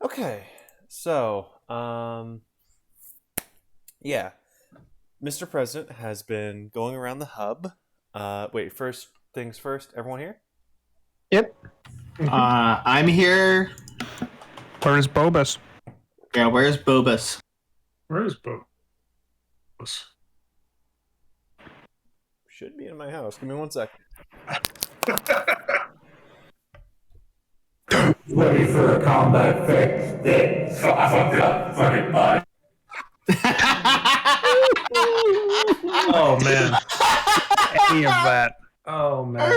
Okay, so, yeah. Mr. President has been going around the hub. Wait, first things first, everyone here? Yep. I'm here. Where's Bobus? Yeah, where's Bobus? Where is Bobus? Should be in my house. Give me 1 sec. Ready for a combat fix. Then fucked up fucking mind. Oh man. Any of that. Oh man.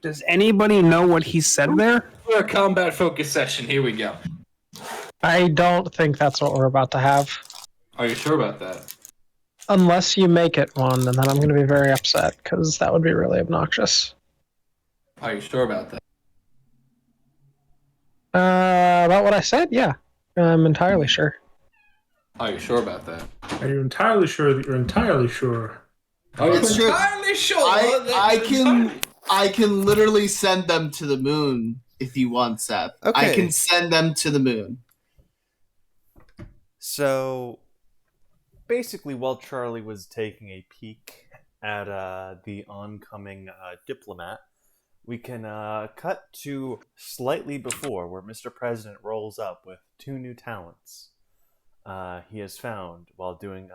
Does anybody know what he said there? For a combat focus session, here we go. I don't think that's what we're about to have. Are you sure about that? Unless you make it one, and then I'm going to be very upset, because that would be really obnoxious. Are you sure about that? About what I said? Yeah. I'm entirely sure. Are you sure about that? Are you entirely sure that you're entirely sure? Are you That's true. entirely sure? I can literally send them to the moon if you want, Seth. Okay. I can send them to the moon. So, basically, while Charlie was taking a peek at the oncoming diplomat, we can cut to slightly before, where Mr. President rolls up with 2 new talents he has found while doing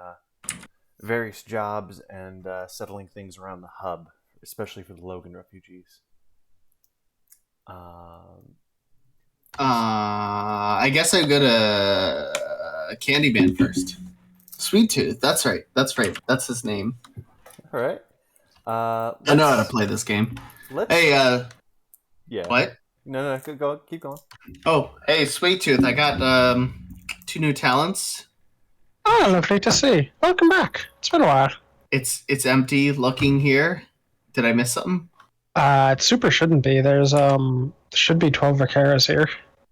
various jobs and settling things around the hub, especially for the Logan refugees. I guess I go to Candyman first. Sweet Tooth. That's right. That's his name. All right. I know how to play this game. Hey, yeah. what? No, go, keep going. Oh, hey, Sweet Tooth. I got 2 new talents. Oh, lovely to see. Welcome back. It's been a while. It's empty looking here. Did I miss something? It super shouldn't be. There's, should be 12 Vaqueros here.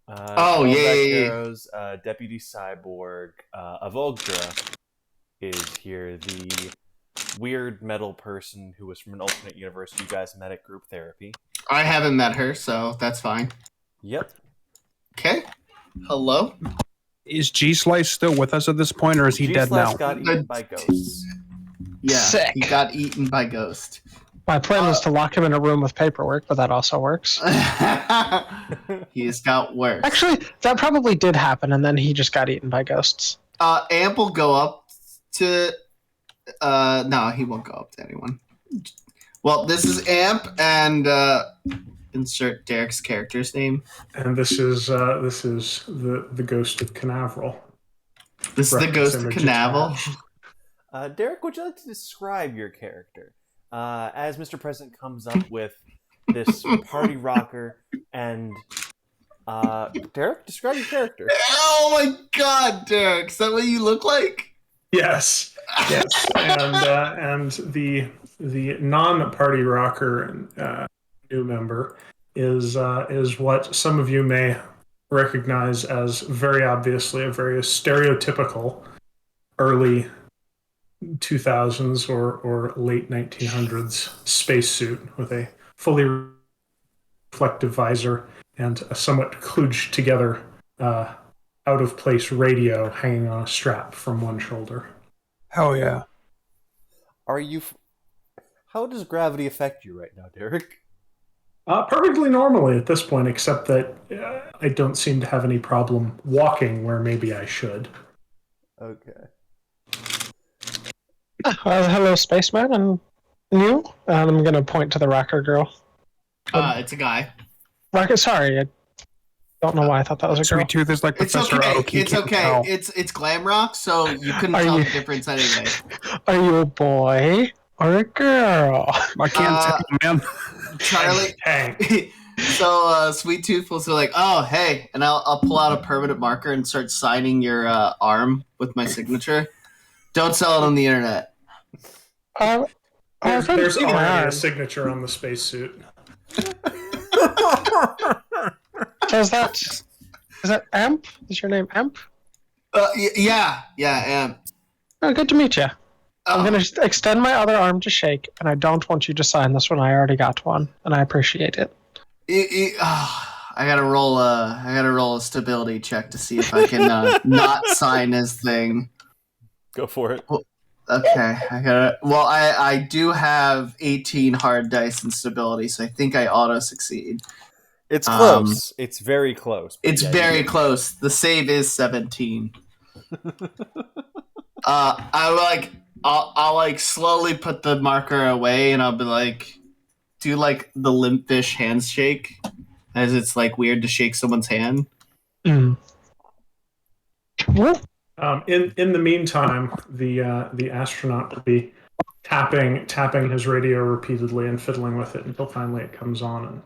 Oh, yeah. Heroes, Deputy Cyborg, Avogdra is here, the weird metal person who was from an alternate universe you guys met at group therapy. I haven't met her, so that's fine. Yep. Okay. Hello? Is G-Slice still with us at this point, or is he dead now? G-Slice got eaten by ghosts. Yeah, Sick. he got eaten by Ghost. My plan was to lock him in a room with paperwork, but that also works. He's got worse. Actually, that probably did happen, and then he just got eaten by ghosts. Amp will go up to... no, he won't go up to anyone. Well, this is Amp, and insert Derek's character's name. And this is the ghost of Canaveral. This is the Ghost of Canaveral. Derek, would you like to describe your character? As Mr. President comes up with this party rocker, and Derek, describe your character. Oh my god, Derek, is that what you look like? Yes. And the non-party rocker new member is what some of you may recognize as very obviously a very stereotypical early 2000s or late 1900s spacesuit with a fully reflective visor and a somewhat kludged together out-of-place radio hanging on a strap from one shoulder. Hell yeah. Are you... How does gravity affect you right now, Derek? Perfectly normally at this point, except that I don't seem to have any problem walking where maybe I should. Okay. Hello, spaceman, and you? And I'm going to point to the rocker girl. It's a guy. Rocker, sorry, I don't know why I thought that was a girl. Sweet Tooth is like It's Professor okay. Oak. It's okay. It's glam rock, so you couldn't Are tell you- the difference anyway. Are you a boy or a girl? I can't tell you, man. Charlie. Hey. So Sweet Tooth will say like, "Oh, hey," and I'll pull out a permanent marker and start signing your arm with my signature. Don't sell it on the internet. There's you already can. a signature on the spacesuit. So is that Amp? Is your name Amp? Yeah, Amp. Oh, good to meet you. I'm Oh, going to extend my other arm to shake, and I don't want you to sign this one. I already got one, and I appreciate it. I gotta roll a stability check to see if I can not sign his thing. Go for it. Okay, I do have 18 hard dice and stability, so I think I auto succeed. It's close. It's very close. But It's yeah, very close. The save is 17. I'll like slowly put the marker away, and I'll be like, do like the limp fish handshake, as it's like weird to shake someone's hand. Mm. In the meantime, the astronaut will be tapping his radio repeatedly and fiddling with it until finally it comes on.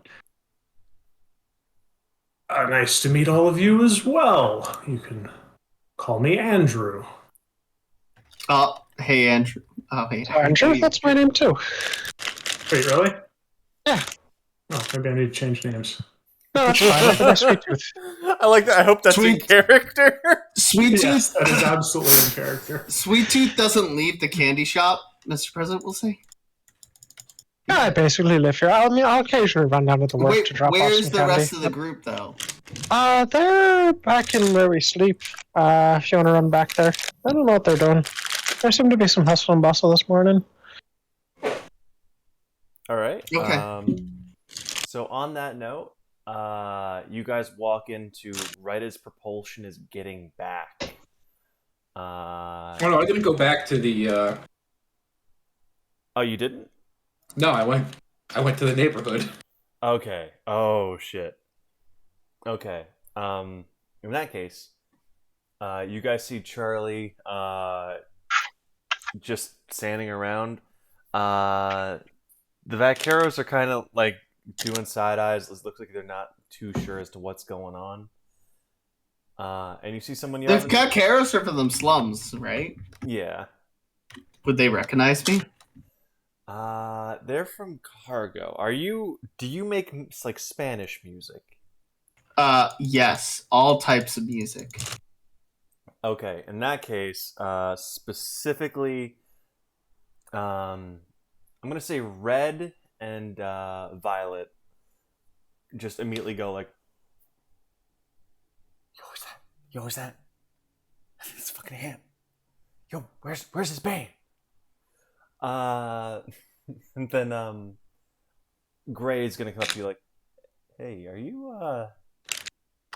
And nice to meet all of you as well. You can call me Andrew. Oh, hey Andrew. Oh, wait. Andrew, that's my name too. Wait, really? Yeah. Oh, maybe I need to change names. No, that's fine. I think Sweet Tooth. I like that. I hope that's in Sweet- character. Sweet Yes, Tooth. that is absolutely in character. Sweet Tooth doesn't leave the candy shop, Mr. President will say. Yeah, I basically live here. I'll occasionally run down to the work Wait, to drop off where's some the candy. rest of the group though? They're back in where we sleep. If you want to run back there. I don't know what they're doing. There seemed to be some hustle and bustle this morning. All right. Okay. So on that note, you guys walk into right as propulsion is getting back. Oh no, I didn't go back to the. Oh, you didn't? No, I went to the neighborhood. Okay. Oh shit. Okay. In that case, you guys see Charlie just standing around. The vaqueros are kind of like doing side eyes. It looks like they're not too sure as to what's going on. And you see someone The yelling. vaqueros are from them slums, right? Yeah. Would they recognize me? They're from Cargo. Do you make like Spanish music? Yes. All types of music. Okay, in that case, specifically, I'm gonna say Red and Violet just immediately go like, "Yo, who's that? Yo, who's that? It's fucking him. Yo, where's his band?" And then Gray's gonna come up to you like, "Hey, are you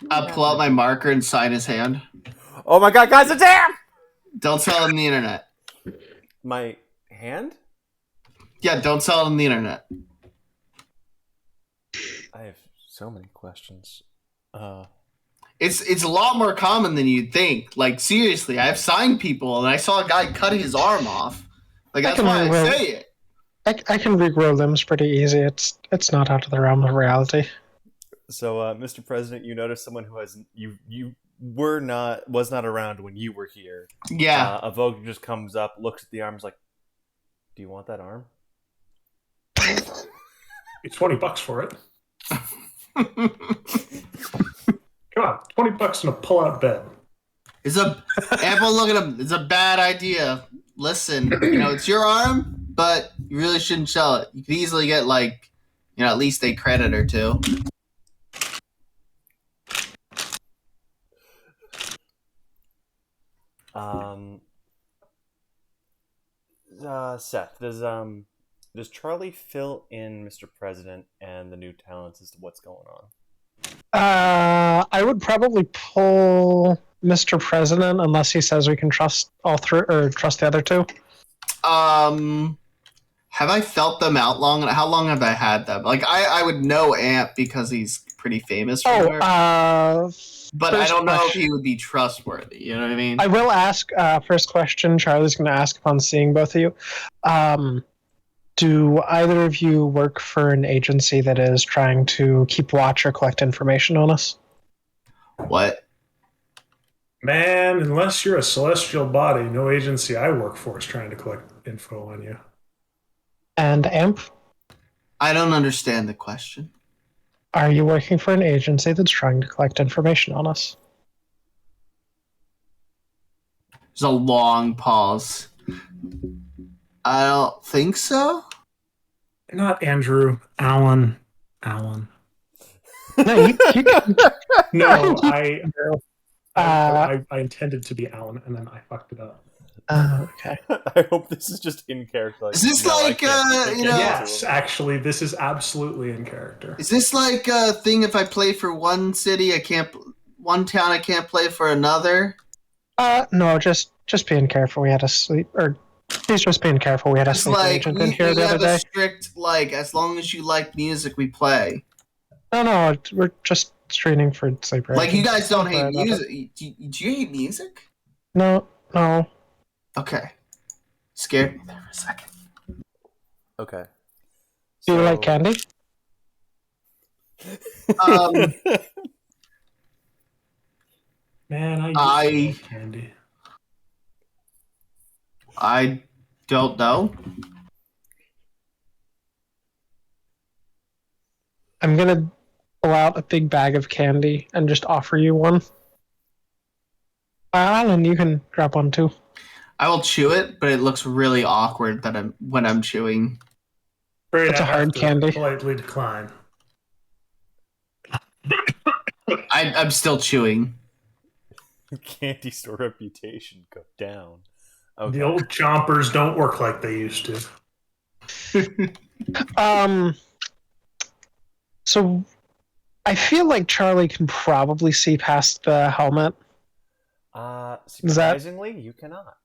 I'll pull out my marker and sign his hand. Oh my god, guys, it's him! Don't sell it on the internet. My hand? Yeah, don't sell it on the internet. I have so many questions. It's a lot more common than you'd think. Like seriously, I've signed people and I saw a guy cut his arm off. Like that's why I say it. I can regrow limbs pretty easy. It's not out of the realm of reality. So, Mr. President, you notice someone who has was not around when you were here. Yeah. A Vogue just comes up, looks at the arms, like, "Do you want that arm?" It's $20 for it. Come on, $20 and a pull-out bed. Everyone look at him. It's a bad idea. Listen, it's your arm, but you really shouldn't sell it. You could easily get at least a credit or two. Seth, does Charlie fill in Mr. President and the new talents as to what's going on? I would probably pull Mr. President unless he says we can trust all three or trust the other two. Have I felt them out long? How long have I had them? Like I would know Amp because he's pretty famous. But I don't know if he would be trustworthy. You know what I mean? I will ask. First question, Charlie's going to ask upon seeing both of you. Do either of you work for an agency that is trying to keep watch or collect information on us? What? Man, unless you're a celestial body, no agency I work for is trying to collect info on you. And Amp? I don't understand the question. Are you working for an agency that's trying to collect information on us? There's a long pause. I don't think so. Not Andrew. Alan. No, you can. No, Uh, I intended to be Alan, and then I fucked it up. okay. I hope this is just in character. Is this no, I like, can't- I you can't know- do Yes, it. actually, this is absolutely in character. Is this like a thing? If I play for one city, I can't. One town, I can't play for another. No, just being careful. We had a sleep, or he's just being careful. We had a It's sleeper like agent we in here the other have a day. strict like. As long as you like music, we play. No, we're just screening for sleeper Like you agents. guys don't Don't hate worry about music. Do you hate music? No. Okay. Scared me there for a second. Okay. Do you like candy? Um, Man, I I- used to love candy. I don't know. I'm gonna pull out a big bag of candy and just offer you one. Alan, you can grab one too. I will chew it, but it looks really awkward when I'm chewing. Afraid It's a I have hard to candy. Politely decline. I'm still chewing. Candy store reputation go down. Okay. The old chompers don't work like they used to. So I feel like Charlie can probably see past the helmet. Is that- Surprisingly, you cannot.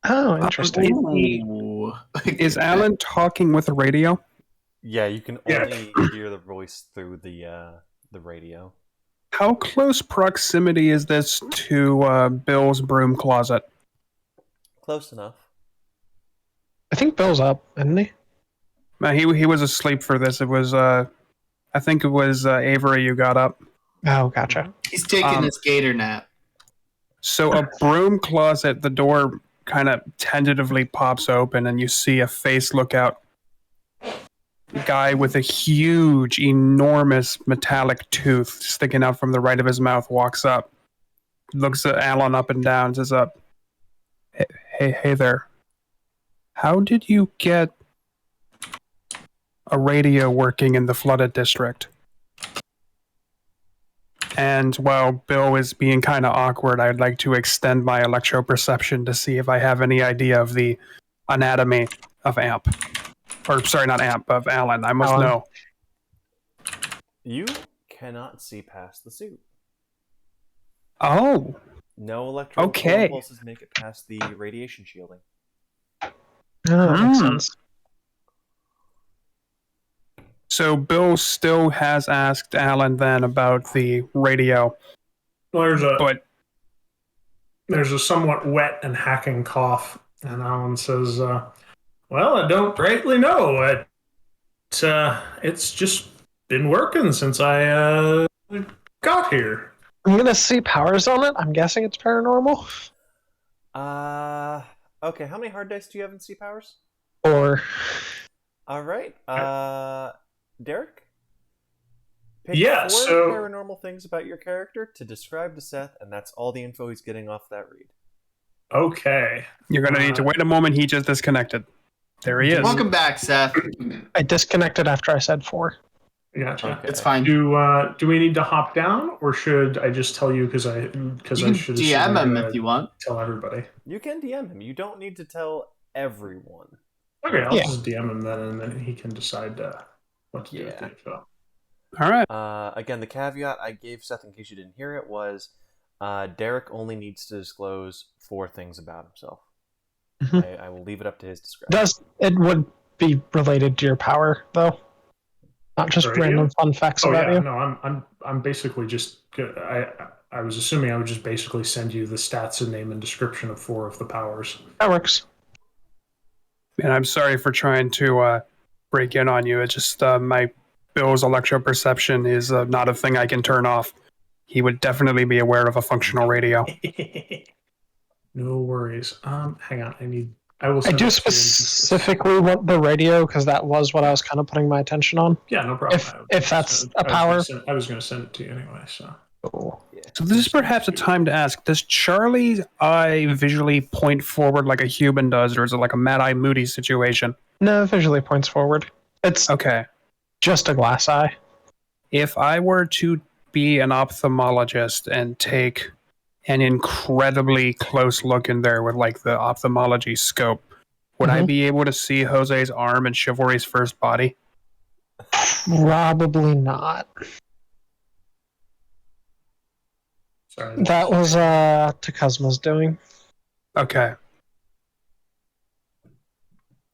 Oh, interesting. Ooh. Is Alan talking with a radio? Yeah, you can Yeah. only hear the voice through the radio. How close proximity is this to Bill's broom closet? Close enough. I think Bill's up, isn't he? He was asleep for this. It was I think it was Avery who got up. Oh, gotcha. He's taking his gator nap. So a broom closet, the door kind of tentatively pops open, and you see a face look out. A guy with a huge, enormous metallic tooth sticking out from the right of his mouth walks up, looks at Alan up and down, says, "Hey there. How did you get a radio working in the flooded district?" And while Bill is being kind of awkward, I'd like to extend my electroperception to see if I have any idea of the anatomy of Amp. Or, sorry, not Amp, of Alan. I must Alan. know. You cannot see past the suit. Oh, No electrical Okay. impulses make it past the radiation shielding. Oh, that makes Hmm. sense. so Bill still has asked Alan then about the radio, Well, but there's a somewhat wet and hacking cough, and Alan says, "Well, I don't greatly know. It's just been working since I got here." I'm gonna see powers on it. I'm guessing it's paranormal. Okay, how many hard dice do you have in C powers? Or All right. Derek? Pick Yeah, 4 so- paranormal things about your character to describe to Seth, and that's all the info he's getting off that read. Okay. you're going to need to wait a moment. He just disconnected. There he is. Welcome back, Seth. I disconnected after I said 4. Gotcha. Okay. It's fine. Do we need to hop down, or should I just tell you because I You should can DM assume him you're if you gonna want. tell everybody? You can DM him. You don't need to tell everyone. Okay, I'll Yeah. just DM him then, and then he can decide what to do with Yeah. the info. All right. Again, the caveat I gave Seth in case you didn't hear it was Derek only needs to disclose 4 things about himself. Mhm. I will leave it up to his discretion. Does it would be related to your power though? Not just Radio? random fun facts Oh about yeah, you. no, I'm basically just I was assuming I would just basically send you the stats and name and description of 4 of the powers. That works. And I'm sorry for trying to break in on you. It's just my Bill's electroperception is not a thing I can turn off. He would definitely be aware of a functional radio. No worries. Hang on, I will. I Send do it to you in just a specifically want the radio because that was what I was kind of putting my attention on. Yeah, no problem. If that's a power. I was going to send it to you anyway. So Oh. So this is perhaps a time to ask, does Charlie's eye visually point forward like a human does, or is it like a Mad Eye Moody situation? No, it visually points forward. It's Okay. just a glass eye. If I were to be an ophthalmologist and take an incredibly close look in there with like the ophthalmology scope, would I be able to see Jose's arm and Chivalry's first body? Probably not. Sorry, That was Takazma's doing. Okay.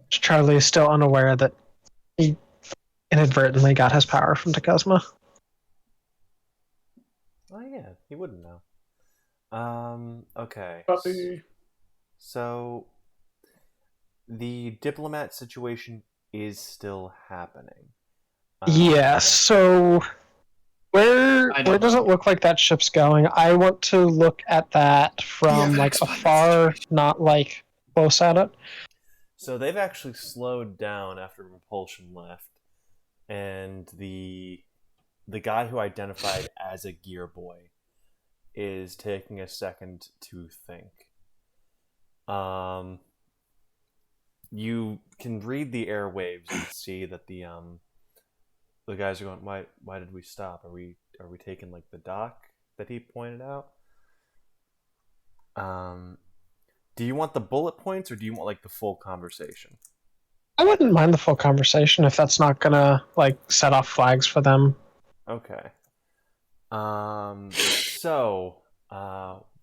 Charlie is still unaware that he inadvertently got his power from Takazma. Oh yeah, he wouldn't know. Okay. Puppy. So the diplomat situation is still happening. Yes. So where does it look like that ship's going? I want to look at that from like afar, not like close at it. So they've actually slowed down after Repulsion left, and the guy who identified as a gear boy is taking a second to think. You can read the airwaves and see that the guys are going, why did we stop? Are we taking like the dock that he pointed out? Do you want the bullet points or do you want like the full conversation? I wouldn't mind the full conversation if that's not gonna like set off flags for them. Okay. So,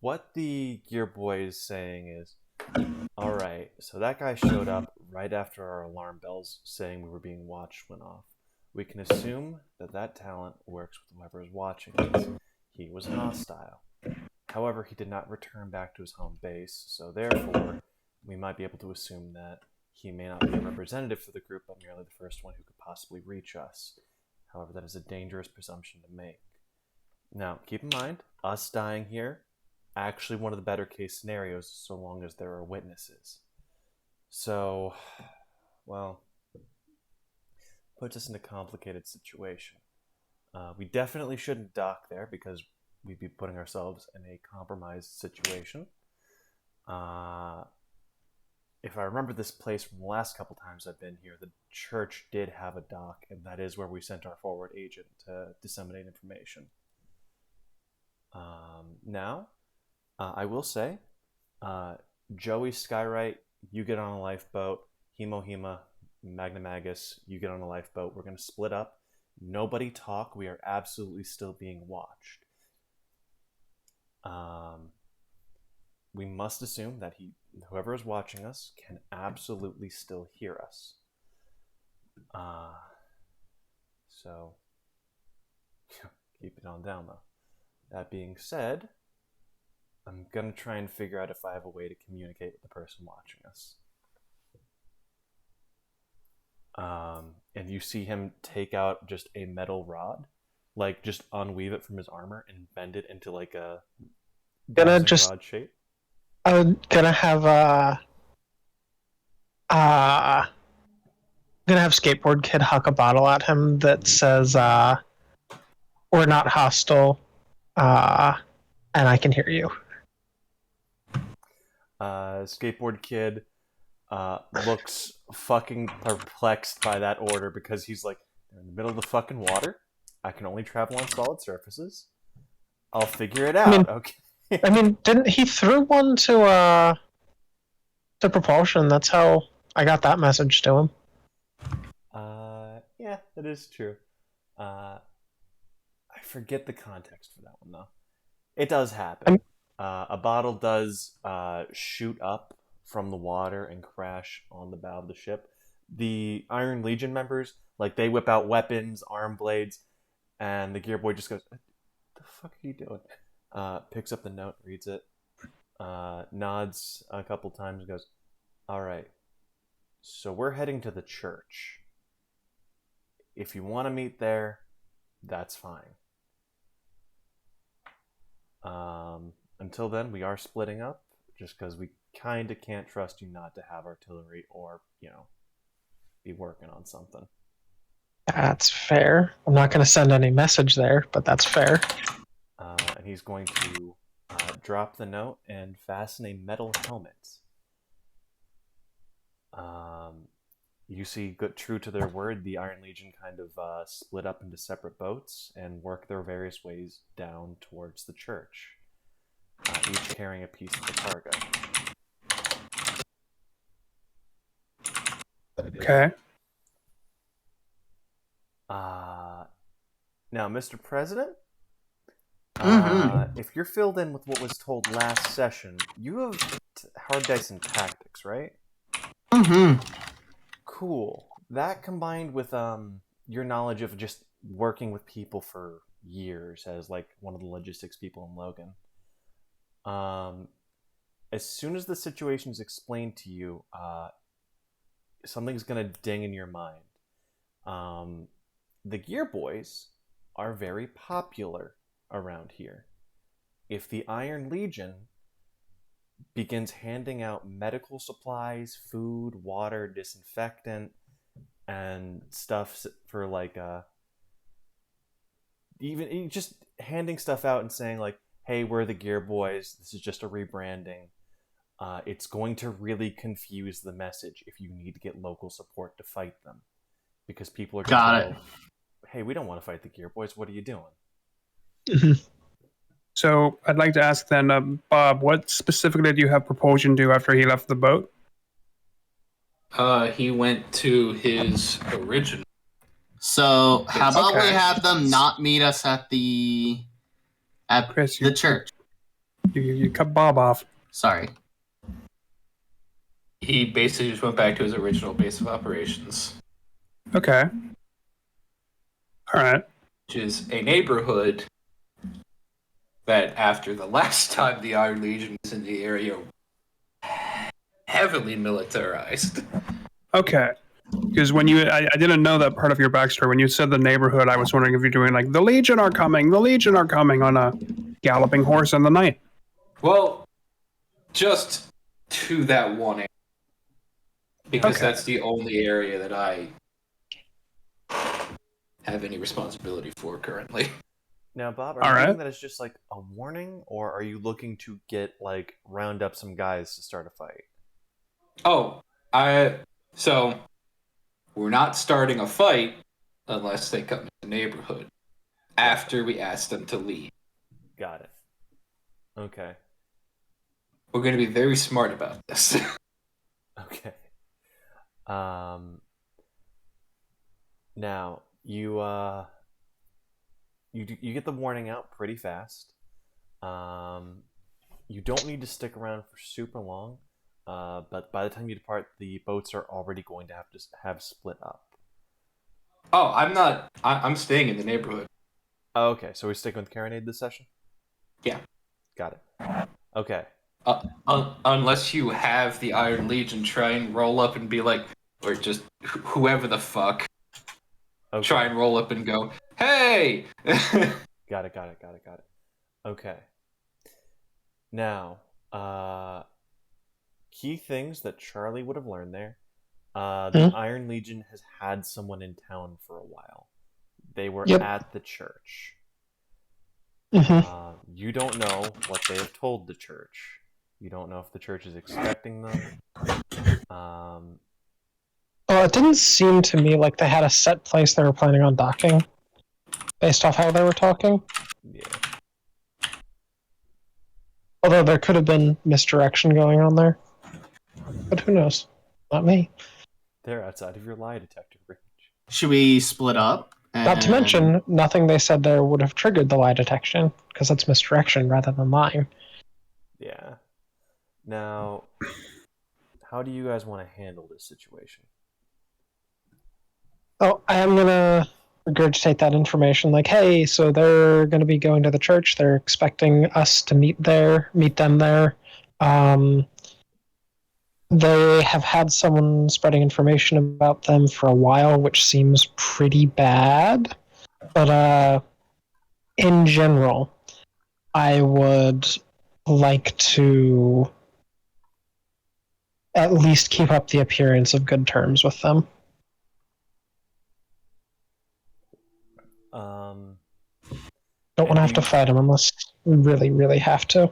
what the Gear Boy is saying is, all right, so that guy showed up right after our alarm bells saying we were being watched went off. We can assume that that talent works with whoever is watching us. He was hostile. However, he did not return back to his home base, so therefore, we might be able to assume that he may not be a representative for the group, but merely the first one who could possibly reach us. However, that is a dangerous presumption to make. Now, keep in mind, us dying here, actually one of the better case scenarios, so long as there are witnesses. So, well, puts us in a complicated situation. We definitely shouldn't dock there because we'd be putting ourselves in a compromised situation. If I remember this place from the last couple times I've been here, the church did have a dock, and that is where we sent our forward agent to disseminate information. Now, I will say, Joey Skywright, you get on a lifeboat. Hema, Magnamagus, you get on a lifeboat. We're going to split up. Nobody talk. We are absolutely still being watched. We must assume that whoever is watching us can absolutely still hear us. So keep it on down though. That being said, I'm gonna try and figure out if I have a way to communicate with the person watching us. And you see him take out just a metal rod, like just unweave it from his armor and bend it into like a rod shape. I'm gonna have Skateboard Kid huck a bottle at him that says we're not hostile, and I can hear you. Skateboard Kid looks fucking perplexed by that order because he's like, they're in the middle of the fucking water. I can only travel on solid surfaces. I'll figure it out. Okay. I mean, didn't he threw one to propulsion? That's how I got that message to him. Yeah, that is true. I forget the context for that one though. It does happen. A bottle does shoot up from the water and crash on the bow of the ship. The Iron Legion members, like, they whip out weapons, arm blades, and the Gear Boy just goes, "What the fuck are you doing?" Picks up the note, reads it, nods a couple times, and goes, "All right, so we're heading to the church. If you want to meet there, that's fine. Until then, we are splitting up, just because we kind of can't trust you not to have artillery or, be working on something." That's fair. I'm not going to send any message there, but that's fair. And he's going to drop the note and fasten a metal helmet you see, true to their word, the Iron Legion kind of split up into separate boats and work their various ways down towards the church, each carrying a piece of the cargo. Okay. Now, Mr. President, Mm-hmm. if you're filled in with what was told last session, you have hard dice and tactics, right? Mm-hmm. Cool. That combined with your knowledge of just working with people for years as like one of the logistics people in Logan. As soon as the situation is explained to you, something's gonna ding in your mind. The Gear Boys are very popular around here. If the Iron Legion begins handing out medical supplies, food, water, disinfectant, and stuff for like even just handing stuff out and saying like, "Hey, we're the Gear Boys. This is just a rebranding." It's going to really confuse the message if you need to get local support to fight them, because people are going to go, "Hey, we don't want to fight the Gear Boys. What are you doing?" So I'd like to ask then, Bob, what specifically did you have Propulsion do after he left the boat? He went to his original. So how about we Okay. have them not meet us at the Chris, the church? You cut Bob off. Sorry. He basically just went back to his original base of operations, Okay. All right. which is a neighborhood that, after the last time the Iron Legion was in the area, heavily militarized. Okay. Because when I didn't know that part of your backstory. When you said the neighborhood, I was wondering if you're doing like the Legion are coming on a galloping horse in the night. Well, just to that one area. Because Okay. that's the only area that I have any responsibility for currently. Now, Bob, are All you right. thinking that it's just like a warning, or are you looking to round up some guys to start a fight? Oh, so we're not starting a fight unless they come to the neighborhood after we ask them to leave. Got it. Okay. We're going to be very smart about this. Okay. Now you you get the warning out pretty fast. You don't need to stick around for super long. But by the time you depart, the boats are already going to have split up. Oh, I'm not. I'm staying in the neighborhood. Oh, okay, so we're sticking with Carronade this session? Yeah. Got it. Okay. Unless you have the Iron Legion try and roll up and be like, or just whoever the fuck, Okay. try and roll up and go, hey! Got it. Okay. Now, key things that Charlie would have learned there. The Iron Legion has had someone in town for a while. They were at the church. You don't know what they have told the church. You don't know if the church is expecting them. Well, it didn't seem to me like they had a set place they were planning on docking, based off how they were talking. Yeah. Although there could have been misdirection going on there. But who knows? Not me. They're outside of your lie detector range. Should we split up? Not to mention, nothing they said there would have triggered the lie detection, because that's misdirection rather than lying. Yeah. Now, how do you guys want to handle this situation? Oh, I am going to regurgitate that information. Like, hey, so they're going to be going to the church. They're expecting us to meet them there. They have had someone spreading information about them for a while, which seems pretty bad. But in general, I would like to at least keep up the appearance of good terms with them. Don't want to have to fight them unless we really, really have to.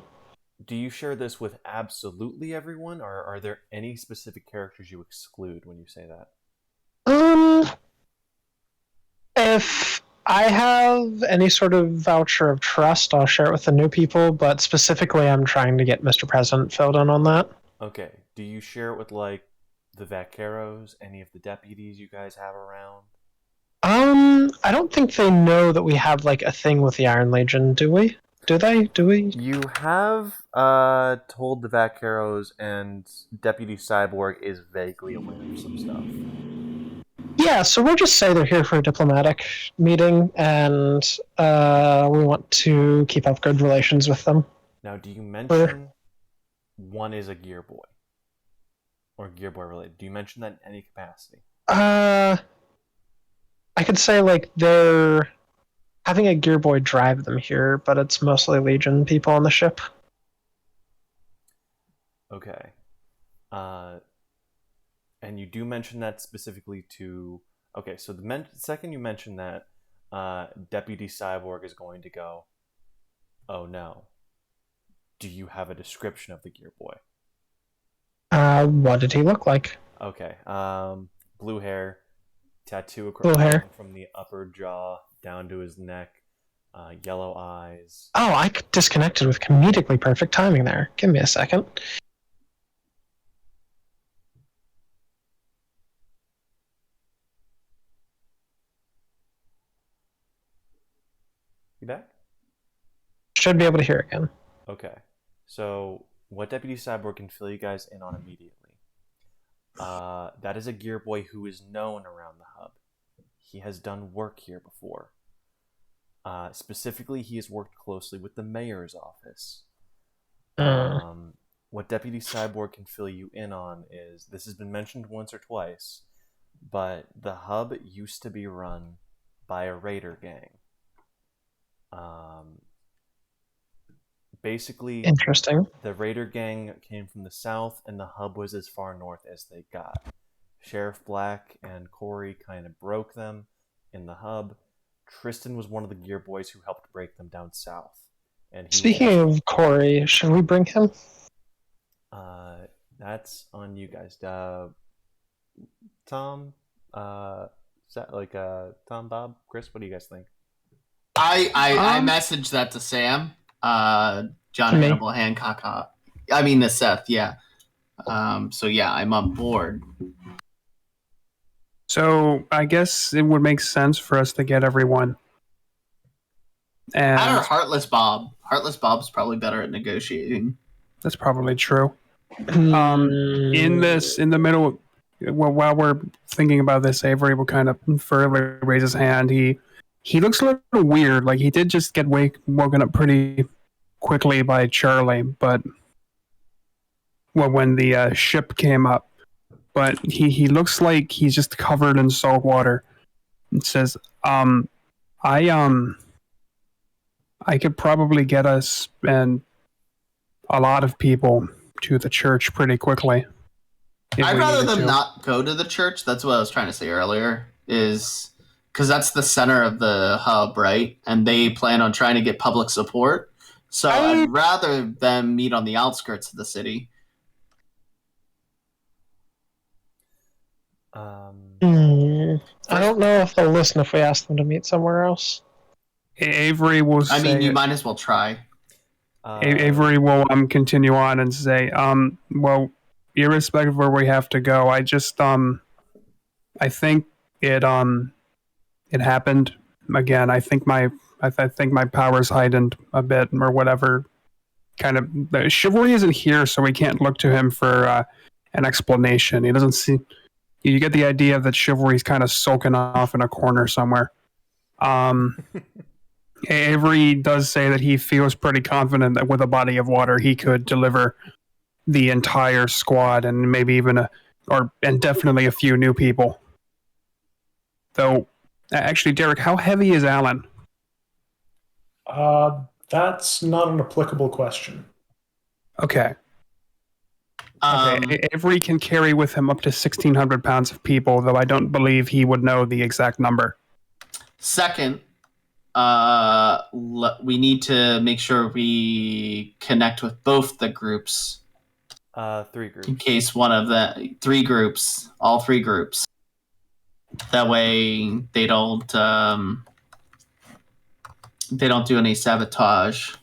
Do you share this with absolutely everyone, or are there any specific characters you exclude when you say that? If I have any sort of voucher of trust, I'll share it with the new people, but specifically I'm trying to get Mr. President filled in on that. Okay. Do you share it with like the vaqueros, any of the deputies you guys have around? I don't think they know that we have like a thing with the Iron Legion, do we? Do they? Do we? You have told the vaqueros, and Deputy Cyborg is vaguely aware of some stuff. Yeah, so we'll just say they're here for a diplomatic meeting, and we want to keep up good relations with them. Now, do you mention one is a gear boy? Or gear boy related? Do you mention that in any capacity? I could say like they're having a gear boy drive them here, but it's mostly Legion people on the ship. Okay. And you do mention that specifically to... Okay, so the second you mention that, Deputy Cyborg is going to go, oh no. Do you have a description of the gear boy? What did he look like? Okay. Blue hair, tattoo across Blue hair. from the upper jaw down to his neck, yellow eyes. Oh, I disconnected with comedically perfect timing there. Give me a second. You back? Should be able to hear again. Okay. So, what Deputy Cyborg can fill you guys in on immediately? That is a gear boy who is known around the hub. He has done work here before. Specifically, he has worked closely with the mayor's office. What Deputy Cyborg can fill you in on is, this has been mentioned once or twice, but the hub used to be run by a raider gang. Basically, Interesting. the raider gang came from the south, and the hub was as far north as they got. Sheriff Black and Corey kind of broke them in the hub. Tristan was one of the gear boys who helped break them down south. And Speaking of Corey, should we bring him? That's on you guys. Tom, Tom, Bob, Chris, what do you guys think? I messaged that to Sam. John To me? Hannibal Hancock. I mean to Seth, yeah. So yeah, I'm on board. So I guess it would make sense for us to get everyone. And That or Heartless Bob. Heartless Bob's probably better at negotiating. that's probably true. In the middle, well, while we're thinking about this, Avery will kind of further raise his hand. He looks a little weird. Like he did just get woken up pretty quickly by Charlie, but when the ship came up, but he looks like he's just covered in salt water. It says, I could probably get us and a lot of people to the church pretty quickly. I'd rather them not go to the church. That's what I was trying to say earlier. Is because that's the center of the hub, right? And they plan on trying to get public support. So I'd rather them meet on the outskirts of the city. I don't know if they'll listen if we ask them to meet somewhere else. Avery will I mean, say you might as well try. Avery will continue on and say, well, irrespective of where we have to go, I just I think it happened again. I think my powers heightened a bit or whatever. Kind of the chivalry isn't here, so we can't look to him for an explanation. He doesn't see. You get the idea that chivalry's kind of sulking off in a corner somewhere. Avery does say that he feels pretty confident that with a body of water he could deliver the entire squad and maybe even and definitely a few new people. Though, actually, Derek, how heavy is Alan? That's not an applicable question. Okay. Avery can carry with him up to 1,600 pounds of people, though I don't believe he would know the exact number. Second, we need to make sure we connect with both the groups. 3 groups. In case one of the 3 groups, all 3 groups. That way they don't do any sabotage.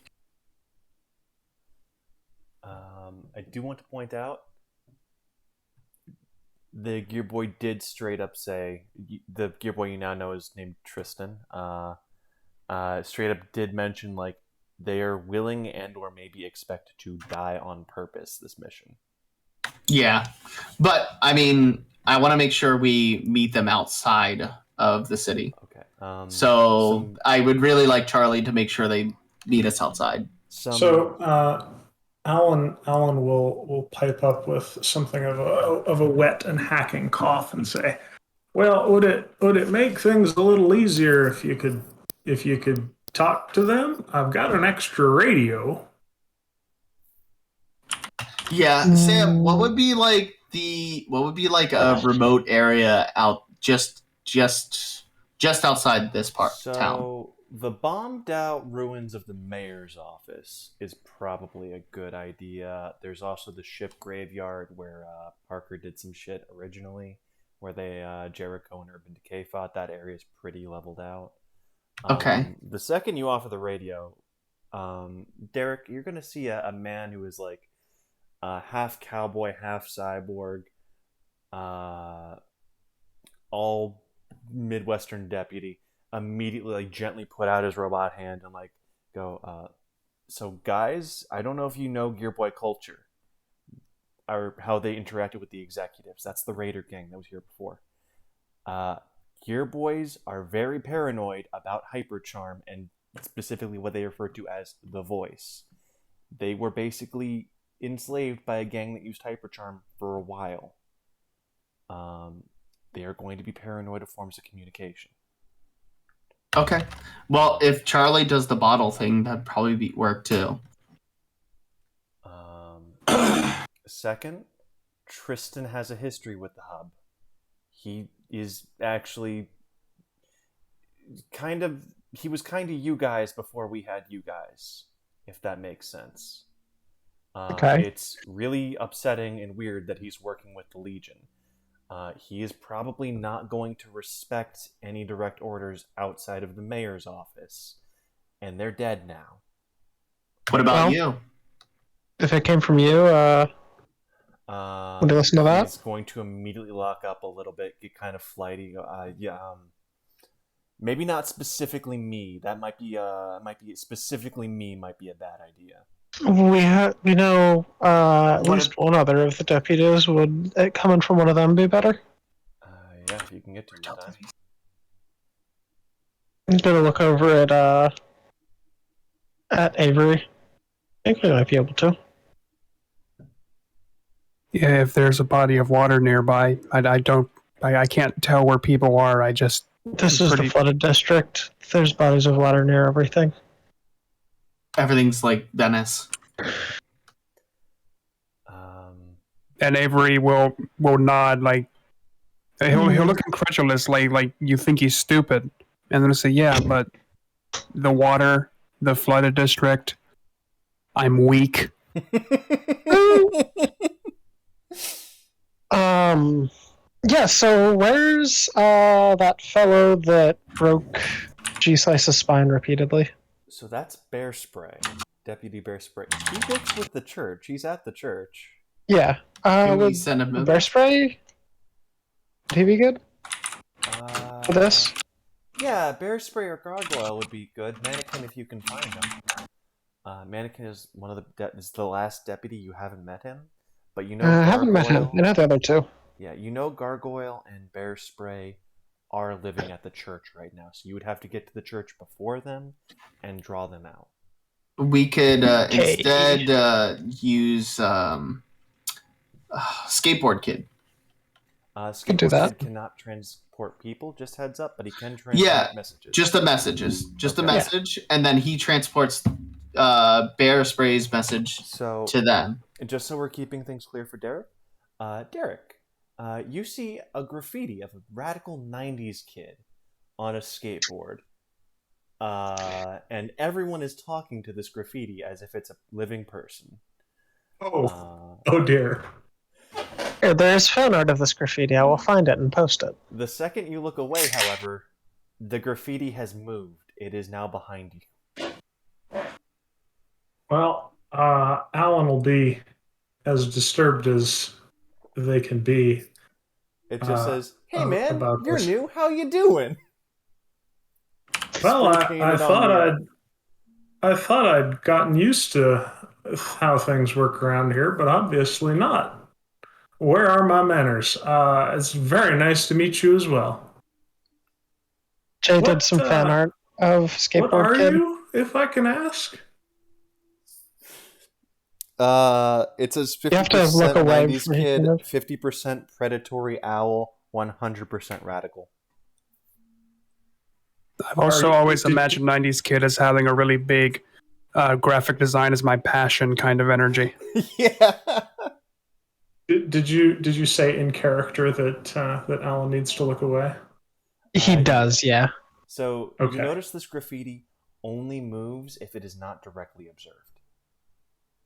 I do want to point out the Gear Boy did straight up say, the Gear Boy you now know is named Tristan. Straight up did mention like they are willing and or maybe expected to die on purpose this mission. Yeah, but I mean, I want to make sure we meet them outside of the city. Okay. So I would really like Charlie to make sure they meet us outside. So Alan will pipe up with something of a wet and hacking cough and say, "Well, would it make things a little easier if you could talk to them? I've got an extra radio." Yeah, Sam, what would be like a remote area out just outside this town? So the bombed out ruins of the mayor's office is probably a good idea. There's also the ship graveyard where Parker did some shit originally, where they Jericho and Urban Decay fought. That area is pretty leveled out. Okay. The second you offer the radio, Derek, you're gonna see a man who is like half cowboy, half cyborg, all Midwestern deputy, immediately like gently put out his robot hand and like go, so guys, I don't know if you know Gear Boy culture or how they interacted with the executives. That's the Raider gang that was here before. Gear Boys are very paranoid about hypercharm and specifically what they refer to as the voice. They were basically enslaved by a gang that used hypercharm for a while. They are going to be paranoid of forms of communication. Okay. Well, if Charlie does the bottle thing, that'd probably work too. Second, Tristan has a history with the hub. He is actually he was kind of you guys before we had you guys, if that makes sense. Okay. It's really upsetting and weird that he's working with the Legion. He is probably not going to respect any direct orders outside of the mayor's office. And they're dead now. What about you? If it came from you, would you listen to that? He's going to immediately lock up a little bit, get kind of flighty. Maybe not specifically me. That might be specifically me might be a bad idea. We know at least one other of the deputies. Would it coming from one of them be better? Yeah, if you can get to him in time. I'm gonna look over at Avery. I think we might be able to. Yeah, if there's a body of water nearby, I can't tell where people are. This is the flooded district. There's bodies of water near everything. Everything's like Venice. And Avery will nod like he'll look incredulous, like you think he's stupid, and then he'll say, "Yeah, but the water, the flooded district, I'm weak." Yeah. So where's that fellow that broke G-Slice's spine repeatedly? So that's Bear Spray, Deputy Bear Spray. He works with the church. He's at the church. Yeah. Can we send him Bear Spray? Would he be good for this? Yeah, Bear Spray or Gargoyle would be good. Mannequin, if you can find him. Mannequin is is the last deputy. You haven't met him, but you know. I haven't met him. I know the other two. Yeah, you know Gargoyle and Bear Spray are living at the church right now, so you would have to get to the church before them and draw them out. We could instead use Skateboard Kid. Skateboard Kid cannot transport people, just heads up, but he can transport messages. Just the messages. Just a message, and then he transports Bear Spray's message to them. And just so we're keeping things clear for Derek, you see a graffiti of a radical 90s kid on a skateboard. And everyone is talking to this graffiti as if it's a living person. Oh dear. Here, there is fan art of this graffiti. I will find it and post it. The second you look away, however, the graffiti has moved. It is now behind you. Well, Alan will be as disturbed as they can be. It just says, "Hey man, about you're this. new. How you doing?" Well, Spray I painted on I thought I'd gotten used to how things work around here, but obviously not. Where are my manners? It's very nice to meet you as well. Jay What, did some fan art of What Skateboard are Kid. you, if I can ask? It says You have to 50% look away 90s from kid, it. 50% predatory owl, 100% radical. I've also always imagined 90s kid as having a really big graphic design as my passion kind of energy. Yeah. Did you say in character that Alan needs to look away? He does, yeah. So Okay. you notice this graffiti only moves if it is not directly observed.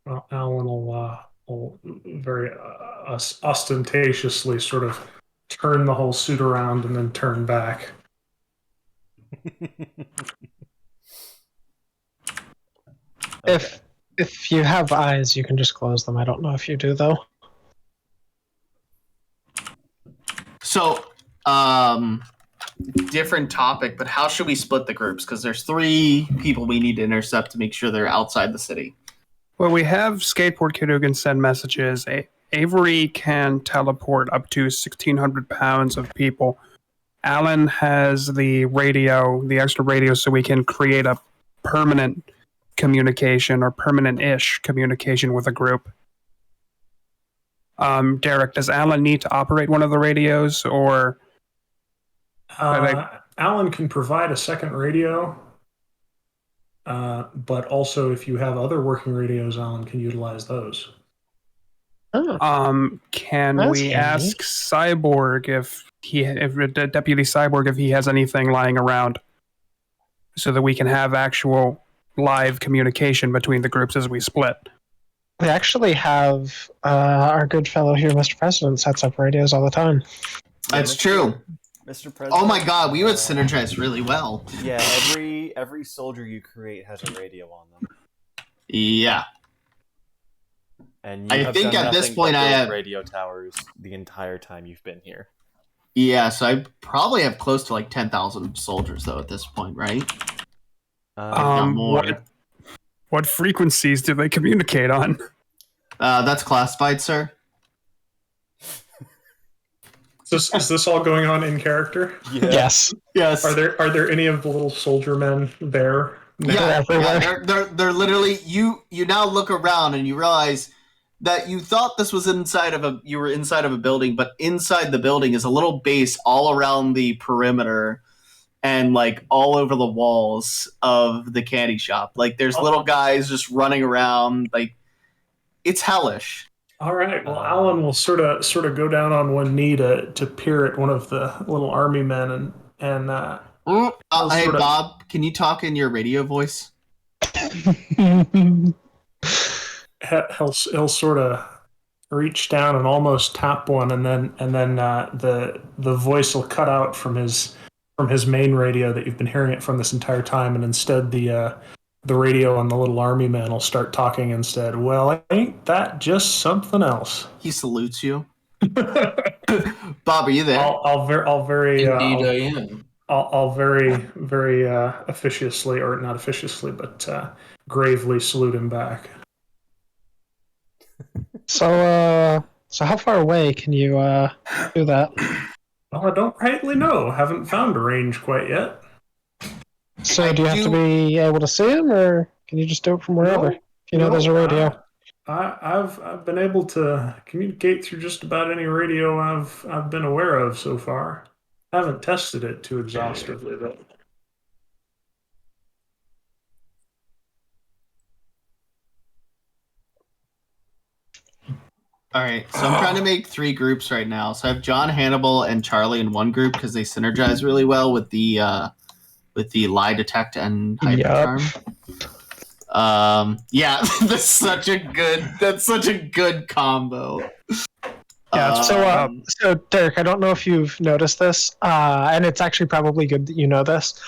Well, Alan will very ostentatiously sort of turn the whole suit around and then turn back. If you have eyes, you can just close them. I don't know if you do though. So, different topic, but how should we split the groups? Because there's 3 people we need to intercept to make sure they're outside the city. Well, we have Skateboard Kid who can send messages. Avery can teleport up to 1,600 pounds of people. Alan has the radio, the extra radio, so we can create a permanent communication or permanent-ish communication with a group. Derek, does Alan need to operate one of the radios, or... Alan can provide a second radio, but also if you have other working radios, Alan can utilize those. Oh, can That's we handy. ask Cyborg if Deputy Cyborg if he has anything lying around, so that we can have actual live communication between the groups as we split? we actually have our good fellow here, Mr. President, sets up radios all the time. That's true. Mr. President. Oh my god, we would synergize really well. Yeah, every soldier you create has a radio on them. Yeah. And you I have think done at this nothing point but I build have- radio towers the entire time you've been here. Yeah, so I probably have close to like 10,000 soldiers, though, at this point, right? Not more. What frequencies do they communicate on? That's classified, sir. Is this all going on in character? Yeah. Yes. Yes. Are there any of the little soldier men there? Yeah, everywhere. they're literally you now look around and you realize that you thought this was inside of a building, but inside the building is a little base all around the perimeter and like all over the walls of the candy shop. Like there's little guys just running around, like it's hellish. All right. Well, Alan will sort of go down on one knee to peer at one of the little army men and Hey sort of- Bob, can you talk in your radio voice? he'll sort of reach down and almost tap one, and then the voice will cut out from his main radio that you've been hearing it from this entire time, and instead the radio on the little army man will start talking instead. Well, ain't that just something else? He salutes you. Bob, are you there? I'll very Indeed, I am. I'll very officiously, or not officiously, but gravely salute him back. So how far away can you do that? Well, I don't rightly know. Haven't found a range quite yet. So do you have to be able to see him, or can you just do it from wherever? If you know there's a radio. I've been able to communicate through just about any radio I've been aware of so far. I haven't tested it too exhaustively, though. All right, so I'm trying to make 3 groups right now. So I have John, Hannibal, and Charlie in one group because they synergize really well with the lie detect and hyper charm. Yeah, that's such a good combo. Yeah, it's So Derek, I don't know if you've noticed this, and it's actually probably good that you know this.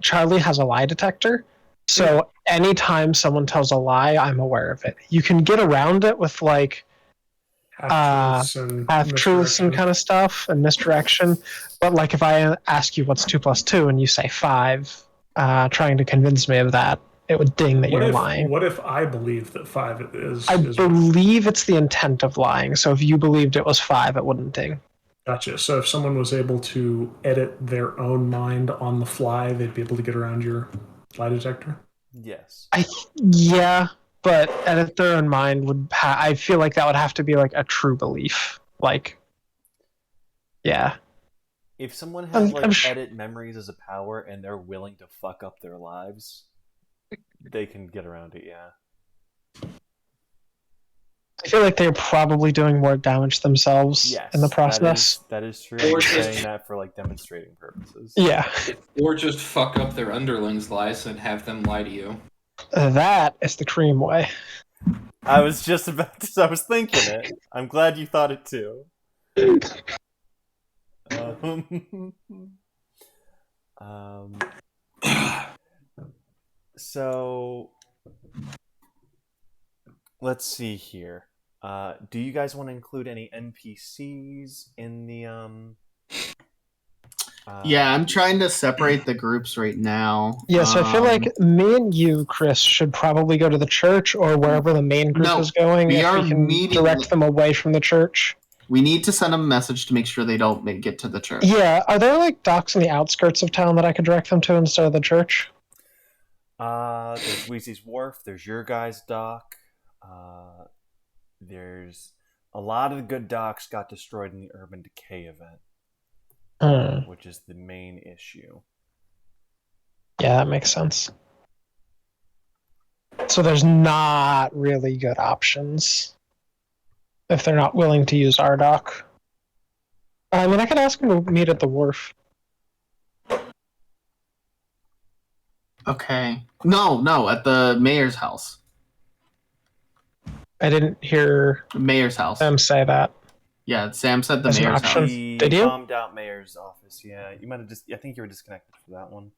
Charlie has a lie detector, so anytime someone tells a lie, I'm aware of it. You can get around it with like half-truths and half-truths and misdirection. kind of stuff and misdirection, but like if I ask you what's 2 plus 2 and you say 5, trying to convince me of that, it would ding that you're lying. What if I believe that 5 is? I believe it's the intent of lying. So if you believed it was 5, it wouldn't ding. Gotcha. So if someone was able to edit their own mind on the fly, they'd be able to get around your lie detector. Yes. Yeah, but edit their own mind would. I feel like that would have to be like a true belief. Like, yeah. If someone has I'm edit memories as a power and they're willing to fuck up their lives, they can get around it. Yeah. I feel like they're probably doing more damage themselves Yes, in the process. that is true. Or I'm just- saying that for like demonstrating purposes. Yeah, Or just fuck up their underlings' lives and have them lie to you. that is the cream way. I was just about to. I was thinking it. I'm glad you thought it too. So let's see here. Do you guys want to include any NPCs in the Yeah, I'm trying to separate the groups right now. Yeah, so I feel like me and you, Chris, should probably go to the church or wherever the main group No, is going. we if are we can meeting direct them away from the church. we need to send them a message to make sure they don't get to the church. Yeah, are there like docks on the outskirts of town that I could direct them to instead of the church? There's Wheezy's Wharf. There's your guys' dock. There's a lot of the good docks got destroyed in the Urban Decay event, which is the main issue. Yeah, that makes sense. So there's not really good options if they're not willing to use our dock. I mean, I could ask them to meet at the wharf. Okay. No, at the mayor's house. I didn't hear The mayor's house. them say that. Yeah, Sam said the As an mayor's option. house. The Did you? bombed out mayor's office. Yeah, you might have just. I think you were disconnected for that one.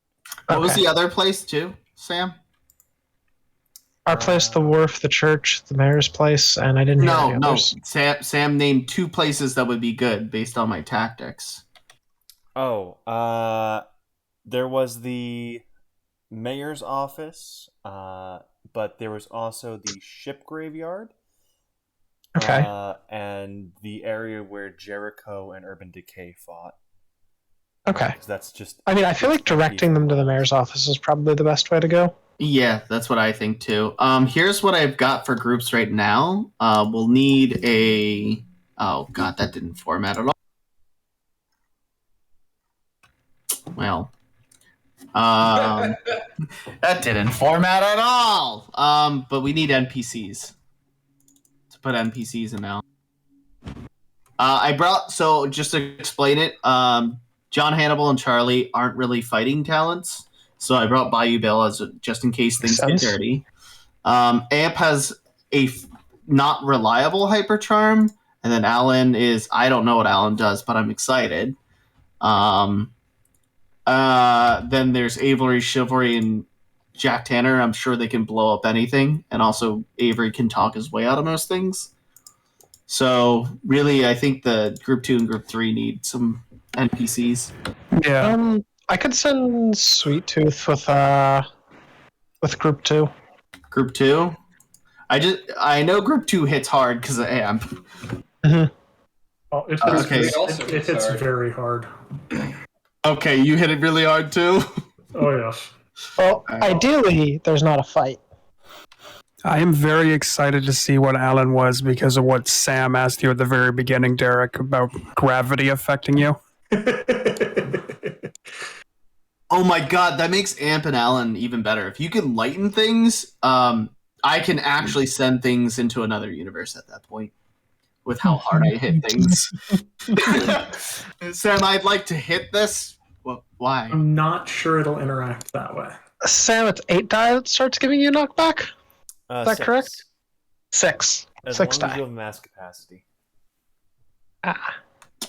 What was Okay. the other place too, Sam? Our place, the wharf, the church, the mayor's place, and I didn't hear any No. others. Sam named 2 places that would be good based on my tactics. Oh, there was the mayor's office, but there was also the ship graveyard. Okay. And the area where Jericho and Urban Decay fought. Okay. 'Cause that's just. I mean, I feel like directing them to the mayor's office is probably the best way to go. Yeah, that's what I think too. Here's what I've got for groups right now. We'll need a. Oh god, that didn't format at all. Well, that didn't format at all. But we need NPCs to put NPCs in now. I brought just to explain it. John Hannibal and Charlie aren't really fighting talents. So I brought Bayou Bill as just in case things get dirty. Amp has a not reliable hyper charm, and then Alan is I don't know what Alan does, but I'm excited. Then there's Avery, Chivalry, and Jack Tanner. I'm sure they can blow up anything, and also Avery can talk his way out of most things. So really, I think the Group 2 and Group 3 need some NPCs. Yeah. I could send Sweet Tooth with Group 2. Group 2? I know Group 2 hits hard because of Amp. Oh, it hits, Okay. it hits very hard. Okay, you hit it really hard too? Oh, yes. Well, ideally, there's not a fight. I am very excited to see what Alan was because of what Sam asked you at the very beginning, Derek, about gravity affecting you. Oh my god, that makes Amp and Alan even better. If you can lighten things, I can actually send things into another universe at that point. With how hard I hit things. Sam, I'd like to hit this. Well, why? I'm not sure it'll interact that way. Sam, it's 8 die that starts giving you knockback? Is that 6. correct? 6. As 6 long as die. you have mass capacity.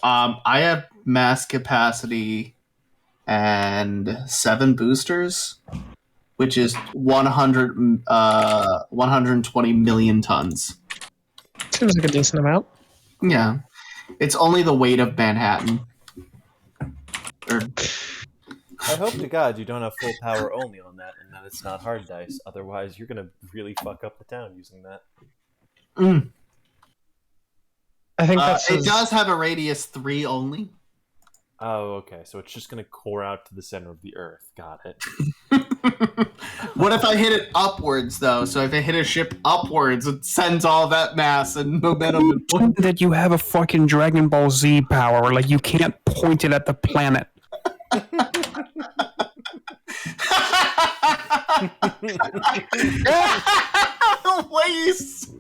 I have mass capacity and 7 boosters, which is 120 million tons. Seems like a decent amount. Yeah. It's only the weight of Manhattan. Or, I hope to God you don't have full power only on that, and that it's not hard dice. Otherwise, you're gonna really fuck up the town using that. I think that's it does have a radius 3 only. Oh, okay. So it's just gonna core out to the center of the Earth. Got it. What if I hit it upwards, though? So if I hit a ship upwards, it sends all that mass and momentum. That you have a fucking Dragon Ball Z power, like you can't point it at the planet. Waste.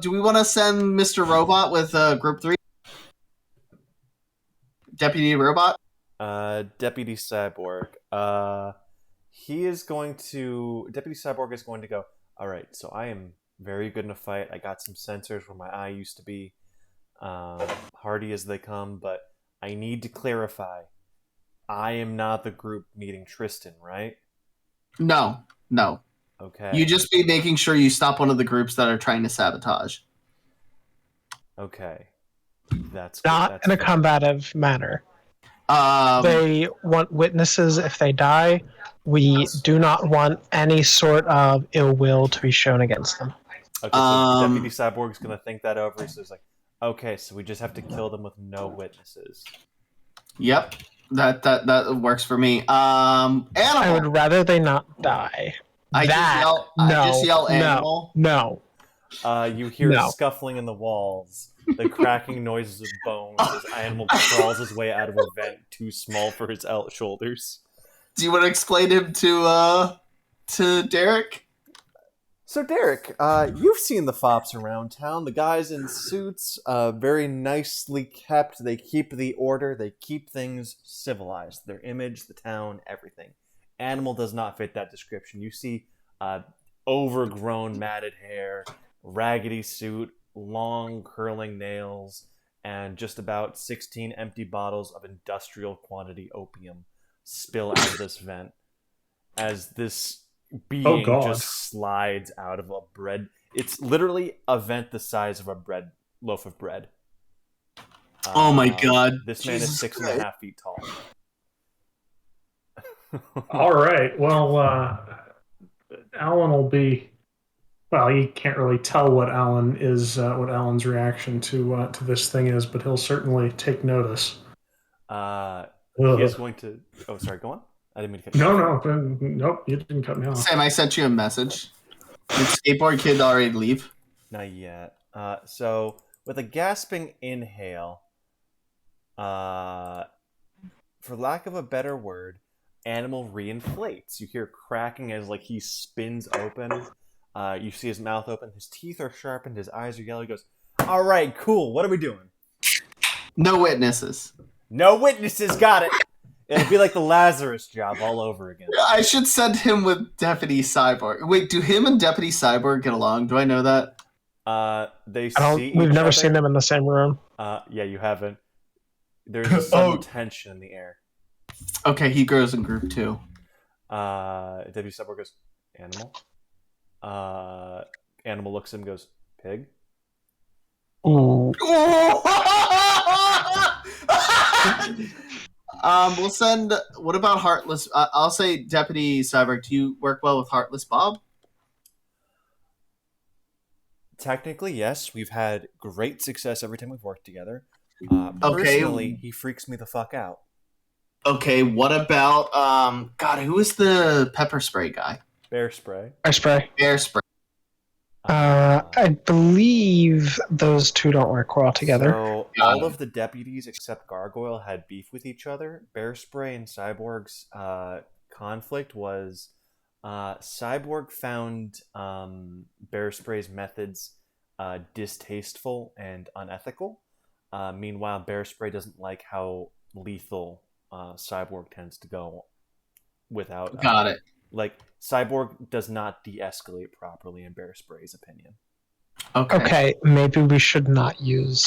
Do we want to send Mr. Robot with Group 3? Deputy Robot? Deputy Cyborg. Deputy Cyborg is going to go, alright, so I am very good in a fight. I got some sensors where my eye used to be. Hardy as they come, but I need to clarify. I am not the group meeting Tristan, right? No. Okay. You just be making sure you stop one of the groups that are trying to sabotage. Okay. That's not in a combative manner. Um, They want witnesses if they die. We do not want any sort of ill will to be shown against them. Okay, so Deputy Cyborg's gonna think that over. So he's like, okay, so we just have to kill them with no witnesses. Yep. That works for me. Animal. I would rather they not die. I just yell animal. No. You hear scuffling in the walls, the cracking noises of bones as Animal crawls his way out of a vent too small for his shoulders. Do you want to explain him to Derek? So Derek, you've seen the fops around town. The guys in suits, very nicely kept. They keep the order. They keep things civilized. Their image, the town, everything. Animal does not fit that description. You see overgrown matted hair, raggedy suit, long curling nails, and just about 16 empty bottles of industrial quantity opium spill out of this vent as this being just slides out of a bread. It's literally a vent the size of a loaf of bread. Oh my god. This man is 6.5 feet tall. All right. Well, Alan will be. Well, you can't really tell what Alan's reaction to this thing is, but he'll certainly take notice. He is going to. Oh, sorry. Go on. I didn't mean to cut you off. Nope. You didn't cut me off. Sam, I sent you a message. Did Skateboard Kid already leave? Not yet. So with a gasping inhale, for lack of a better word, Animal reinflates. You hear cracking as like he spins open. You see his mouth open. His teeth are sharpened. His eyes are yellow. He goes, "All right, cool. What are we doing?" No witnesses. No witnesses. Got it. It'll be like the Lazarus job all over again. I should send him with Deputy Cyborg. Wait, do him and Deputy Cyborg get along? Do I know that? We've never seen them in the same room. Yeah, you haven't. There's some tension in the air. Okay, he grows in group 2. Deputy Cyborg goes, Animal. Animal looks at him and goes, Pig. Ooh. We'll send. What about Heartless? I'll say Deputy Cyborg. Do you work well with Heartless Bob? Technically, yes. We've had great success every time we've worked together. Okay. Personally, he freaks me the fuck out. Okay, what about God? Who is the pepper spray guy? Bear spray. Bear spray. I believe those two don't work well together. So all of the deputies except Gargoyle had beef with each other. Bear Spray and Cyborg's conflict was Cyborg found Bear Spray's methods distasteful and unethical. Meanwhile, Bear Spray doesn't like how lethal Cyborg tends to go without. Got it. Like, Cyborg does not de-escalate properly in Bear Spray's opinion. Okay, maybe we should not use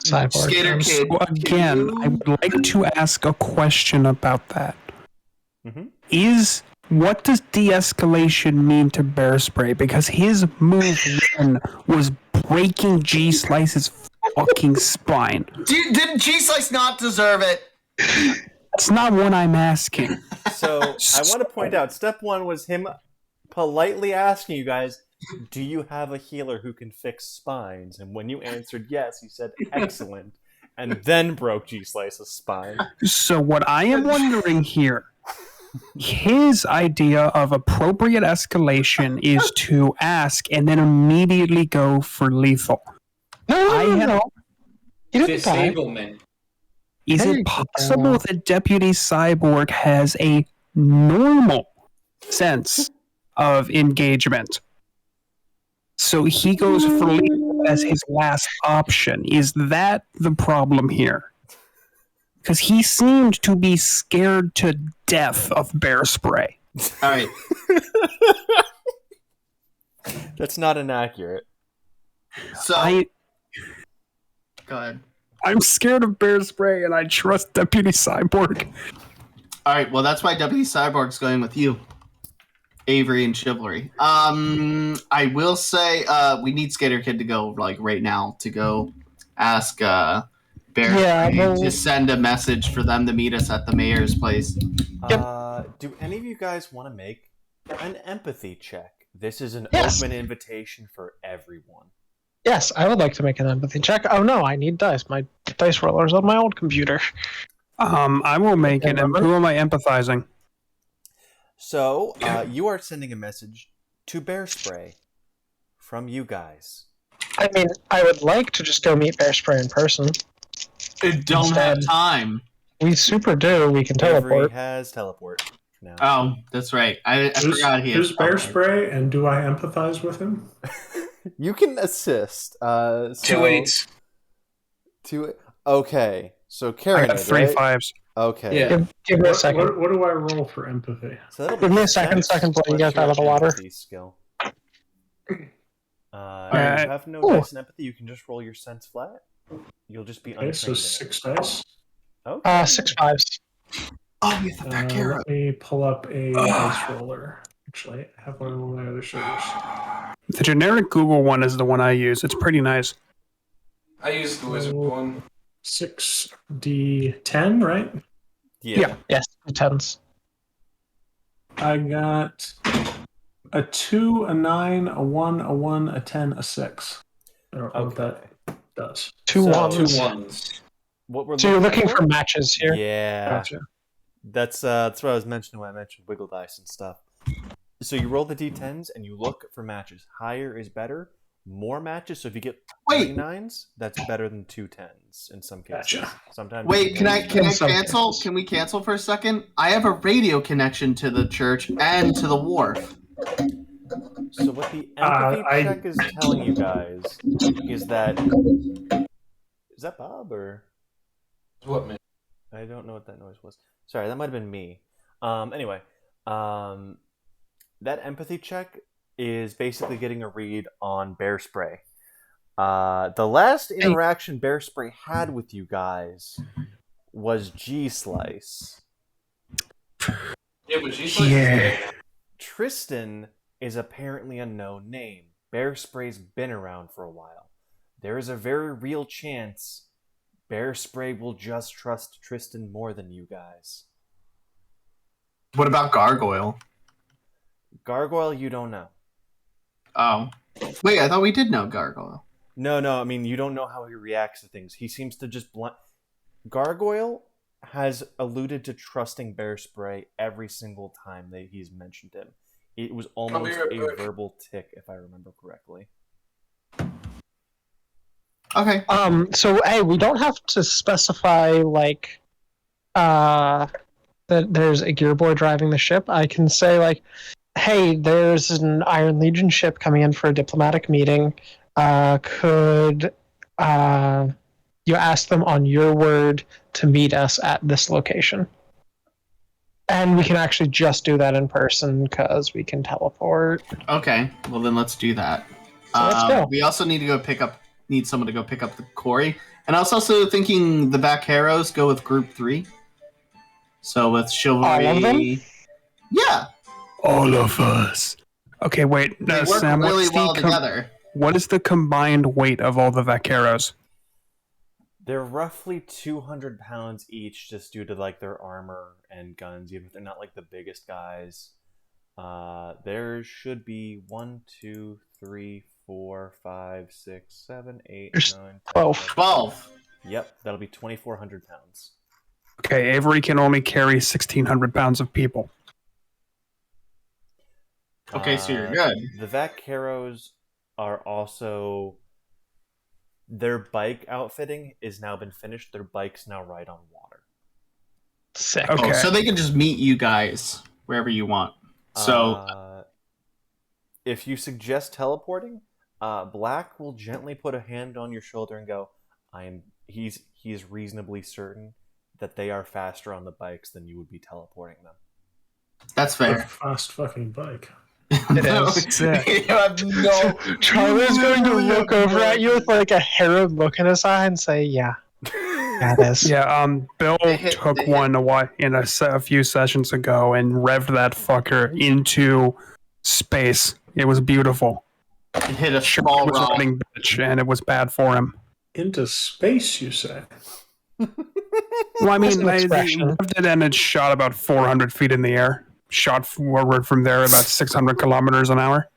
cyborg. Skater Kid, So again, I would like to ask a question about that. What does de-escalation mean to Bear Spray? Because his move one was breaking G Slice's fucking spine. Did G Slice not deserve it? That's not what I'm asking. So I want to point out, step one was him politely asking you guys, do you have a healer who can fix spines? And when you answered yes, he said excellent, and then broke G Slice's spine. So what I am wondering here, his idea of appropriate escalation is to ask and then immediately go for lethal. No. He didn't die. Disablement. Is it possible that Deputy Cyborg has a normal sense of engagement? So he goes for lethal as his last option. Is that the problem here? Because he seemed to be scared to death of Bear Spray. All right. That's not inaccurate. So go ahead. I'm scared of Bear Spray, and I trust Deputy Cyborg. All right. Well, that's why Deputy Cyborg's going with you, Avery and Chivalry. I will say we need Skater Kid to go right now to go ask Bear Spray to send a message for them to meet us at the mayor's place. Do any of you guys want to make an empathy check? This is an open invitation for everyone. Yes, I would like to make an empathy check. Oh no, I need dice. My dice roller's on my old computer. I will make it. Who am I empathizing? So, you are sending a message to Bear Spray from you guys. I mean, I would like to just go meet Bear Spray in person. I don't have time. We super do. We can Avery teleport. has teleport now. Oh, that's right. I forgot he has. Who's Bear Spray, and do I empathize with him? You can assist. 2 8s. Okay, so I Karen, got 3 right? 5s. Okay. Yeah. Give me a second. What do I roll for empathy? So that'll Give be me a second, sense so I can plus get out of the your water. empathy skill. You have no dice in empathy. You can just roll your sense flat. You'll just be Okay, untrained. so in it. 6 dice. Okay. 6 5s. Oh, you have that carrot. Let me pull up a dice roller. Actually, I have one of my other servers. The generic Google one is the one I use. It's pretty nice. I used the wizard one. 6d10, right? Yeah. Yes, 10s. I got a 2, a 9, a 1, a 1, a 10, a 6. I don't know what that does. 2 So- 1s. 2 1s. What we're So you're looking for matches here. Yeah. Gotcha. That's what I was mentioning when I mentioned wiggle dice and stuff. So you roll the d10s and you look for matches. Higher is better. More matches. So if you get 9s, that's better than 2 10s in some cases. Gotcha. Sometimes. Wait, can I In some cancel? cases. Can we cancel for a second? I have a radio connection to the church and to the wharf. So what the empathy check is telling you guys is that Bob or What, man? I don't know what that noise was. Sorry, that might have been me. Anyway, that empathy check is basically getting a read on Bear Spray. The last interaction Bear Spray had with you guys was G Slice. Yeah, but she's like, Tristan is apparently a known name. Bear Spray's been around for a while. There is a very real chance Bear Spray will just trust Tristan more than you guys. What about Gargoyle? Gargoyle, you don't know. Oh. Wait, I thought we did know Gargoyle. No, I mean, you don't know how he reacts to things. He seems to just Gargoyle has alluded to trusting Bear Spray every single time that he's mentioned him. It was almost a verbal tick, if I remember correctly. Okay. So hey, we don't have to specify that there's a gear boy driving the ship. I can say hey, there's an Iron Legion ship coming in for a diplomatic meeting. Could you ask them on your word to meet us at this location? And we can actually just do that in person because we can teleport. Okay. Well, then let's do that. So let's go. We also need someone to go pick up the quarry. And I was also thinking the vaqueros go with group 3. So with chivalry. All of them? Yeah. All of us. Okay, wait. They work Sam, really what's well the together. what is the combined weight of all the vaqueros? They're roughly 200 pounds each, just due to like their armor and guns. Even if they're not like the biggest guys, there should be 1, 2, 3, 4, 5, 6, 7, 8, There's 9, 10, 12. 12. Yep, that'll be 2,400 pounds. Okay, Avery can only carry 1,600 pounds of people. Okay, so you're good. The vaqueros are also, their bike outfitting is now been finished. Their bikes now ride on water. Sick. Okay. Oh, so they can just meet you guys wherever you want. So if you suggest teleporting, Black will gently put a hand on your shoulder and go, he is reasonably certain that they are faster on the bikes than you would be teleporting them. that's A fair. fast fucking bike. It No, is. you have no. Charlie's going to literally look have over no at you with like a harrowed look in his eye and say, "Yeah, that is." Yeah, Bill They took hit- one a few sessions ago and revved that fucker into space. It was beautiful. It hit a Sure, small he was rock. running bitch, and it was bad for him. Into space, you say? Well, I That's mean, an he expression. revved it and it shot about 400 feet in the air. Shot forward from there about 600 kilometers an hour.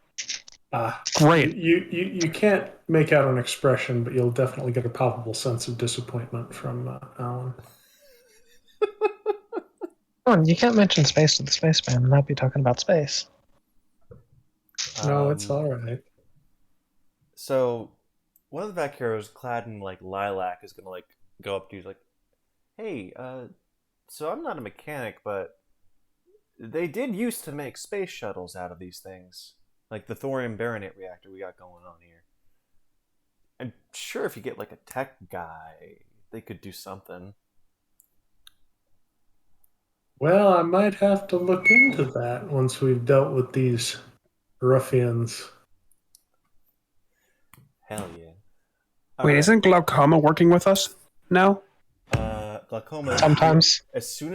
Great. You can't make out an expression, but you'll definitely get a palpable sense of disappointment from Alan. Come on, you can't mention space to the spaceman and not be talking about space. No, it's all right. So, one of the vaqueros, clad in like lilac, is gonna like go up to you, like, "Hey, so I'm not a mechanic, but they did used to make space shuttles out of these things, like the thorium baronite reactor we got going on here. I'm sure if you get like a tech guy, they could do something." Well, I might have to look into that once we've dealt with these ruffians. Hell yeah! Wait, isn't Glaucoma working with us now? Glaucoma? Sometimes. As soon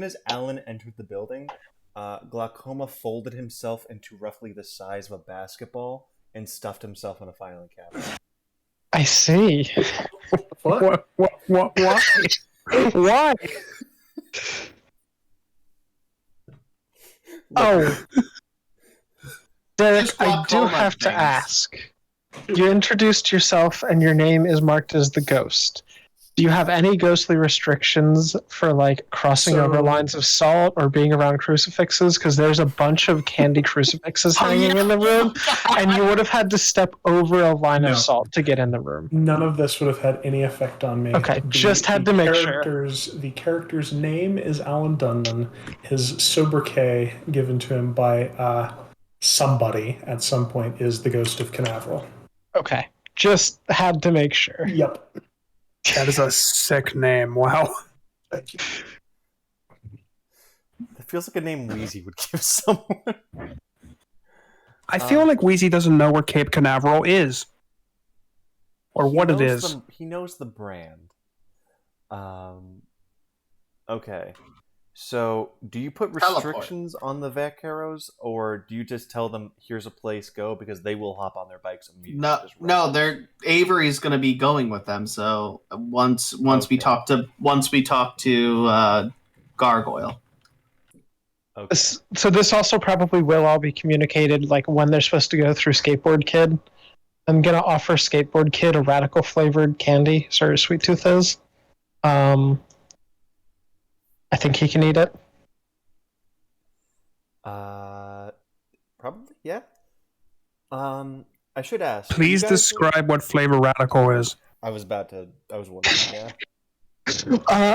as Alan entered the building, Glaucoma folded himself into roughly the size of a basketball and stuffed himself in a filing cabinet. I see. What? Why? Why? Oh, Derek, Just I do glaucoma have to things. ask. You introduced yourself and your name is marked as the ghost. Do you have any ghostly restrictions for like crossing over lines of salt or being around crucifixes? Because there's a bunch of candy crucifixes hanging in the room, and you would have had to step over a line No. of salt to get in the room. None of this would have had any effect on me. Okay, just had to make sure. The character's name is Alan Dundon. His sobriquet given to him by somebody at some point is the Ghost of Canaveral. Okay, just had to make sure. Yep. That is a sick name. Wow. Thank you. It feels like a name Wheezy would give someone. I feel like Wheezy doesn't know where Cape Canaveral is. Or what it is. He knows the brand. Okay. So, do you put restrictions on the vaqueros, or do you just tell them, "Here's a place, go," because they will hop on their bikes immediately? No, Avery's going to be going with them. So once we talk to Gargoyle. Okay. So this also probably will all be communicated like when they're supposed to go through Skateboard Kid. I'm gonna offer Skateboard Kid a radical flavored candy. Sorry, Sweet Tooth is. I think he can eat it. Probably, yeah. I should ask. Please you guys describe what flavor Radical is. I was wondering, yeah.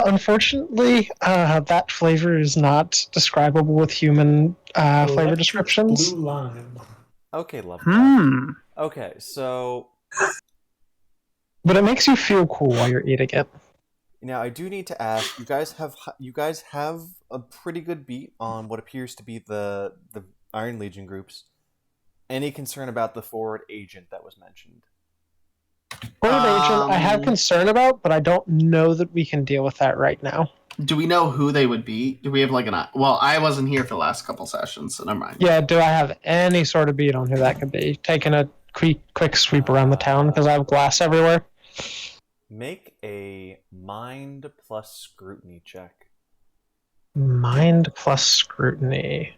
Unfortunately, that flavor is not describable with human flavor Electric descriptions. Blue lime. Okay, love. Okay, so But it makes you feel cool while you're eating it. now I do need to ask. You guys have a pretty good beat on what appears to be the Iron Legion groups. Any concern about the forward agent that was mentioned? Forward agent, I have concern about, but I don't know that we can deal with that right now. Do we know who they would be? Do we have like well, I wasn't here for the last couple sessions, so never mind. Yeah, do I have any sort of beat on who that could be? Taking a quick sweep around the town because I have glass everywhere. Make a mind plus scrutiny check. Mind plus scrutiny.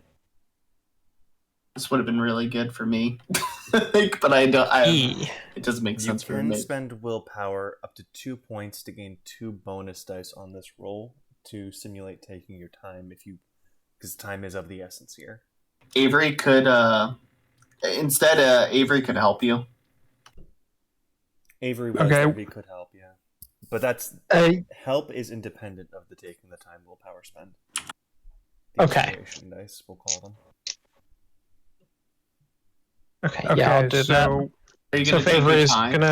This would have been really good for me, but I don't. It doesn't make sense for me. You can spend willpower up to 2 points to gain 2 bonus dice on this roll to simulate taking your time because time is of the essence here. Avery could instead. Avery could help you. Avery could help, yeah, but that's help is independent of the taking the time willpower spend. The inspiration dice, we'll call them. Okay, yeah, I'll do that. Are you gonna take Avery's time?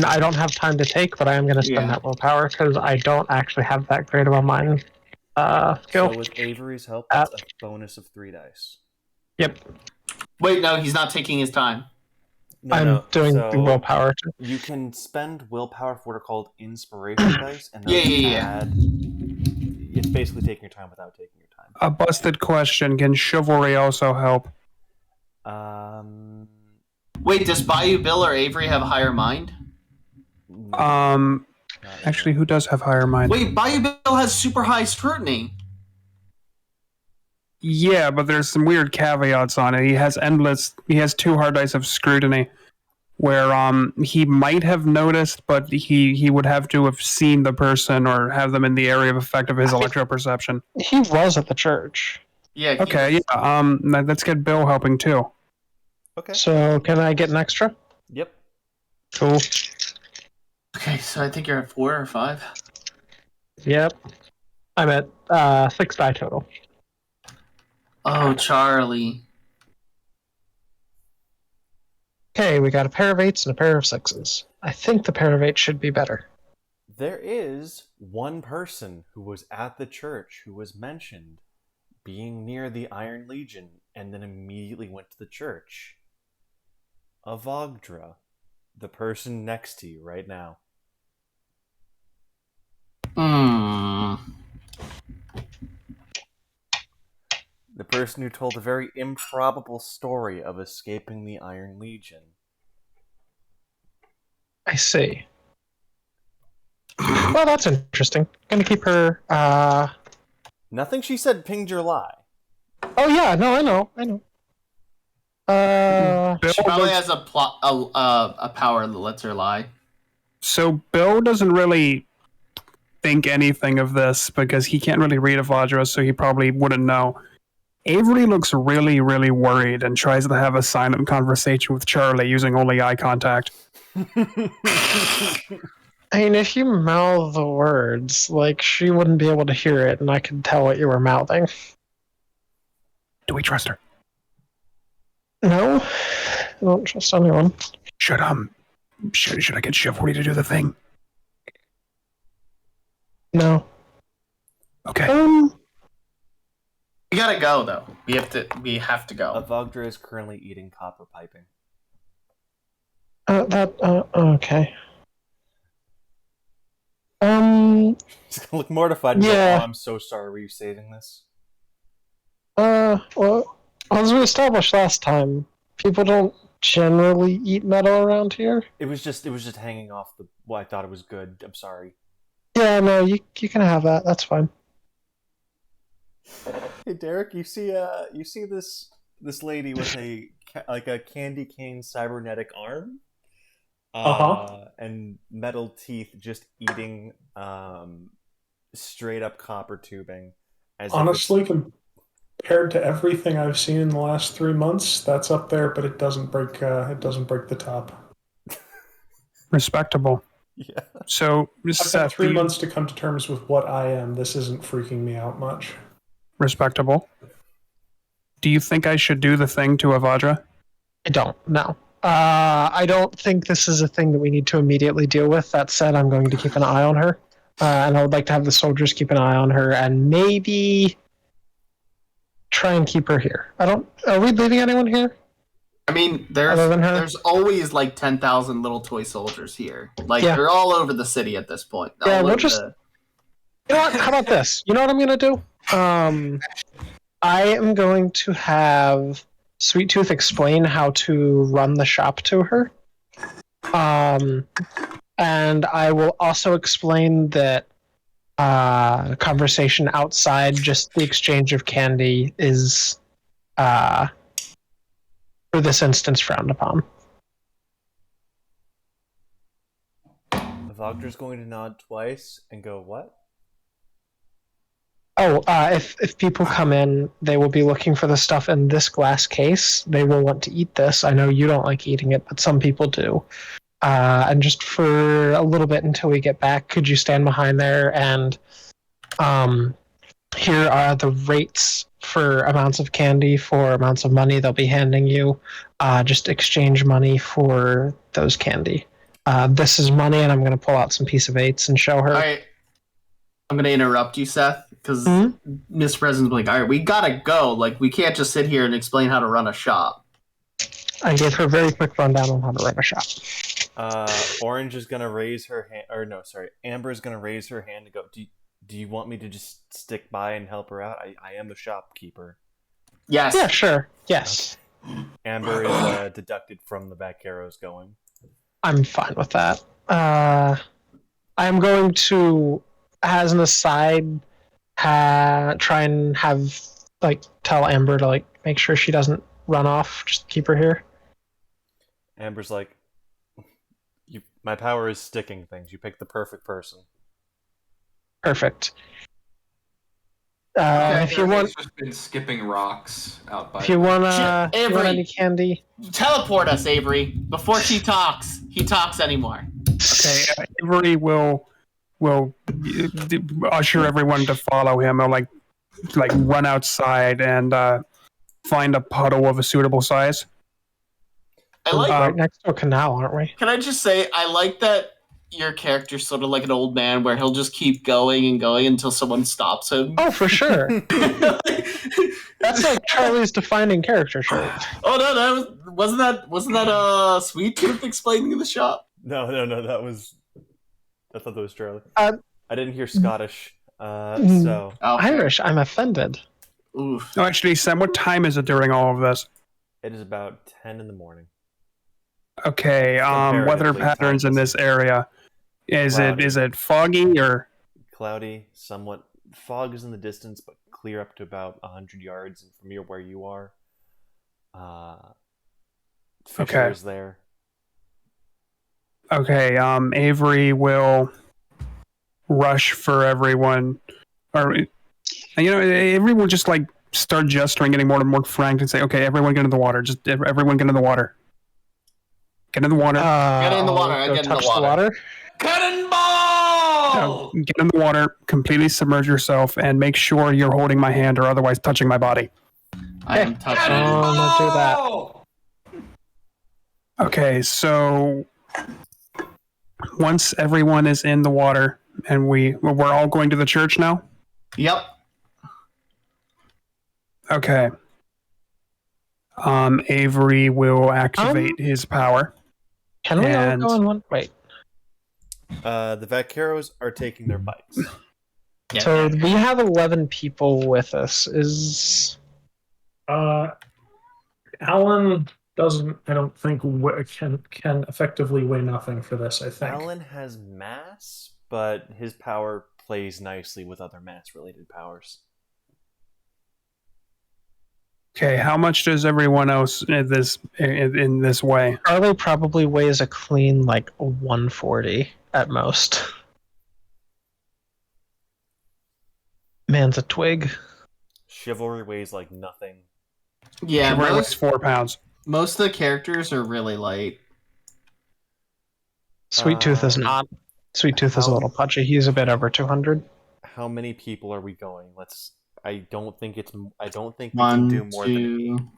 I don't have time to take, but I am gonna spend that willpower because I don't actually have that great of a mind skill. So with Avery's help, that's a bonus of 3 dice. Yep. Wait, no, he's not taking his time. I'm doing the willpower. You can spend willpower for what are called inspiration dice, and add. It's basically taking your time without taking your time. A busted question: can chivalry also help? Wait, does Bayou Bill or Avery have a higher mind? Actually, who does have higher mind? Wait, Bayou Bill has super high scrutiny. Yeah, but there's some weird caveats on it. He has 2 hard dice of scrutiny, where he might have noticed, but he would have to have seen the person or have them in the area of effect of his electroperception. He was at the church. Yeah. Okay. Yeah. Let's get Bill helping too. Okay. So can I get an extra? Yep. Cool. Okay, so I think you're at 4 or 5. Yep. I'm at 6 die total. Oh, Charlie. Okay, we got a pair of 8s and a pair of 6s. I think the pair of 8 should be better. There is one person who was at the church who was mentioned being near the Iron Legion and then immediately went to the church. Avogdra, the person next to you right now. The person who told a very improbable story of escaping the Iron Legion. I see. Well, that's interesting. Gonna keep her, Nothing she said pinged your lie. Oh yeah, no, I know. She probably has a power that lets her lie. So Bill doesn't really think anything of this because he can't really read Avadra, so he probably wouldn't know. Avery looks really, really worried and tries to have a silent conversation with Charlie using only eye contact. I mean, if you mouth the words, like, she wouldn't be able to hear it, and I could tell what you were mouthing. Do we trust her? No, I don't trust anyone. Should I get Chivalry to do the thing? No. Okay. We gotta go though. We have to go. Avogdra is currently eating copper piping. Okay. He's gonna look mortified. Yeah. Oh, I'm so sorry. Were you saving this? Well, as we established last time, people don't generally eat metal around here. It was just hanging off the. Well, I thought it was good. I'm sorry. Yeah, no, you can have that. That's fine. Hey, Derek, you see this lady with a candy cane cybernetic arm, and metal teeth, just eating straight up copper tubing. Honestly, compared to everything I've seen in the last 3 months, that's up there, but it doesn't break. It doesn't break the top. Respectable. Yeah. So, I've had 3 months to come to terms with what I am. This isn't freaking me out much. Respectable. Do you think I should do the thing to Avadra? I don't. No. I don't think this is a thing that we need to immediately deal with. That said, I'm going to keep an eye on her, and I would like to have the soldiers keep an eye on her, and maybe try and keep her here. Are we leaving anyone here? I mean, Other than her? there's always like 10,000 little toy soldiers here. Like Yeah. they're all over the city at this point. Yeah, All we'll over just. You know what? How about this? You know what I'm gonna do? I am going to have Sweet Tooth explain how to run the shop to her. And I will also explain that conversation outside, just the exchange of candy, is for this instance frowned upon. Wagner's going to nod twice and go, what? Oh, if people come in, they will be looking for the stuff in this glass case. They will want to eat this. I know you don't like eating it, but some people do. And just for a little bit until we get back, could you stand behind there and here are the rates for amounts of candy, for amounts of money they'll be handing you. Just exchange money for those candy. This is money, and I'm going to pull out some piece of eights and show her. All right. I'm going to interrupt you, Seth, because Miss President's like, all right, we got to go. Like, we can't just sit here and explain how to run a shop. I gave her a very quick rundown on how to run a shop. Orange is going to raise her hand. Or no, sorry. Amber is going to raise her hand and go, do you want me to just stick by and help her out? I am a shopkeeper. Yes. Yeah, sure. Yes. Okay. Amber is deducted from the back arrows going. I'm fine with that. I'm going to, as an aside, try and have, tell Amber to, make sure she doesn't run off. Just keep her here. Amber's like, my power is sticking things. You picked the perfect person. Perfect. If you want, just been skipping rocks out by. if you want any candy, teleport us, Avery, before he talks anymore. Okay, Avery will usher everyone to follow him, or like run outside and find a puddle of a suitable size. I like right next to a canal, aren't we? Can I just say, I like that your character's sort of like an old man where he'll just keep going and going until someone stops him. Oh, for sure. That's like Charlie's defining character trait. Oh no, wasn't that Sweet Tooth explaining the shop? No, that was. I thought that was Charlie. I didn't hear Scottish, so Okay. Irish. I'm offended. Oof. No, actually, Sam, what time is it during all of this? it is about 10 in the morning. Okay, weather Comparatively patterns in this area. Is Cloudy. it foggy or? Cloudy, somewhat. Fog is in the distance, but clear up to about 100 yards from where you are. Fisher is there. Okay, Avery will rush for everyone, or Avery will just start gesturing, getting more and more frank, and say, "Okay, everyone get in the water. Just everyone get in the water. Get in the water. Get in the water. I Go get in the touch water. Cannonball! Get in the water. Completely submerge yourself, and make sure you're holding my hand, or otherwise touching my body." I am touching. I'm gonna do that. Okay, so once everyone is in the water, and we're all going to the church now. Yep. Okay. Avery will activate his power. Can we all And- go on one? Wait. The Vaqueros are taking their bikes. Yeah. So we have 11 people with us. Is Alan doesn't. I don't think can effectively weigh nothing for this. I think. Alan has mass, but his power plays nicely with other mass-related powers. Okay, how much does everyone else in this way? Charlie probably weighs a clean 140 at most. Man's a twig. Chivalry weighs like nothing. Yeah. Everyone weighs 4 pounds. Most of the characters are really light. Sweet Tooth is not. Sweet Tooth is a little pudgy. He's a bit over 200. How many people are we going? I don't think we can 1, do more 2, than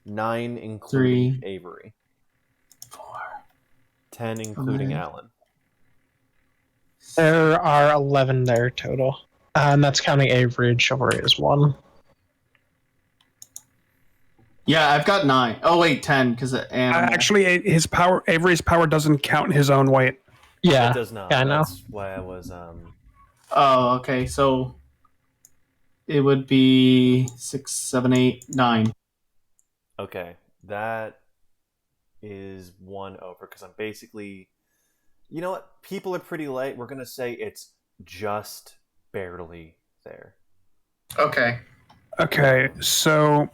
9, including 3, Avery. 4. 10, including 5. Alan. There are 11 there total. And that's counting Avery and Chivalry as one. Yeah, I've got 9. Oh wait, 10 because Actually, Avery's power doesn't count his own weight. Yeah, It does not. yeah, I know. That's why I was Oh, okay. So it would be 6, 7, 8, 9. okay. That is one over because I'm basically. You know what? People are pretty light. We're gonna say it's just barely there. Okay. Okay, so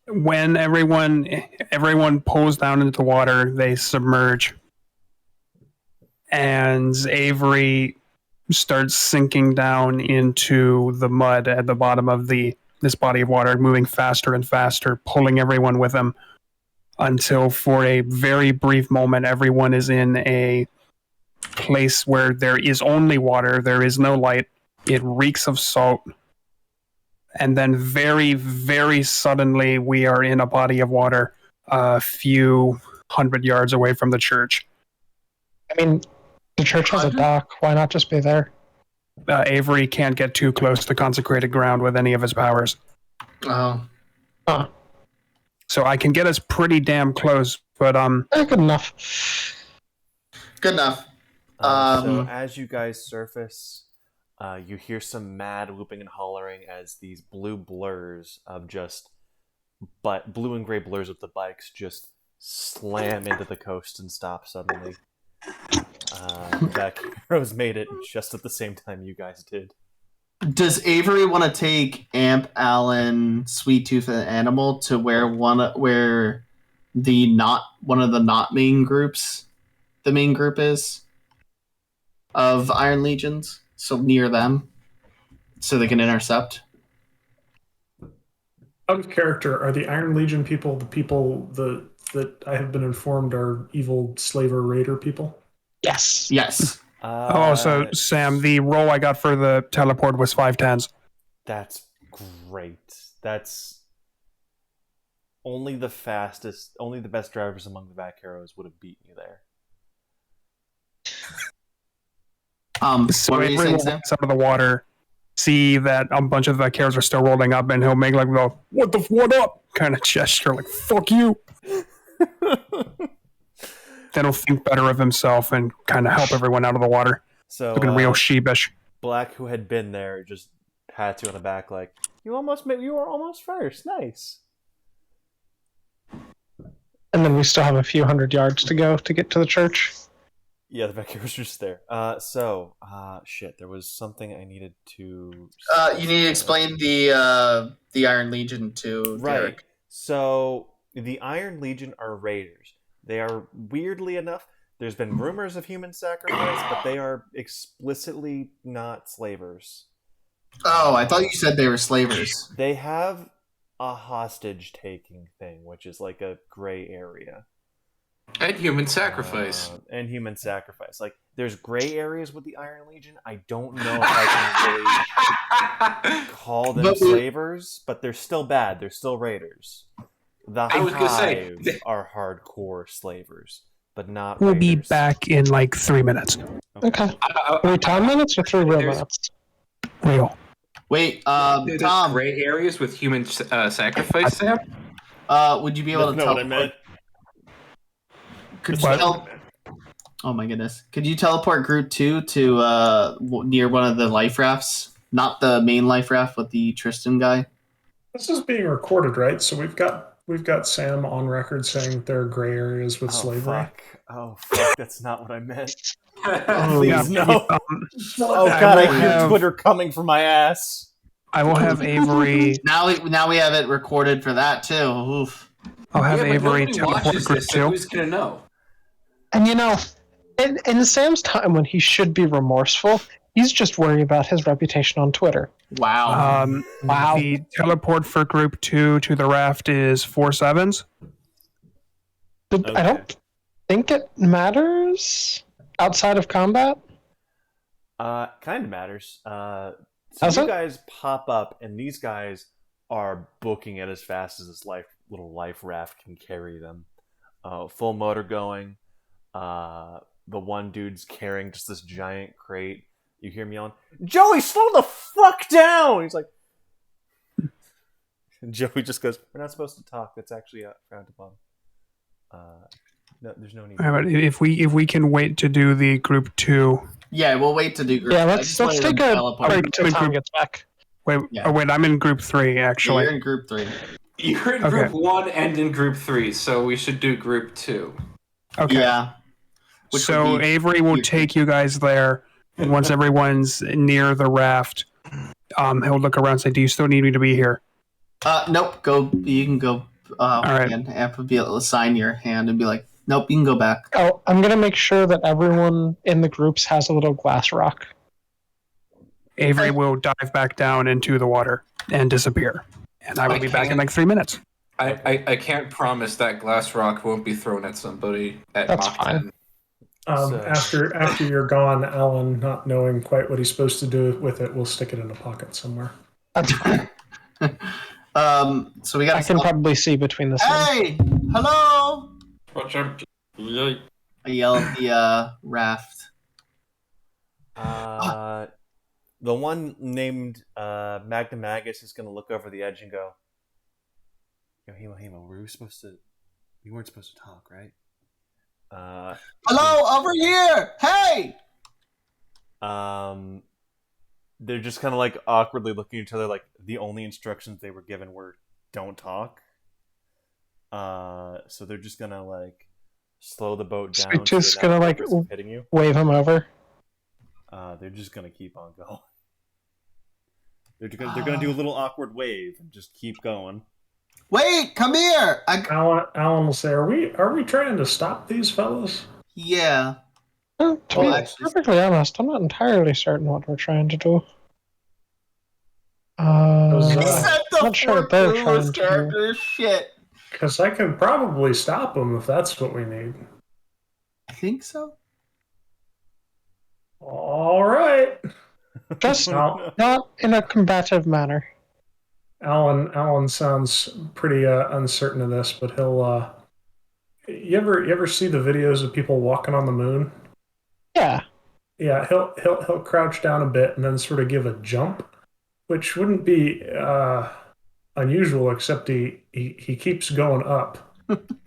when everyone pulls down into the water, they submerge, and Avery starts sinking down into the mud at the bottom of this body of water, moving faster and faster, pulling everyone with him until, for a very brief moment, everyone is in a place where there is only water, there is no light, it reeks of salt, and then very, very suddenly we are in a body of water a few 100 yards away from the church. I mean, the church has a dock. Why not just be there? Avery can't get too close to consecrated ground with any of his powers. Oh. Huh. So I can get us pretty damn close, but Good enough. Good enough. So as you guys surface, you hear some mad whooping and hollering as these blue blurs of blue and gray blurs of the bikes just slam into the coast and stop suddenly. That Heroes made it just at the same time you guys did. Does Avery want to take Amp, Allen, Sweet Tooth, and Animal to where one of the not main groups, the main group is of Iron Legions, so near them, so they can intercept? Out of character, are the Iron Legion people the people that I have been informed are evil slaver raider people? Yes. Yes. so Sam, the roll I got for the teleport was 5 10s. That's great. That's only the best drivers among the back heroes would have beaten you there. So What were you Avery saying, will Sam? rise out of the water, see that a bunch of the vaqueros are still rolling up, and he'll make like the what up kind of gesture, like fuck you. Then he'll think better of himself and kind of help everyone out of the water. So Looking real sheepish. Black, who had been there, just pats you on the back like, you were almost first. Nice. And then we still have a few 100 yards to go to get to the church. Yeah, the vaqueros are just there. Shit, there was something I needed to... You need to explain the Iron Legion to Right. Derek. So, the Iron Legion are raiders. They are, weirdly enough, there's been rumors of human sacrifice, but they are explicitly not slavers. Oh, I thought you said they were slavers. They have a hostage-taking thing, which is like a gray area. And human sacrifice. And human sacrifice. Like, there's gray areas with the Iron Legion. I don't know if I can really call them slavers, but they're still bad. They're still raiders. The I was gonna say- Hives are hardcore slavers, but not We'll be raiders. back in like 3 minutes. Okay. Wait, 10 minutes or 3 real minutes? Real. Wait, There's Tom, gray areas with human sacrifice, Sam? would you be able That's to not what I teleport? meant. Could you Oh my goodness! Could you teleport Group 2 to near one of the life rafts? Not the main life raft, but the Tristan guy. This is being recorded, right? So we've got Sam on record saying that there are gray areas with slavery. Oh, fuck. That's not what I meant. Oh, Please, Yeah, no. Oh, I God, I will hear have- Twitter coming for my ass. I will have Avery. Now we have it recorded for that too. Oof. I'll have Yeah, but Avery nobody teleport watches group this, so 2. who's gonna know? And in Sam's time when he should be remorseful, he's just worried about his reputation on Twitter. Wow. Wow. The teleport for group 2 to the raft is 4 7s. But I don't think it matters outside of combat. Kind of matters. So Does you it? guys pop up, and these guys are booking it as fast as this little life raft can carry them. Full motor going. The one dude's carrying just this giant crate. You hear him yelling, "Joey, slow the fuck down!" He's like, Joey just goes, "We're not supposed to talk. That's actually frowned upon. No, there's no need." All right, if we can wait to do the group 2. Yeah, we'll wait to do group. Yeah, I let's just wanted take them to a teleport. break till Group- Tom gets back. Wait, Yeah. oh wait, I'm in group 3 Yeah, actually. you're in group 3. You're in Okay. group 1 and in group 3, so we should do group 2. Okay. Yeah. Which So would be Avery will cute. take you guys there, and once everyone's near the raft, he'll look around and say, "Do you still need me to be here?" Nope. Go. You can go. right. And Amp will be able to sign your hand and be like, "Nope, you can go back." Oh, I'm gonna make sure that everyone in the groups has a little glass rock. Avery will dive back down into the water and disappear, and I will be back in like 3 minutes. I can't promise that glass rock won't be thrown at somebody at That's Mach fine. 10. After you're gone, Alan, not knowing quite what he's supposed to do with it, will stick it in a pocket somewhere. That's fine. So we got. I can probably see between the scenes. Hey, hello! Watch out. I yell at the raft. The one named Magna Magus is going to look over the edge and go, "Yo, Hemo, we weren't supposed to talk, right?" Hello, over here! Hey! They're just kind of like awkwardly looking at each other, like the only instructions they were given were "don't talk." So they're just gonna like slow the boat down. We're just gonna like hitting you. wave him over. They're just gonna keep on going. They're gonna do a little awkward wave and just keep going. Wait, come here! Alan will say, "Are we trying to stop these fellas?" Yeah. To Well, be actually- perfectly honest, I'm not entirely certain what we're trying to do. I'm not sure what they're trying to do. character is shit. Because I can probably stop them if that's what we need. I think so. All right. Just No. not in a combative manner. Alan sounds pretty uncertain of this, but he'll. You ever see the videos of people walking on the moon? Yeah. Yeah, he'll crouch down a bit and then sort of give a jump, which wouldn't be unusual, except he keeps going up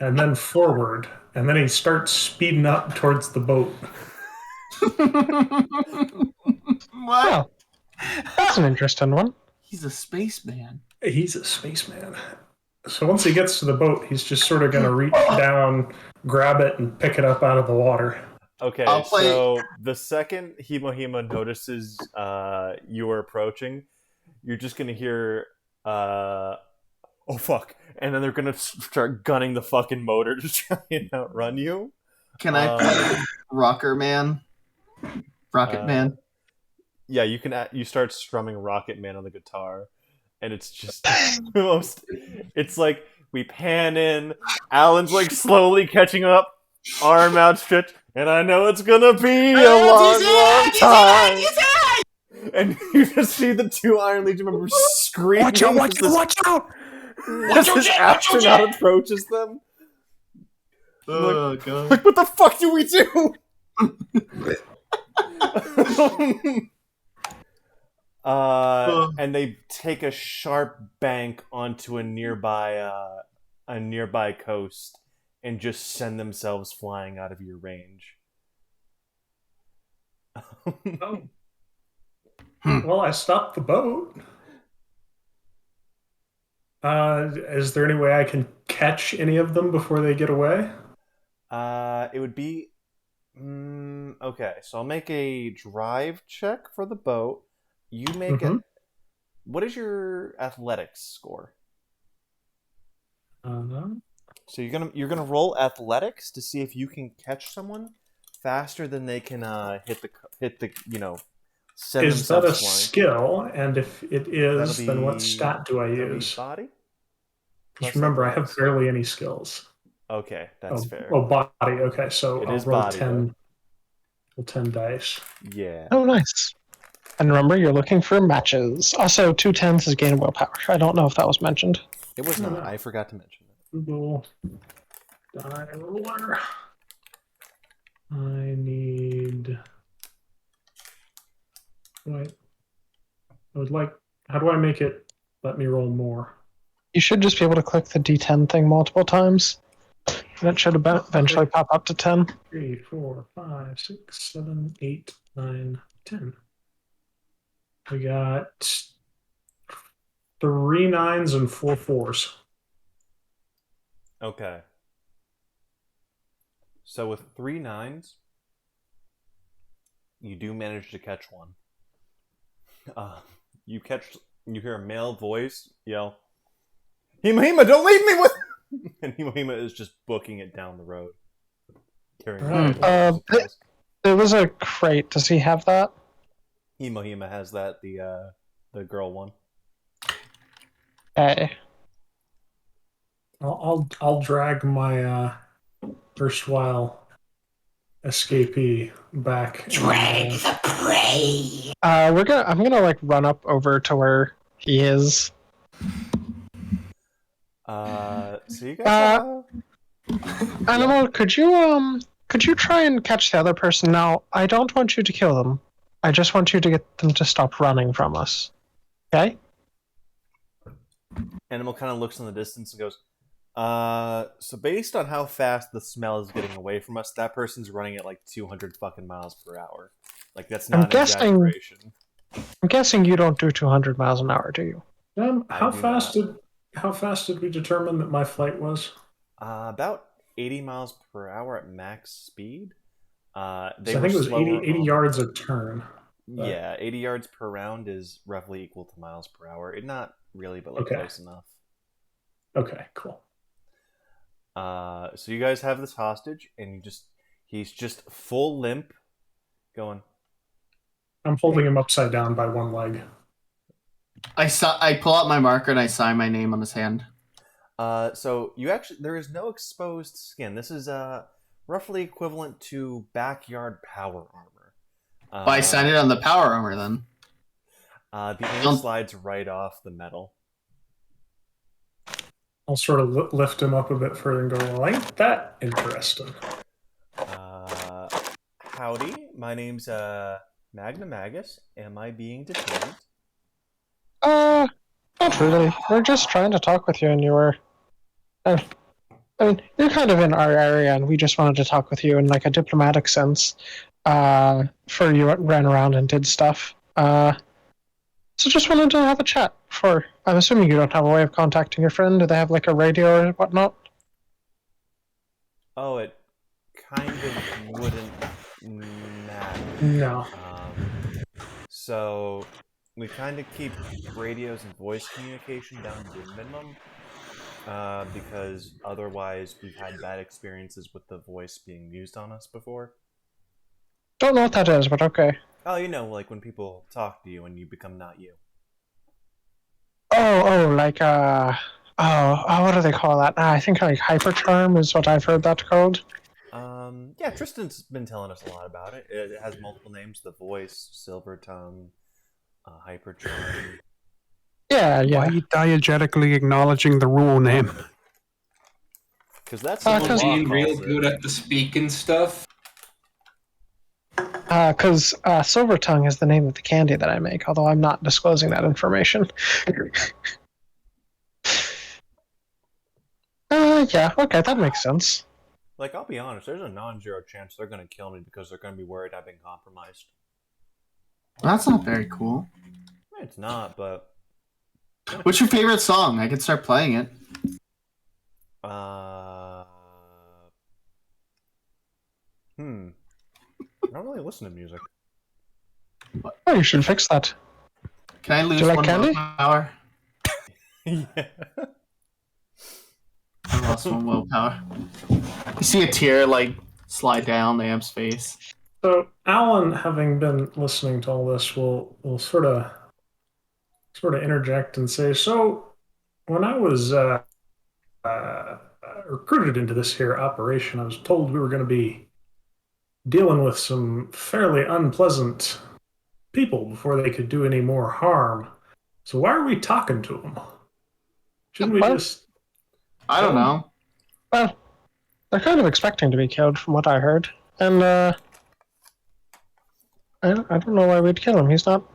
and then forward, and then he starts speeding up towards the boat. What? Oh, that's an interesting one. He's a spaceman. He's a spaceman. So once he gets to the boat, he's just sort of going to reach down, grab it, and pick it up out of the water. Okay, I'll play- so the second Hemo notices you are approaching, you're just gonna hear, "Oh fuck!" and then they're gonna start gunning the fucking motor to try and outrun you. Can I play Rocket Man? Yeah, you can. You start strumming Rocket Man on the guitar, and it's just the most. It's like we pan in. Alan's like slowly catching up, arm outstretched, and I know it's gonna be a long time. And you just see the two Iron Legion members screaming. Watch out! As this astronaut approaches them. Oh god. Like, what the fuck do we do? And they take a sharp bank onto a nearby coast and just send themselves flying out of your range. Oh. Well, I stopped the boat. Is there any way I can catch any of them before they get away? It would be okay. So I'll make a drive check for the boat. You make it. What is your athletics score? So you're gonna roll athletics to see if you can catch someone faster than they can hit the send Is that a themselves flying. skill? And if it is, That'll then what be- stat do I That'll be use? body. Just plus remember, I have athletics. barely any skills. Okay, that's fair. Oh, body. Okay, so It I'll is roll body, 10. Roll 10 dice. Yeah. Oh, nice. And remember, you're looking for matches. Also, 2 10s is gain willpower. I don't know if that was mentioned. It was not. I forgot to mention that. Google die roller. I need. Wait. I would like. How do I make it? Let me roll more. You should just be able to click the D10 thing multiple times. And it should eventually pop up to 10. 3, 4, 5, 6, 7, 8, 9, 10. We got 3 9s and 4 4s. Okay. So with 3 9s, you do manage to catch one. You hear a male voice yell, "Hima, don't leave me with..." And Hima is just booking it down the road. Carrying There was a crate. Does he have that? Hima has that, the girl one. Okay. I'll drag my erstwhile escapee back. Drag the prey. I'm gonna like run up over to where he is. So you guys Animal, could you try and catch the other person now? I don't want you to kill them. I just want you to get them to stop running from us. Okay? Animal kind of looks in the distance and goes, so based on how fast the smell is getting away from us, that person's running at like 200 fucking miles per hour. Like, that's not an exaggeration. I'm guessing you don't do 200 miles an hour, do you? How fast did we determine that my flight was? About 80 miles per hour at max speed. I think it was 80 yards a turn. But... Yeah, 80 yards per round is roughly equal to miles per hour. Not really, but like close enough. Okay, cool. So you guys have this hostage, and he's just full limp, going. I'm holding him upside down by one leg. I pull out my marker and I sign my name on his hand. So there is no exposed skin. This is roughly equivalent to backyard power armor. I sign it on the power armor then. The ink slides right off the metal. I'll sort of lift him up a bit further and go, well, ain't that interesting? Howdy, my name's Magna Magus. Am I being detained? Not really. We're just trying to talk with you, and you were... I mean, you're kind of in our area, and we just wanted to talk with you in like a diplomatic sense. For you ran around and did stuff. So just wanted to have a chat. I'm assuming you don't have a way of contacting your friend. Do they have like a radio or whatnot? Oh, it kind of wouldn't matter. No. So we kind of keep radios and voice communication down to a minimum, because otherwise we've had bad experiences with the voice being used on us before. Don't know what that is, but okay. Oh, like when people talk to you and you become not you. Like what do they call that? I think like hypercharm is what I've heard that's called. Yeah, Tristan's been telling us a lot about it. It has multiple names: the voice, silver tongue, hypercharm. Yeah. Why are you diegetically acknowledging the rule name? Because that's being real good at the speaking stuff. Because Silver Tongue is the name of the candy that I make, although I'm not disclosing that information. Yeah, okay, that makes sense. Like, I'll be honest, there's a non-zero chance they're going to kill me because they're going to be worried I've been compromised. That's not very cool. It's not, but... What's your favorite song? I could start playing it. I don't really listen to music. Oh, you should fix that. Can I lose like one candy? willpower? Yeah. I lost one willpower. You see a tear slide down the amp's face. So Alan, having been listening to all this, will sort of interject and say, so when I was recruited into this here operation, I was told we were going to be dealing with some fairly unpleasant people before they could do any more harm. So why are we talking to them? Shouldn't we just... I don't know. Well, they're kind of expecting to be killed from what I heard. And, I don't know why we'd kill him. He's not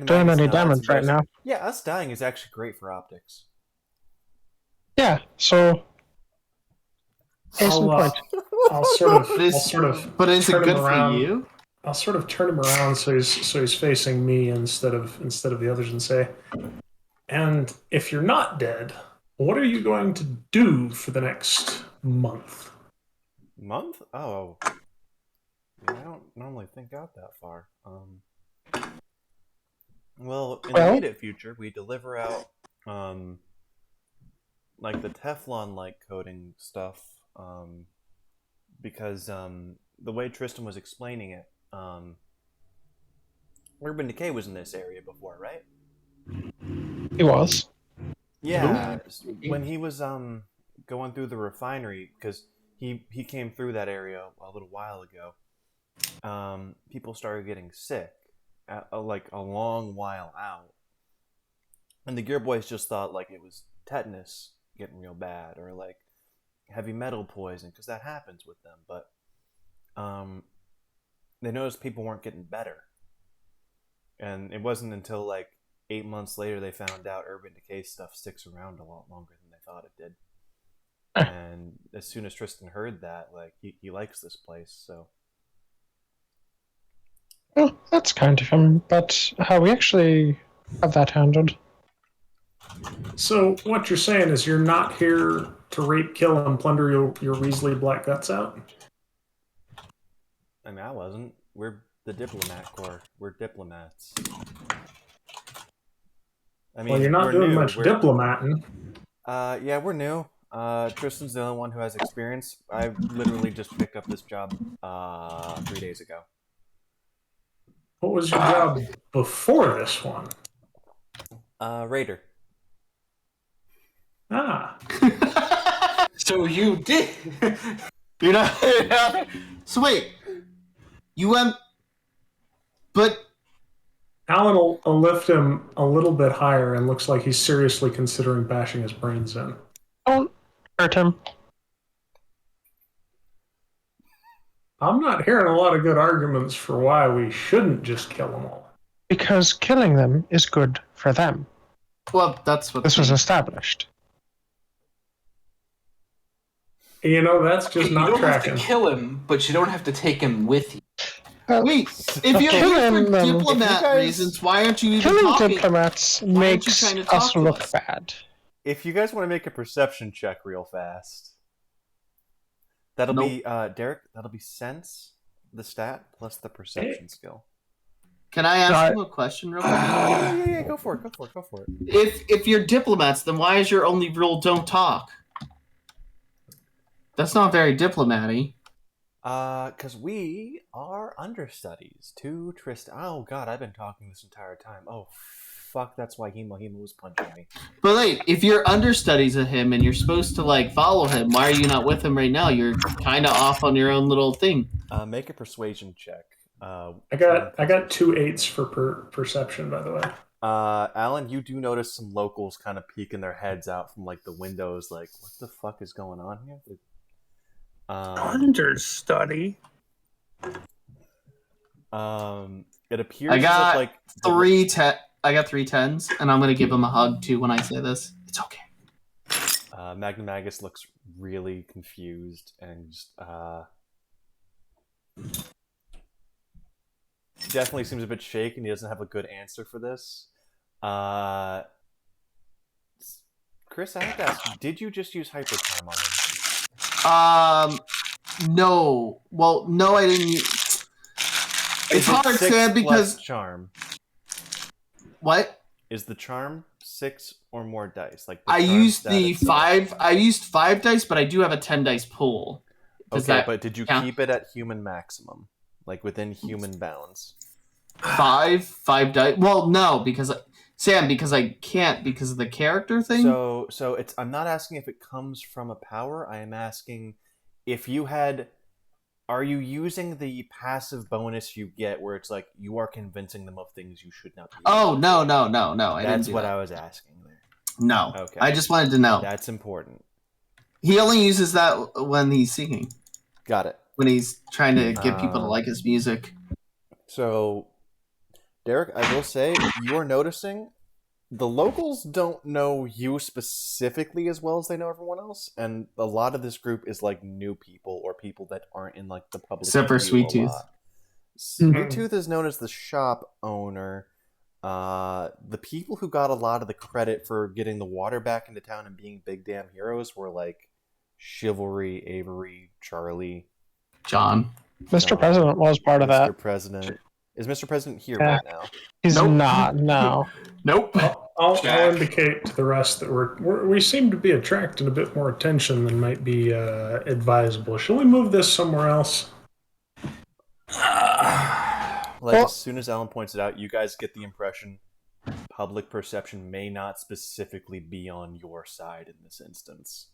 doing any damage right now. Yeah, us dying is actually great for optics. Yeah, so case in I'll, point. I'll sort of But is it turn him good for around. you? I'll sort of turn him around so he's facing me instead of the others and say, and if you're not dead, what are you going to do for the next month? Month? Oh. Yeah, I don't normally think out that far. Well, in the Well- immediate future, we deliver out, like the Teflon-like coating stuff, because the way Tristan was explaining it, Urban Decay was in this area before, right? He was. Yeah, when he was going through the refinery, because he came through that area a little while ago. People started getting sick, like a long while out, and the Gear Boys just thought like it was tetanus getting real bad, or like heavy metal poison, because that happens with them. But they noticed people weren't getting better, and it wasn't until like 8 months later they found out Urban Decay stuff sticks around a lot longer than they thought it did. And as soon as Tristan heard that, like he likes this place, so. Well, that's kind of him, but how we actually have that handled. So what you're saying is you're not here to rape, kill, and plunder your Weasley black guts out? I mean, I wasn't. We're the diplomat corps. We're diplomats. I mean, Well, you're not we're doing new. much diplomating. Yeah, we're new. Tristan's the only one who has experience. I literally just picked up this job 3 days ago. What was your job before this one? Raider. Ah, So you did. You're not. So wait, you went, but Alan will lift him a little bit higher and looks like he's seriously considering bashing his brains in. Don't hurt him. I'm not hearing a lot of good arguments for why we shouldn't just kill them all. Because killing them is good for them. well, that's what This was established. You know, that's just You not don't tracking. have to kill him, but you don't have to take him with you. Wait, if you're here Killing for them- diplomat If you guys- reasons, why aren't you even Killing talking? diplomats aren't you makes trying to talk us to look us? bad. If you guys want to make a perception check real fast, that'll be Derek. That'll be sense, the stat plus the perception skill. Can I ask No, you a question real quick? Yeah. Go for it. If you're diplomats, then why is your only rule don't talk? That's not very diplomatic. Because we are understudies to Tristan. Oh God, I've been talking this entire time. Oh fuck, that's why Hemo was punching me. But wait, if you're understudies of him and you're supposed to like follow him, why are you not with him right now? You're kind of off on your own little thing. Make a persuasion check. I got 2 8s for perception, by the way. Alan, you do notice some locals kind of peeking their heads out from like the windows, like, what the fuck is going on here? Understudy. It appears I as got if, like I got 3 10s, and I'm gonna give him a hug too when I say this. It's okay. Magnum Magus looks really confused and just definitely seems a bit shaken. He doesn't have a good answer for this. Chris, I have to ask, did you just use hyper time on him? No. Well, no, I didn't. It's hard, 6 Sam, because plus charm. what? Is the charm 6 or more dice? Like I charm used stat the itself? 5. I used 5 dice, but I do have a 10 dice pool. Does Okay, that but did you count? keep it at human maximum, like within human bounds? 5 dice? Well, no, because Sam, because I can't because of the character thing. So it's. I'm not asking if it comes from a power. I am asking if you had. Are you using the passive bonus you get, where it's like you are convincing them of things you should not be? Oh no! I didn't That's do what that. I was asking there. No. Okay. I just wanted to know. That's important. He only uses that when he's singing, Got it. when he's trying to get people to like his music. So, Derek, I will say you are noticing the locals don't know you specifically as well as they know everyone else, and a lot of this group is like new people or people that aren't in like the public Except for view Sweet a Tooth. lot. Sweet Tooth is known as the shop owner. The people who got a lot of the credit for getting the water back into town and being big damn heroes were like Chivalry, Avery, Charlie, John. Mr. President was part of that. Mr. President. Is Mr. President here Yeah. right now? He's Nope. not, no. Nope. I'll Jack. indicate to the rest that we seem to be attracting a bit more attention than might be advisable. Shall we move this somewhere else? As soon as Alan points it out, you guys get the impression public perception may not specifically be on your side in this instance.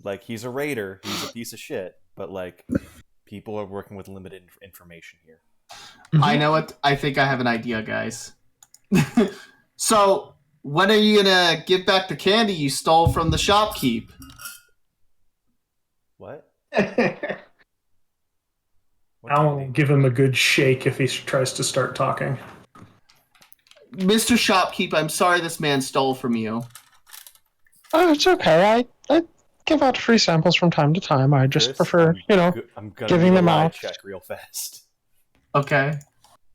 Like, he's a raider, he's a piece of shit, but like, people are working with limited information here. I know it. I think I have an idea, guys. So, when are you gonna give back the candy you stole from the shopkeep? What? Alan will give him a good shake if he tries to start talking. Mr. Shopkeep, I'm sorry this man stole from you. Oh, it's okay. I give out free samples from time to time. I just prefer, I'm gonna giving need a them lie out. check real fast. Okay.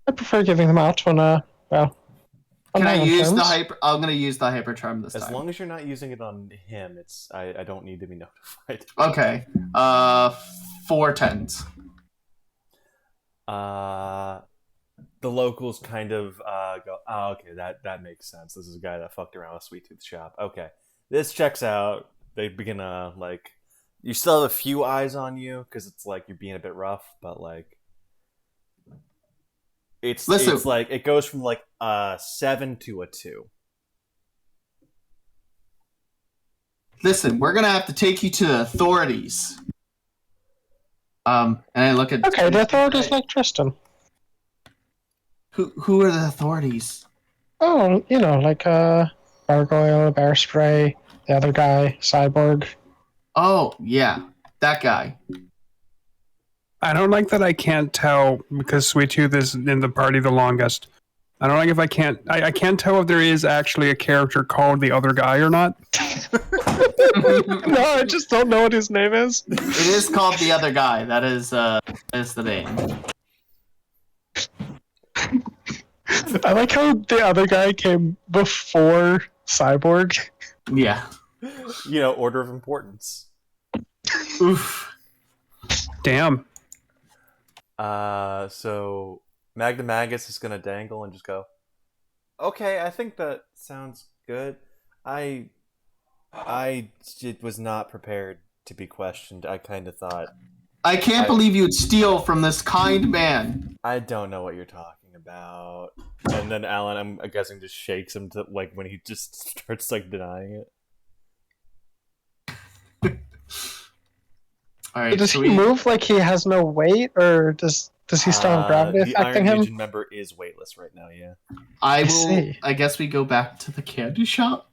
I prefer giving them out when, on Can I my own use the terms. hyper? I'm gonna use the hyper charm this As time. long as you're not using it on him, I don't need to be notified. Okay. 4 10s. The locals kind of go, oh, okay, that makes sense. This is a guy that fucked around with Sweet Tooth shop. Okay, this checks out. They begin like, you still have a few eyes on you because it's like you're being a bit rough, but like, it's like it goes from like a 7 to a 2. Listen, we're gonna have to take you to the authorities. And I look at Okay, the authorities like Tristan. who are the authorities? Oh, like Gargoyle, Bear Spray, the other guy, Cyborg. Oh yeah, that guy. I don't like that I can't tell because Sweet Tooth is in the party the longest. I don't like if I can't tell if there is actually a character called the other guy or not. No, I just don't know what his name is. It is called the other guy. That is the name. I like how the other guy came before Cyborg. Yeah. Order of importance. Oof. Damn. So Magna Magus is gonna dangle and just go, okay, I think that sounds good. I was not prepared to be questioned. I kind of thought, I can't believe you'd steal from this kind man. I don't know what you're talking about. And then Alan, I'm guessing, just shakes him to like when he just starts like denying it. All right. Does so he move like he has no weight, or does he still have gravity the affecting Iron him? Legion member is weightless right now. Yeah. I will. see. I guess we go back to the candy shop.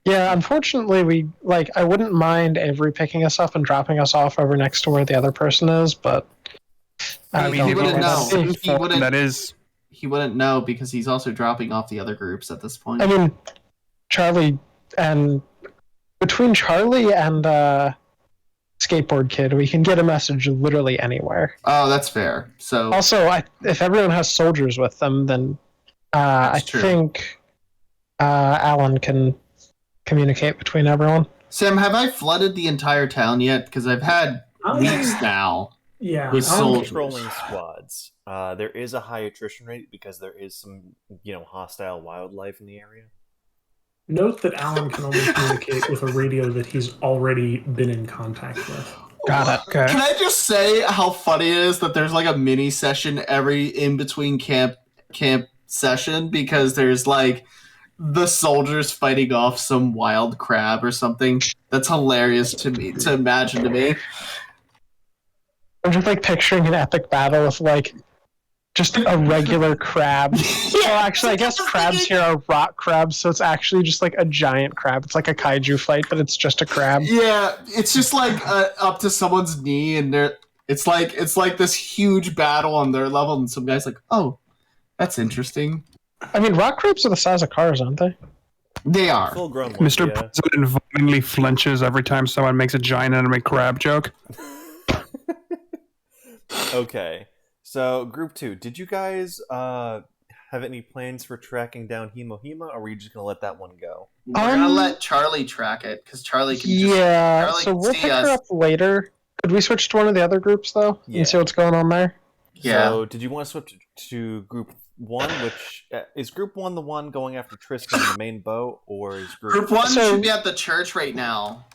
Yeah, unfortunately, I wouldn't mind Avery picking us up and dropping us off over next to where the other person is, but I mean, he wouldn't know. He wouldn't. That is. He wouldn't know because he's also dropping off the other groups at this point. I mean, Charlie and between Charlie and Skateboard Kid, we can get a message literally anywhere. Oh, that's fair. So Also, if everyone has soldiers with them, then I true. think Alan can communicate between everyone. Sam, have I flooded the entire town yet? Because I've had weeks now. Yeah. With I'm soldiers. controlling squads. There is a high attrition rate because there is some, hostile wildlife in the area. Note that Alan can only communicate with a radio that he's already been in contact with. Got it. Okay. Can I just say how funny it is that there's like a mini session every in between camp session because there's like the soldiers fighting off some wild crab or something. That's hilarious to me to imagine to me. I'm just picturing an epic battle with just a regular crab. Well, actually, I guess crabs here are rock crabs, so it's actually just a giant crab. It's like a kaiju fight, but it's just a crab. Yeah, it's just up to someone's knee, and It's like this huge battle on their level, and some guy's like, "Oh, that's interesting." I mean, rock crepes are the size of cars, aren't they? They are. Full grown ones, Mr. yeah. President violently flinches every time someone makes a giant enemy crab joke. Okay, so group 2, did you guys have any plans for tracking down Hemo Hema, or were you just gonna let that one go? We're gonna let Charlie track it because Charlie can. Yeah, Charlie so can we'll see pick her us. up later. Could we switch to one of the other groups though, Yeah. and see what's going on there? Yeah. So, did you want to switch to group 1, which is group 1 the one going after Tristan in the main boat, or is Group 1 So- should be at the church right now.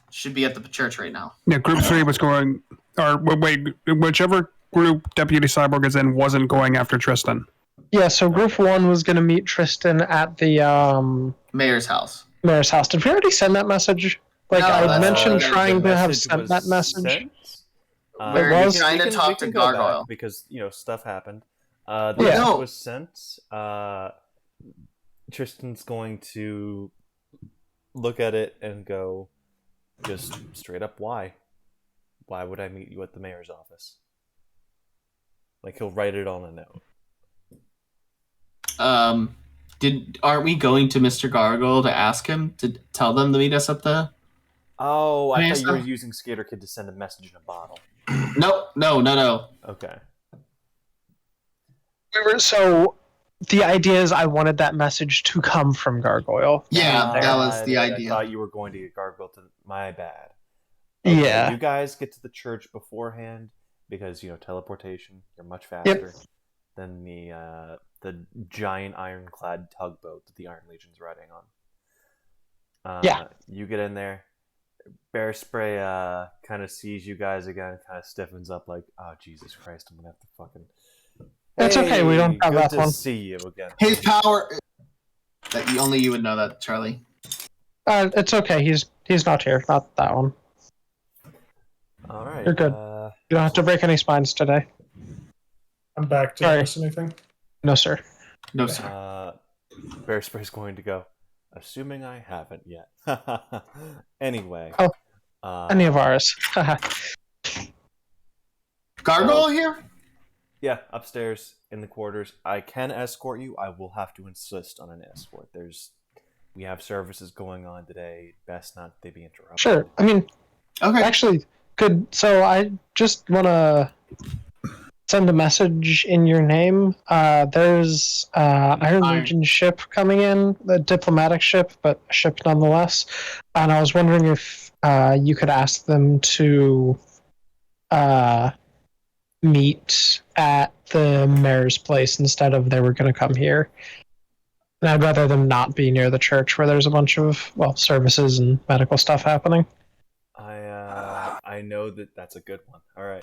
Yeah, Group 3 was going... Or, wait, whichever group Deputy Cyborg is in wasn't going after Tristan. Yeah, so group 1 was going to meet Tristan at the Mayor's house. mayor's house. Did we already send that message? Like, No, I that's mentioned the trying to have message sent was that message. sent. We're It was- trying to talk to go back Gargoyle. because stuff happened. The Yeah. message No. was sent. Tristan's going to look at it and go, just straight up, why? Why would I meet you at the mayor's office? Like, he'll write it on a note. Aren't we going to Mr. Gargoyle to ask him to tell them to meet us at the? Oh, I Mayor's thought you were office? using Skater Kid to send a message in a bottle. No. Okay. So the idea is I wanted that message to come from Gargoyle. Yeah, that was the I idea. thought you were going to get Gargoyle to... My bad. Yeah. You guys get to the church beforehand because, teleportation, you're much faster than the giant ironclad tugboat that the Iron Legion's riding on. Yeah. You get in there. Bear Spray kind of sees you guys again, kind of stiffens up like, oh, Jesus Christ, I'm going to have to fucking... It's okay, we don't have good that to one. see you again. His power. Only you would know that, Charlie. It's okay, he's not here, not that one. All right. You're good. You don't have to break any spines today. I'm back. Did Sorry. I miss anything? No, sir. No, sir. Bear Spray's going to go, assuming I haven't yet. Anyway. Oh, any of ours. Gargoyle here? Yeah, upstairs in the quarters. I can escort you. I will have to insist on an escort. We have services going on today. Best not they be interrupted. Sure. I mean, Okay. actually, so I just want to send a message in your name. There's Iron Legion ship coming in, the diplomatic ship, but a ship nonetheless. And I was wondering if you could ask them to meet at the mayor's place instead of they were going to come here. And I'd rather them not be near the church where there's a bunch of, services and medical stuff happening. I know that's a good one. All right.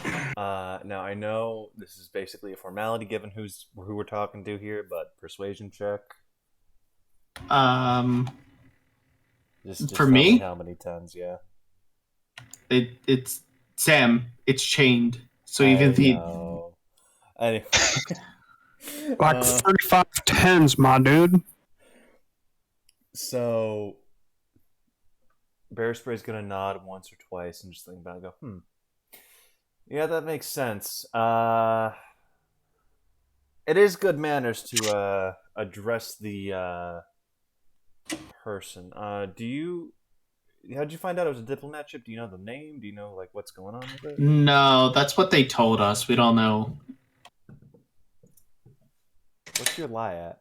Now I know this is basically a formality given who we're talking to here, but persuasion check. Just For tell me? how many tons? Yeah. It's Sam. It's chained. So I even if he know. Anyway. Like 35 tens, my dude. So Bear Spray's gonna nod once or twice and just think about it and go, yeah, that makes sense. It is good manners to address the person. How'd you find out it was a diplomat ship? Do you know the name? Do you know what's going on with it? No, that's what they told us. We don't know. What's your lie at?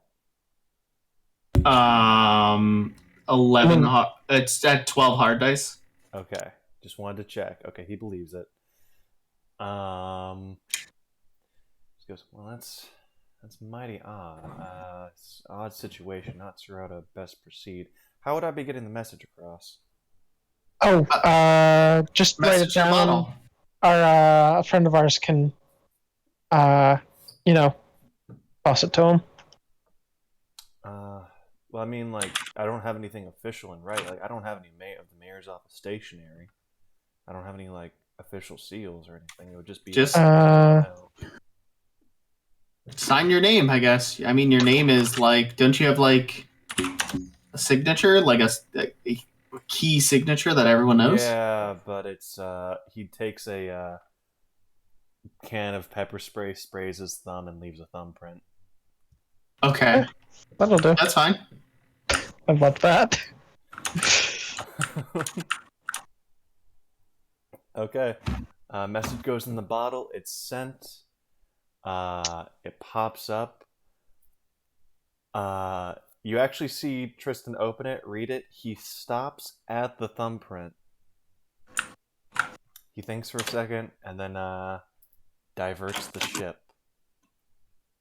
11 it's at 12 hard dice. Okay. Just wanted to check. Okay, he believes it. He goes, well, that's mighty odd. It's an odd situation. Not sure how to best proceed. How would I be getting the message across? Just write it Message your down. model. A friend of ours can, toss it to him. Well, I mean, I don't have anything official and right. I don't have any of the mayor's office stationery. I don't have any official seals or anything. It would just be Sign your name, I guess. I mean, your name is don't you have a signature, a key signature that everyone knows? Yeah, but it's he takes a can of pepper spray, sprays his thumb, and leaves a thumbprint. Okay, That'll do. that's fine. I love that. Okay. Message goes in the bottle. It's sent. It pops up. You actually see Tristan open it, read it. He stops at the thumbprint. He thinks for a second and then diverts the ship.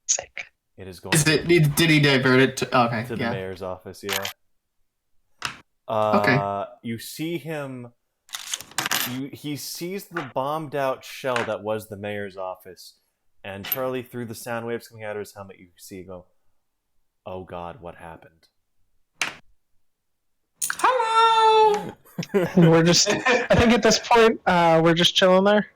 Sick. It is going Did he divert it to? Okay, to the yeah. mayor's office. Yeah. Okay. You see him. He sees the bombed out shell that was the mayor's office, and Charlie, through the sound waves coming out of his helmet, you see him go, "Oh God, what happened?" Hello. And we're just. I think at this point, we're just chilling there.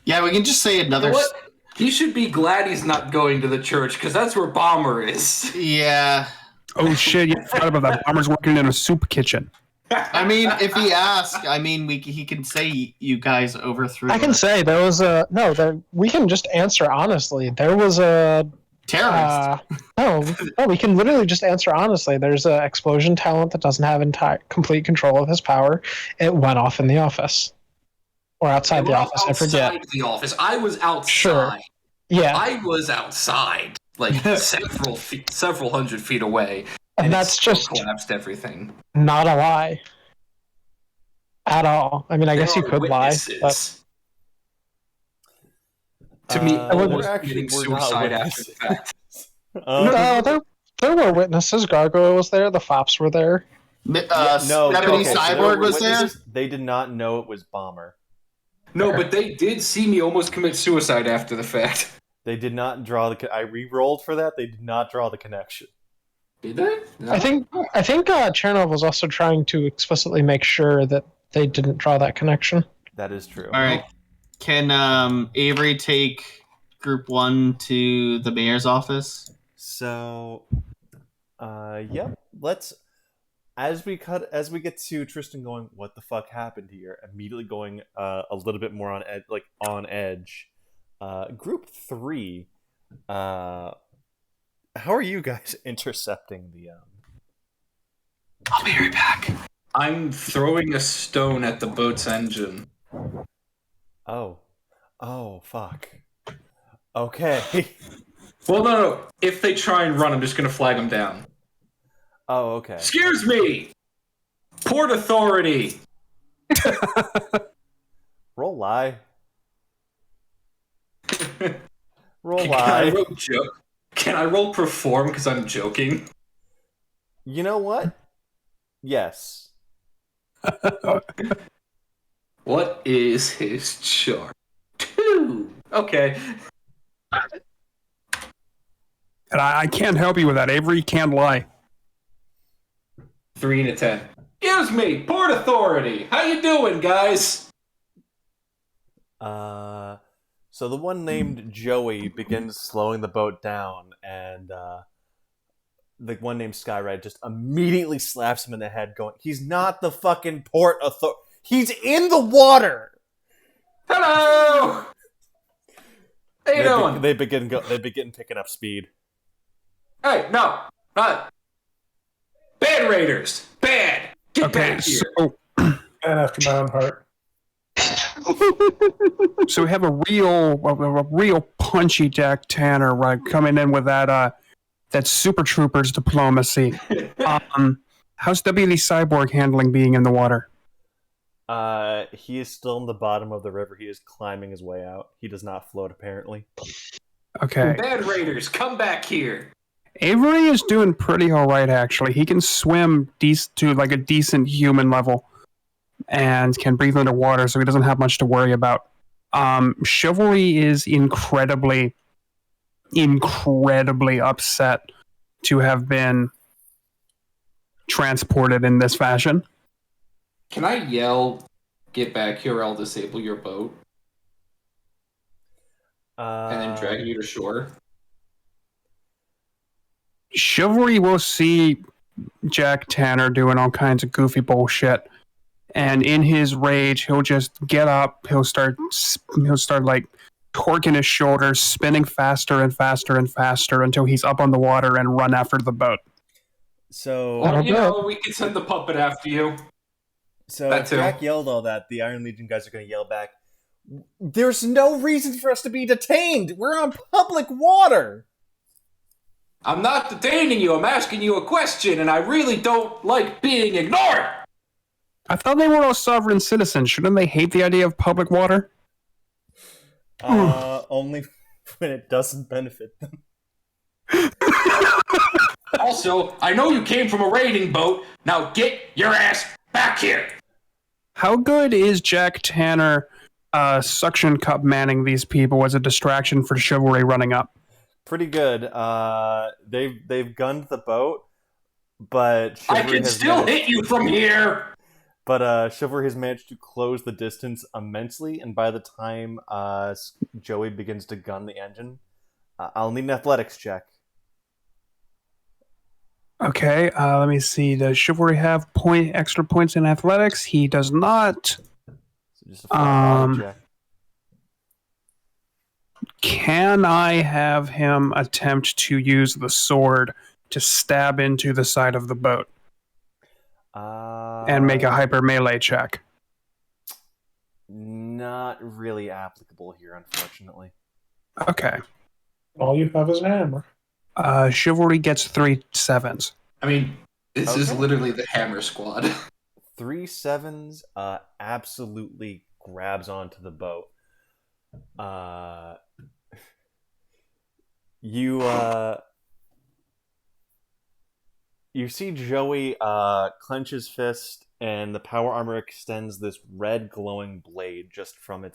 Yeah, we can just say another. You know what? He should be glad he's not going to the church because that's where Bomber is. Yeah. Oh shit! You forgot about that. Bomber's working in a soup kitchen. I mean, if he asks, I mean, he can say you guys overthrew. I can say there was a no. There we can just answer honestly. There was a terrorist. no. We can literally just answer honestly. There's an explosion talent that doesn't have complete control of his power. It went off in the office or outside the office. I forget. Outside the office. I was outside. Sure. Yeah, I was outside, like several hundred feet away, and it that's still just collapsed everything. not a lie at all. I mean, I guess you could lie, but to me, we're committing not suicide after witnesses. the fact. there were witnesses. Gargoyle was there. The Fops were there. No, Deputy okay, so Cyborg was there. witnesses. They did not know it was Bomber. No, but they did see me almost commit suicide after the fact. They did not draw the. I re-rolled for that. They did not draw the connection. Did they? No. I think Chernov was also trying to explicitly make sure that they didn't draw that connection. That is true. All right. Can Avery take Group 1 to the mayor's office? So, yep. Let's as we get to Tristan going, what the fuck happened here? Immediately going a little bit more on edge. Group 3. How are you guys intercepting the? I'll be right back. I'm throwing a stone at the boat's engine. Oh, fuck. Okay. Well, no. If they try and run, I'm just gonna flag them down. Oh, okay. Excuse me! Port Authority! Roll lie. Roll lie. Can I roll perform because I'm joking? You know what? Yes. What is his chart? 2. Okay. And I can't help you with that. Avery can't lie. 3 and a 10. Excuse me, Port Authority. How you doing, guys? So the one named Joey begins slowing the boat down, and the one named Skyride just immediately slaps him in the head, going, "He's not the fucking Port Authority. He's in the water." Hello. How you doing? They begin picking up speed. Hey, no, not bad raiders. Bad. Get back here. And after my own heart. So we have a real punchy Jack Tanner coming in with that Super Troopers diplomacy. How's WD Cyborg handling being in the water? He is still in the bottom of the river. He is climbing his way out. He does not float, apparently. Okay. Bad raiders, come back here. Avery is doing pretty all right, actually. He can swim to like a decent human level and can breathe underwater, so he doesn't have much to worry about. Chivalry is incredibly upset to have been transported in this fashion. Can I yell, "Get back here, or I'll disable your boat," and then drag you to shore? Chivalry will see Jack Tanner doing all kinds of goofy bullshit, and in his rage, he'll just get up. He'll start like torque in his shoulders, spinning faster and faster and faster until he's up on the water and run after the boat. So, Well, we can send the puppet after you. so That if too. Jack yelled all that, the Iron Legion guys are going to yell back, "There's no reason for us to be detained! We're on public water!" I'm not detaining you. I'm asking you a question, and I really don't like being ignored. I thought they were all sovereign citizens. Shouldn't they hate the idea of public water? Only when it doesn't benefit them. Also, I know you came from a raiding boat. Now get your ass back here. How good is Jack Tanner suction cup manning these people as a distraction for Chivalry running up? Pretty good. They've gunned the boat, but I Chivalry can has still managed- hit you from here. But Chivalry has managed to close the distance immensely, and by the time Joey begins to gun the engine, I'll need an athletics check. Okay, let me see. Does Chivalry have extra points in athletics? He does not. So just a flat body check. Can I have him attempt to use the sword to stab into the side of the boat and make a hyper melee check? Not really applicable here, unfortunately. Okay. All you have is a hammer. Chivalry gets 3 7s. I mean, this is Okay. literally the Hammer Squad. 3 7s absolutely grabs onto the boat. You see Joey clench his fist, and the power armor extends this red glowing blade just from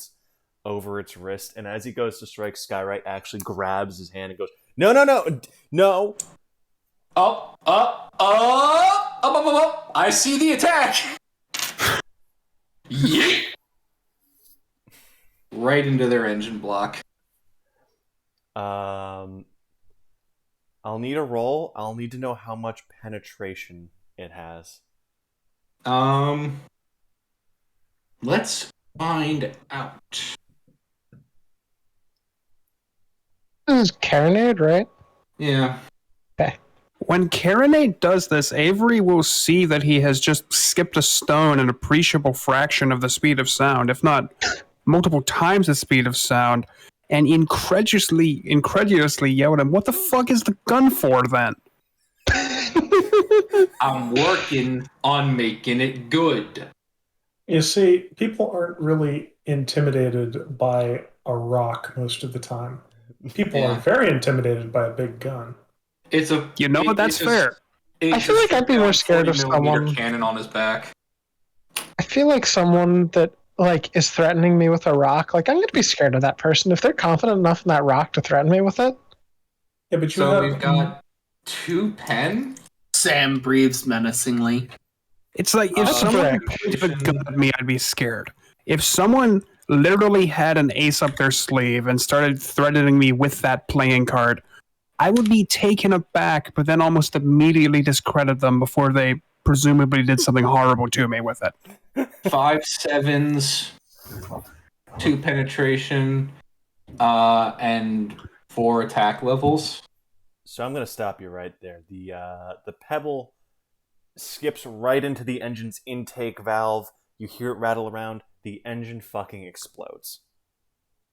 over its wrist. And as he goes to strike, Skywright actually grabs his hand and goes, "No, no, no, no!" Up. I see the attack. Yeet. Right into their engine block. I'll need a roll. I'll need to know how much penetration it has. Let's find out. This is Carronade, right? Yeah. When Carronade does this, Avery will see that he has just skipped a stone an appreciable fraction of the speed of sound, if not multiple times the speed of sound, and incredulously yell at him, "What the fuck is the gun for, then?" I'm working on making it good. You see, people aren't really intimidated by a rock most of the time. People are very intimidated by a big gun. It's a. That's fair. I feel like I'd be more scared of someone. Cannon on his back. I feel like someone that is threatening me with a rock. I'm gonna be scared of that person if they're confident enough in that rock to threaten me with it. Yeah, but we've got 2 pen. Sam breathes menacingly. It's like if someone pointed a gun at me, I'd be scared. If someone literally had an ace up their sleeve and started threatening me with that playing card, I would be taken aback, but then almost immediately discredit them before they presumably did something horrible to me with it. 5 7s, 2 penetration, and 4 attack levels. So I'm going to stop you right there. The pebble skips right into the engine's intake valve. You hear it rattle around. The engine fucking explodes.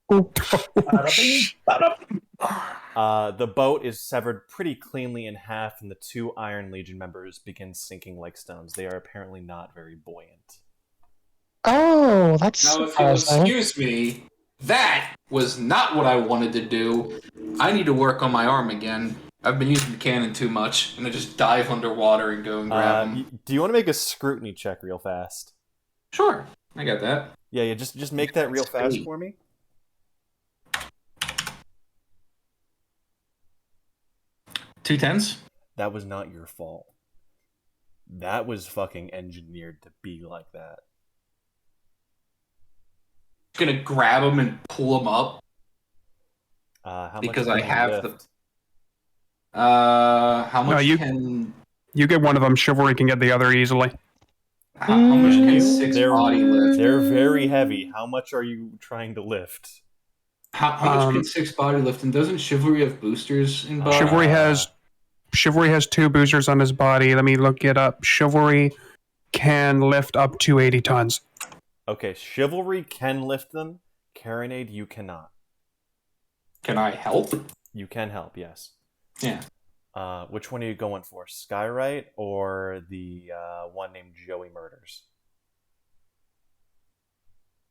The boat is severed pretty cleanly in half, and the 2 Iron Legion members begin sinking like stones. They are apparently not very buoyant. Oh, that's Now, if surprising. you'll excuse me, that was not what I wanted to do. I need to work on my arm again. I've been using the cannon too much, and I just dive underwater and go and grab him. Do you want to make a scrutiny check real fast? Sure, I got that. Yeah, just make that real fast for me. 2 10s? That was not your fault. That was fucking engineered to be like that. Gonna grab him and pull him up. How because much I can you have lift? how much No, can You get one of them, Chivalry can get the other easily. how much can 6 body lift? They're very heavy. How much are you trying to lift? How much can 6 body lift? And doesn't Chivalry have boosters in body? Chivalry has 2 boosters on his body. Let me look it up. Chivalry can lift up to 80 tons. Okay, Chivalry can lift them. Carronade, you cannot. Can I help? You can help, yes. Yeah. Which one are you going for? Skywright or the one named Joey Murders?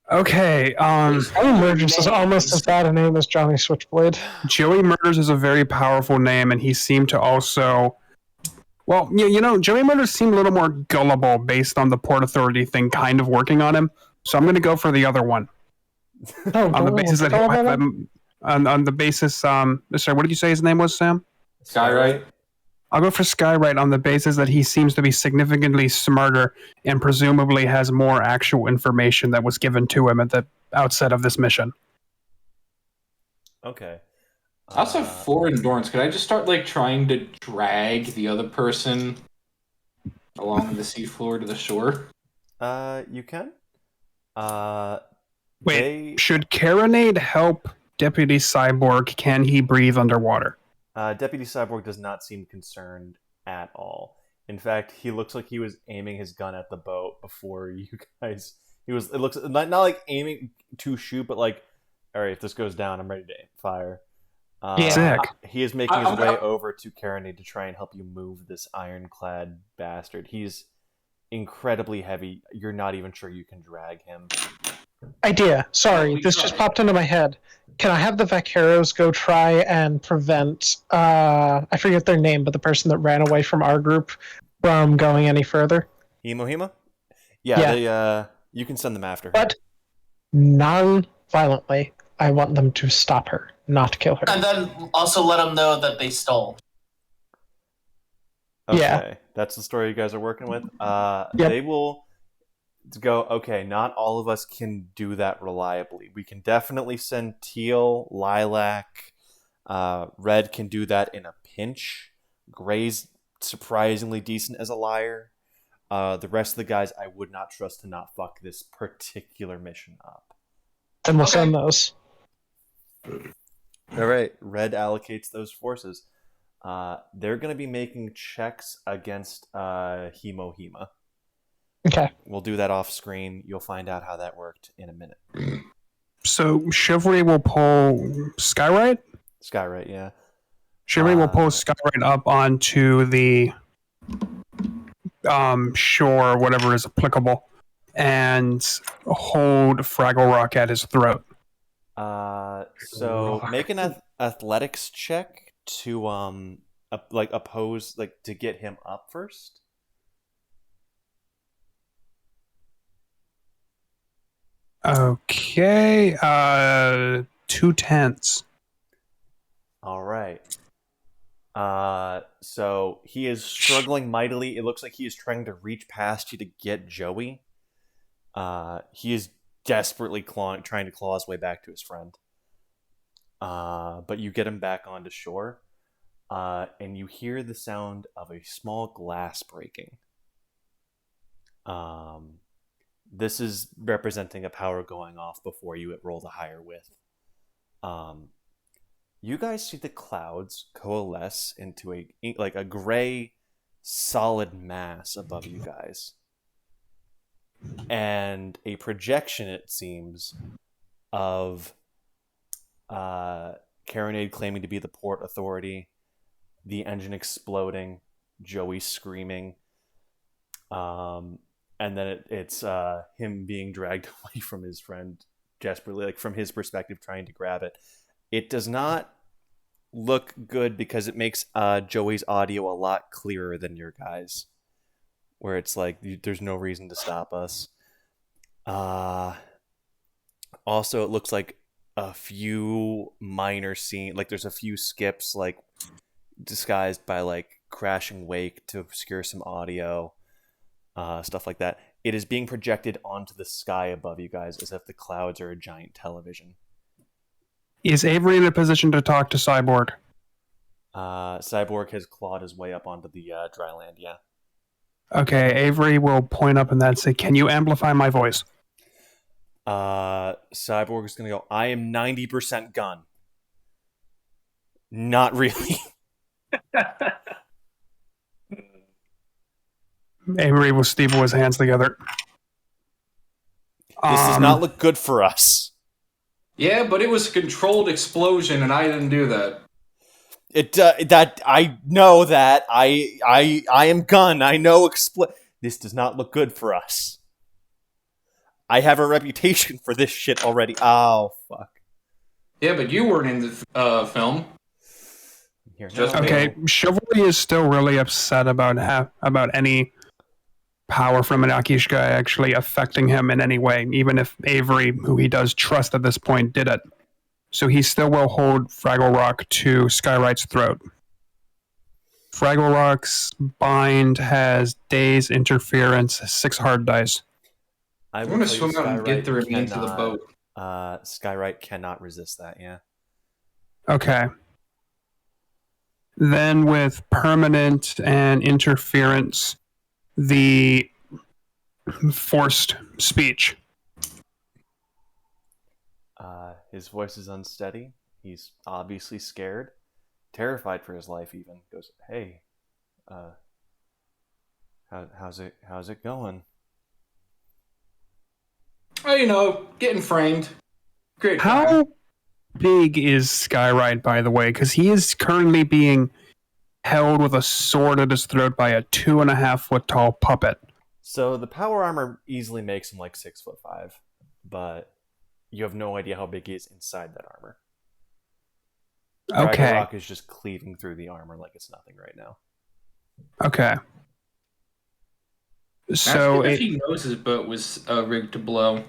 Okay, Joey Murders is almost as bad a name as Johnny Switchblade. Joey Murders is a very powerful name, and he seemed to also... Well, Joey Murders seemed a little more gullible based on the Port Authority thing kind of working on him, so I'm going to go for the other one. On the basis that on the basis, sorry, what did you say his name was, Sam? Skywright? I'll go for Skywright on the basis that he seems to be significantly smarter and presumably has more actual information that was given to him at the outset of this mission. Okay. I also have 4 endurance. Could I just start trying to drag the other person along the seafloor to the shore? You can. Wait, should Carronade help Deputy Cyborg? Can he breathe underwater? Deputy Cyborg does not seem concerned at all. In fact, he looks like he was aiming his gun at the boat before you guys. It looks not like aiming to shoot, but like, all right, if this goes down, I'm ready to fire. Sick. He is making his way over to Carronade to try and help you move this ironclad bastard. He's incredibly heavy. You're not even sure you can drag him. Idea. Sorry, this just popped into my head. Can I have the Vaqueros go try and prevent, I forget their name, but the person that ran away from our group from going any further? Hema? Yeah. You can send them after her. But non-violently. I want them to stop her, not kill her. And then also let them know that they stole. Okay, Yeah. That's the story you guys are working with. Yep. They will go, okay, not all of us can do that reliably. We can definitely send Teal, Lilac, Red can do that in a pinch. Gray's surprisingly decent as a liar. The rest of the guys I would not trust to not fuck this particular mission up. Then we'll send those. All right, Red allocates those forces. They're going to be making checks against Hema. Okay. We'll do that off screen. You'll find out how that worked in a minute. So Chivalry will pull Skywright? Skywright, yeah. Chivalry will pull Skywright up onto the shore, whatever is applicable, and hold Fraggle Rock at his throat. So make an athletics check to oppose, to get him up first. Okay, 2 tenths. All right. So he is struggling mightily. It looks like he is trying to reach past you to get Joey. He is desperately trying to claw his way back to his friend. But you get him back onto shore, and you hear the sound of a small glass breaking. This is representing a power going off before you roll the higher width. You guys see the clouds coalesce into a gray, solid mass above you guys. And a projection, it seems, of Carronade claiming to be the Port Authority, the engine exploding, Joey screaming, and then it's him being dragged away from his friend desperately, from his perspective, trying to grab it. It does not look good because it makes Joey's audio a lot clearer than your guys, where it's like there's no reason to stop us. Also, it looks like a few minor scenes, there's a few skips, disguised by crashing wake to obscure some audio, stuff like that. It is being projected onto the sky above you guys as if the clouds are a giant television. Is Avery in a position to talk to Cyborg? Cyborg has clawed his way up onto the dry land, yeah. Okay, Avery will point up and then say, "Can you amplify my voice?" Cyborg is going to go, I am 90% gun. Not really. Avery was Steve with his hands together. This does not look good for us. Yeah, but it was a controlled explosion, and I didn't do that. That I know that I am gun. I know This does not look good for us. I have a reputation for this shit already. Oh fuck. Yeah, but you weren't in the film. Okay, Chivalry is still really upset about any power from an Akish guy actually affecting him in any way, even if Avery, who he does trust at this point, did it. So he still will hold Fraggle Rock to Skyright's throat. Fraggle Rock's bind has Daze, Interference, 6 hard dice. I'm going to swim out and get the remains of the boat. Skyright cannot resist that, yeah. Okay. Then with Permanent and Interference, the forced speech. His voice is unsteady. He's obviously scared, terrified for his life. Even goes, "Hey, how's it going?" Oh, getting framed. Great. How big is Skyride, by the way? Because he is currently being held with a sword at his throat by a 2.5-foot tall puppet. So the power armor easily makes him like 6'5", but you have no idea how big he is inside that armor. Okay. Rock is just cleaving through the armor like it's nothing right now. Okay. So if he knows his boat was rigged to blow.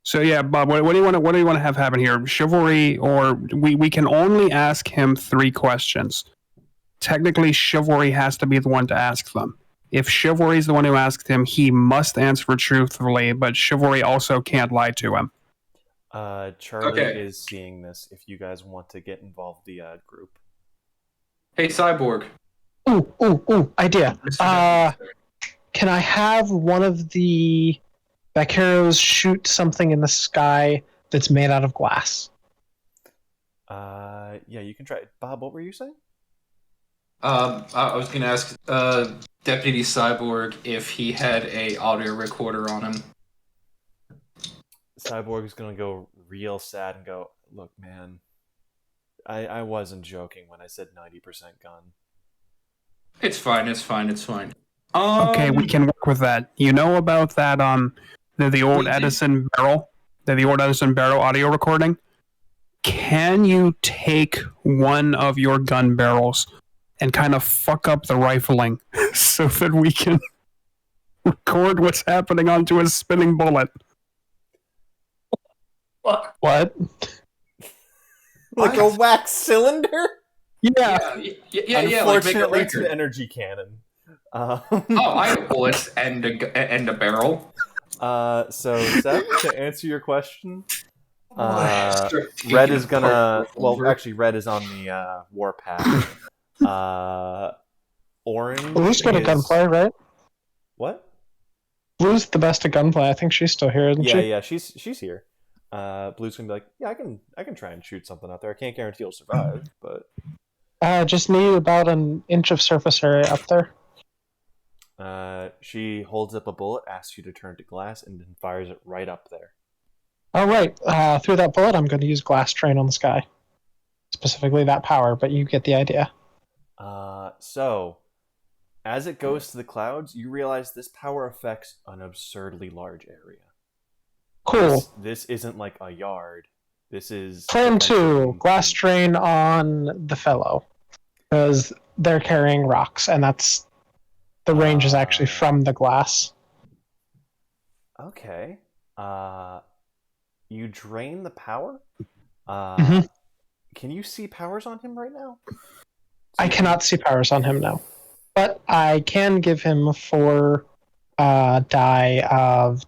So yeah, Bob, what do you want to have happen here? Chivalry, or we can only ask him 3 questions. Technically, Chivalry has to be the one to ask them. If Chivalry is the one who asked him, he must answer truthfully, but Chivalry also can't lie to him. Charlie is seeing this. If you guys want to get involved, the group. Hey, Cyborg. Ooh, idea. Can I have one of the Vaqueros shoot something in the sky that's made out of glass? Yeah, you can try it. Bob, what were you saying? I was going to ask Deputy Cyborg if he had a audio recorder on him. Cyborg is going to go real sad and go, "Look, man, I wasn't joking when I said 90% gun. It's fine. Okay, we can work with that. You know about that the old Edison barrel? The old Edison barrel audio recording? Can you take one of your gun barrels and kind of fuck up the rifling so that we can record what's happening onto a spinning bullet? What? Like a wax cylinder? Yeah. Unfortunately, like it's an energy cannon. I have bullets and a barrel. So Seth, to answer your question, Red is gonna. Well, actually, Red is on the warpath. Orange. Blue's good at gunplay, right? What? Blue's the best at gunplay. I think she's still here, isn't she? Yeah, she's here. Blue's gonna be like, yeah, I can try and shoot something out there. I can't guarantee you'll survive, but just need about an inch of surface area up there. She holds up a bullet, asks you to turn to glass, and then fires it right up there. Oh, right. Through that bullet, I'm going to use Glass Train on the Sky. Specifically that power, but you get the idea. So, as it goes to the clouds, you realize this power affects an absurdly large area. Cool. This isn't like a yard. This is... Plan 2, Glass Train on the Fellow. Because they're carrying rocks, and that's... The range is actually from the glass. Okay. You drain the power? Can you see powers on him right now? I cannot see powers on him now. But I can give him 4 die of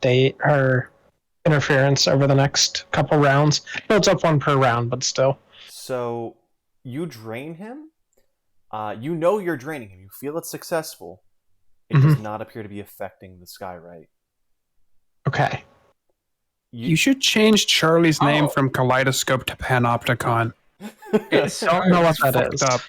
interference over the next couple rounds. Builds up 1 per round, but still. So, you drain him? You know you're draining him. You feel it's successful. It does not appear to be affecting the Skyrite. Okay. You should change Charlie's name from Kaleidoscope to Panopticon. It's Don't know what that Fucked is. up.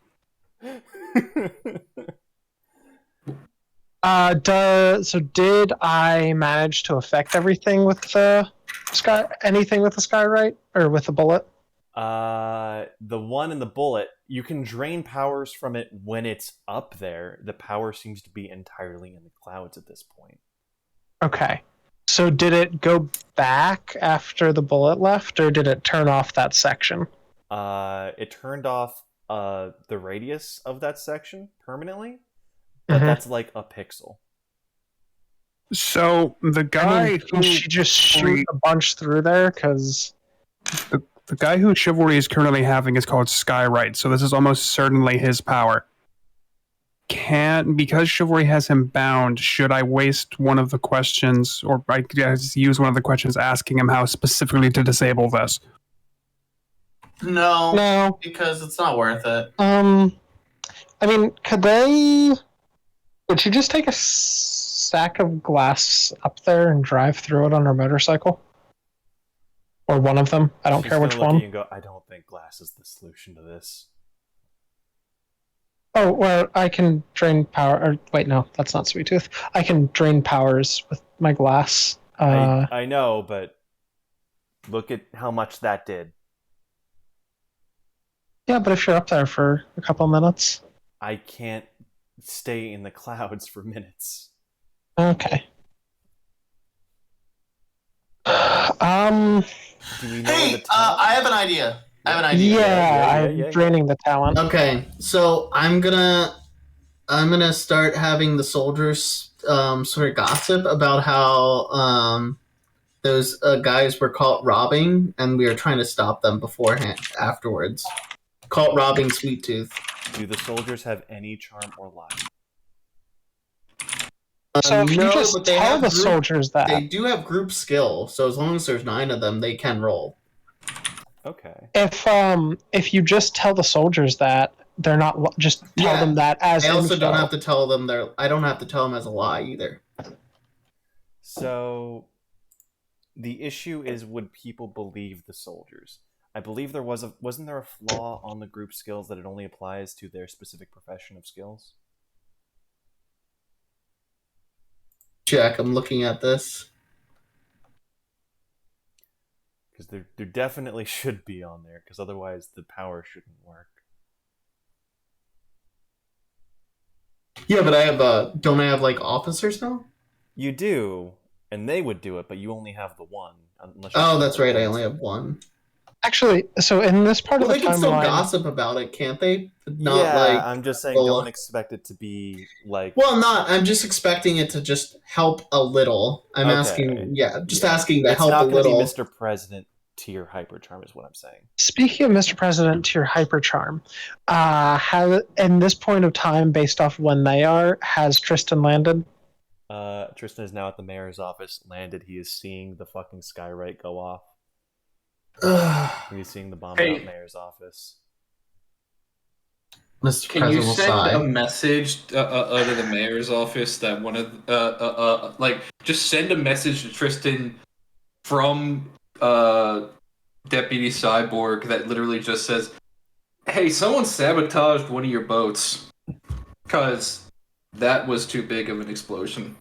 So did I manage to affect everything with the sky? Anything with the skyrite or with the bullet? The one in the bullet, you can drain powers from it when it's up there. The power seems to be entirely in the clouds at this point. Okay. So did it go back after the bullet left, or did it turn off that section? It turned off the radius of that section permanently, but that's like a pixel. So the guy can she just shoot a bunch through there? Because the guy who Chivalry is currently having is called Skyrite, so this is almost certainly his power. Because Chivalry has him bound, should I waste one of the questions, or I guess use one of the questions asking him how specifically to disable this? No, because it's not worth it. I mean, would you just take a sack of glass up there and drive through it on her motorcycle? Or one of them? I don't care which one. And go, I don't think glass is the solution to this. Oh, well, I can drain power. Or wait, no, that's not Sweet Tooth. I can drain powers with my glass. I know, but look at how much that did. Yeah, but if you're up there for a couple minutes. I can't stay in the clouds for minutes. Okay. Do we know Hey, I have an idea. Yeah, I'm draining the talent. Okay, so I'm gonna start having the soldiers sort of gossip about how those guys were caught robbing, and we are trying to stop them afterwards. Caught robbing Sweet Tooth. Do the soldiers have any charm or lie? So if you just tell the soldiers that. They do have group skill, so as long as there's 9 of them, they can roll. Okay. If you just tell the soldiers that, they're not just tell them that as. I also don't have to tell them I don't have to tell them as a lie either. So the issue is, would people believe the soldiers? I believe wasn't there a flaw on the group skills that it only applies to their specific profession of skills? Check. I'm looking at this. Because there definitely should be on there, because otherwise the power shouldn't work. Yeah, but I have don't I have like officers now? You do, and they would do it, but you only have the one. That's right. I only have one. Actually, so in this part of the they can still timeline, gossip about it, can't they? I'm just saying, don't expect it to be like. Well, I'm just expecting it to just help a little. I'm asking, asking to help a little. It's not going to be Mr. President tier hyper charm, is what I'm saying. Speaking of Mr. President tier hyper charm, in this point of time, based off when they are, has Tristan landed? Tristan is now at the mayor's office. Landed. He is seeing the fucking skyrite go off. He's seeing the bomb out mayor's office. Mr. Can you send a message out of the mayor's office that one of just send a message to Tristan from Deputy Cyborg that literally just says, "Hey, someone sabotaged one of your boats," because that was too big of an explosion.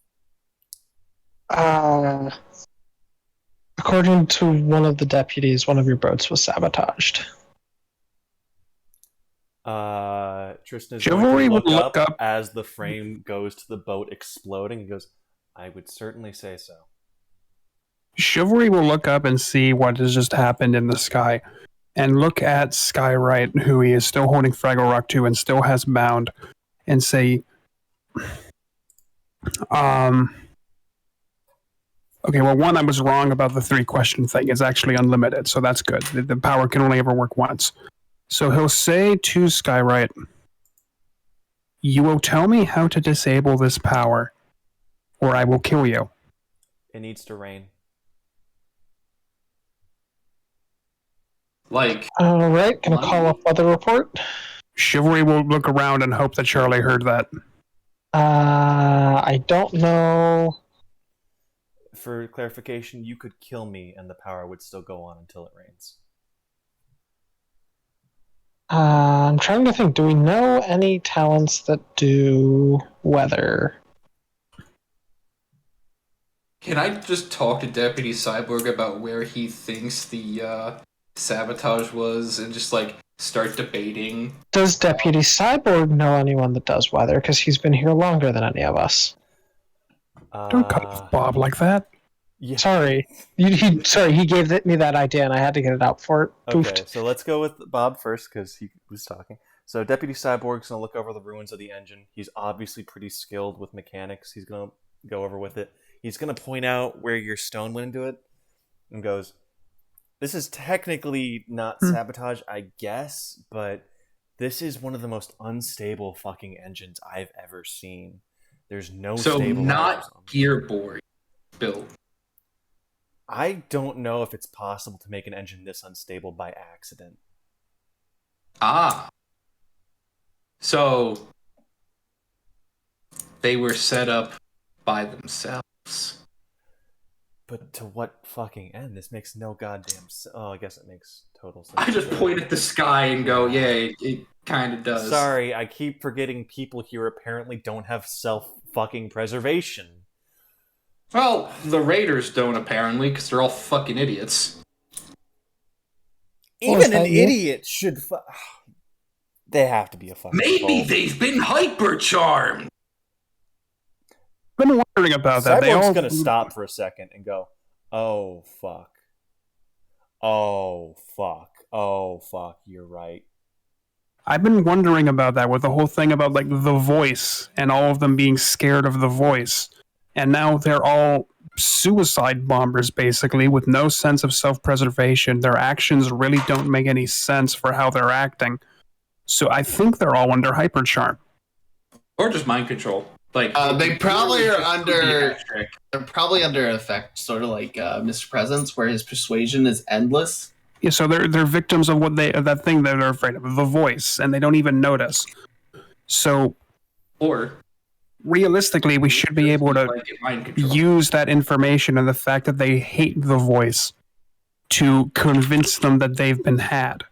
According to one of the deputies, one of your boats was sabotaged. Tristan is going to look up as the frame goes to the boat exploding. He goes, "I would certainly say so." Chivalry will look up and see what has just happened in the sky, and look at Skyrite, who he is still holding Fraggle Rock to and still has bound, and say, okay, well, one, I was wrong about the 3-question thing. It's actually unlimited, so that's good. The power can only ever work once. So he'll say to Skyrite, "You will tell me how to disable this power, or I will kill you." It needs to rain. All right, gonna call up weather report. Chivalry will look around and hope that Charlie heard that. I don't know. for clarification, you could kill me and the power would still go on until it rains. I'm trying to think. Do we know any talents that do weather? Can I just talk to Deputy Cyborg about where he thinks the sabotage was and just like start debating? Does Deputy Cyborg know anyone that does weather? Because he's been here longer than any of us. Don't cut off Bob like that. Yeah. Sorry. He gave me that idea and I had to get it out for it. Okay, so let's go with Bob first because he was talking. So Deputy Cyborg's going to look over the ruins of the engine. He's obviously pretty skilled with mechanics. He's going to go over with it. He's going to point out where your stone went into it and goes, this is technically not sabotage, I guess, but this is one of the most unstable fucking engines I've ever seen. There's no stable not gearboard built. I don't know if it's possible to make an engine this unstable by accident. Ah. So they were set up by themselves. But to what fucking end? This makes no goddamn sense. Oh, I guess it makes total sense. I just point at the sky and go, yeah, it kind of does. Sorry, I keep forgetting people here apparently don't have self-fucking preservation. Well, the Raiders don't apparently, because they're all fucking idiots. Even an idiot should. They have to be a fucking. Maybe they've been hyper charmed. I've been wondering about that. Cyborg's gonna stop for a second and go, "Oh fuck, oh fuck, oh fuck." You're right. I've been wondering about that with the whole thing about like the voice and all of them being scared of the voice. And now they're all suicide bombers, basically, with no sense of self-preservation. Their actions really don't make any sense for how they're acting. So I think they're all under hypercharm. Or just mind control. Like they probably are under. They're probably under effect, sort of like Mr. Presence, where his persuasion is endless. Yeah, so they're victims of that thing that they're afraid of, the voice, and they don't even notice. So, or realistically, we should be able to use that information and the fact that they hate the voice to convince them that they've been had.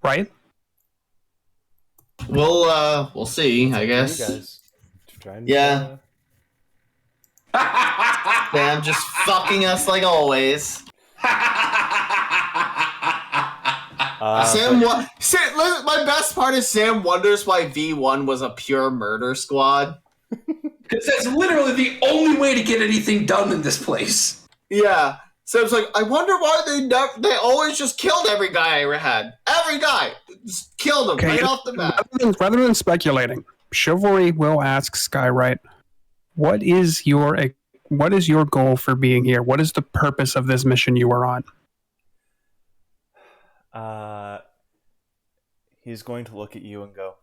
Right? We'll see, I guess. You guys trying yeah. Sam just fucking us like always. My best part is Sam wonders why V1 was a pure murder squad. Because that's literally the only way to get anything done in this place. Yeah. Sam's like, I wonder why they always just killed every guy I ever had. Every guy! Just killed him right off the bat. Rather than speculating, Chivalry will ask Skywright, what is your goal for being here? What is the purpose of this mission you were on? He's going to look at you and go,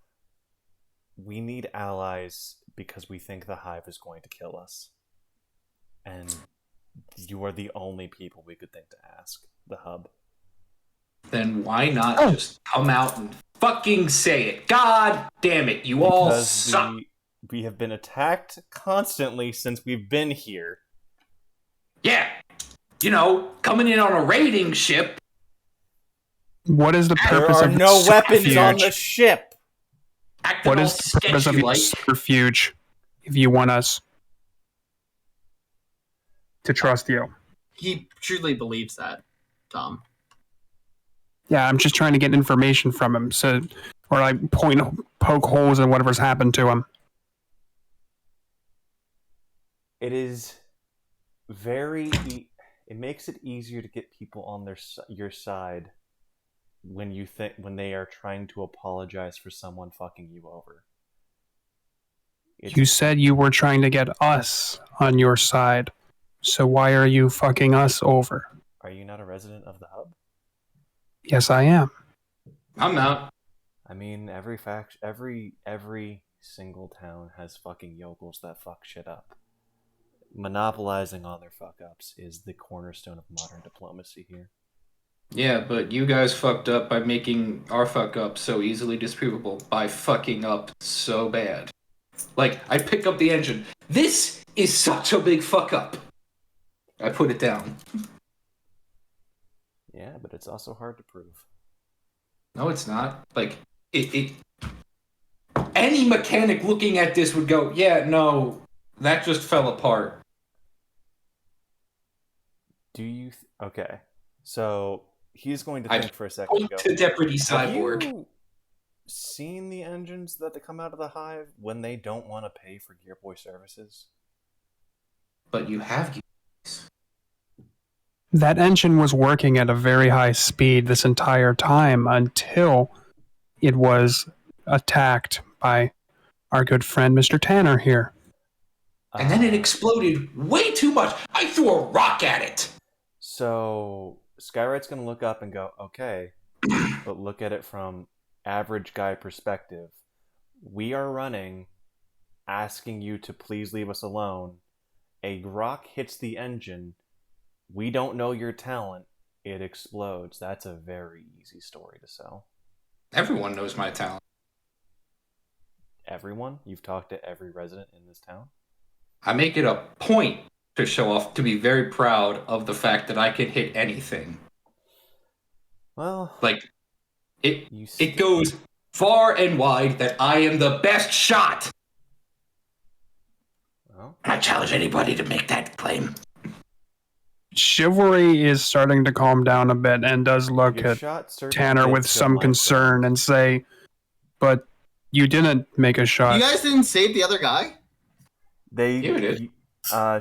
we need allies because we think the Hive is going to kill us. And you are the only people we could think to ask, the Hub. Then why not just come out and fucking say it? God damn it, you all suck. We have been attacked constantly since we've been here. Yeah. Coming in on a raiding ship. What is the purpose of your subterfuge? There are no weapons on the ship. What is the purpose of your subterfuge if you want us to trust you? He truly believes that, Tom. Yeah, I'm just trying to get information from him, or I poke holes in whatever's happened to him. It is it makes it easier to get people on your side when they are trying to apologize for someone fucking you over. You said you were trying to get us on your side, so why are you fucking us over? Are you not a resident of the Hub? Yes, I am. I'm not. I mean, every single town has fucking yokels that fuck shit up. Monopolizing on their fuck ups is the cornerstone of modern diplomacy here. Yeah, but you guys fucked up by making our fuck up so easily disprovable by fucking up so bad. Like, I pick up the engine. This is such a big fuck up. I put it down. Yeah, but it's also hard to prove. No, it's not. Like, it any mechanic looking at this would go, yeah, no, that just fell apart. Do you... Okay. So, he's going to think for a second. Point to Deputy Cyborg. Have you seen the engines that come out of the hive when they don't want to pay for Gearboy services? But you have... That engine was working at a very high speed this entire time until it was attacked by our good friend Mr. Tanner here. And then it exploded way too much. I threw a rock at it. So Skyright's going to look up and go, okay, but look at it from average guy perspective. We are running, asking you to please leave us alone. A rock hits the engine. We don't know your talent. It explodes. That's a very easy story to sell. Everyone knows my talent. Everyone? You've talked to every resident in this town? I make it a point to show off, to be very proud of the fact that I can hit anything. Well, like it goes far and wide that I am the best shot. Well, I challenge anybody to make that claim. Chivalry is starting to calm down a bit and does look at Tanner with some concern and say, but you didn't make a shot. You guys didn't save the other guy? You did.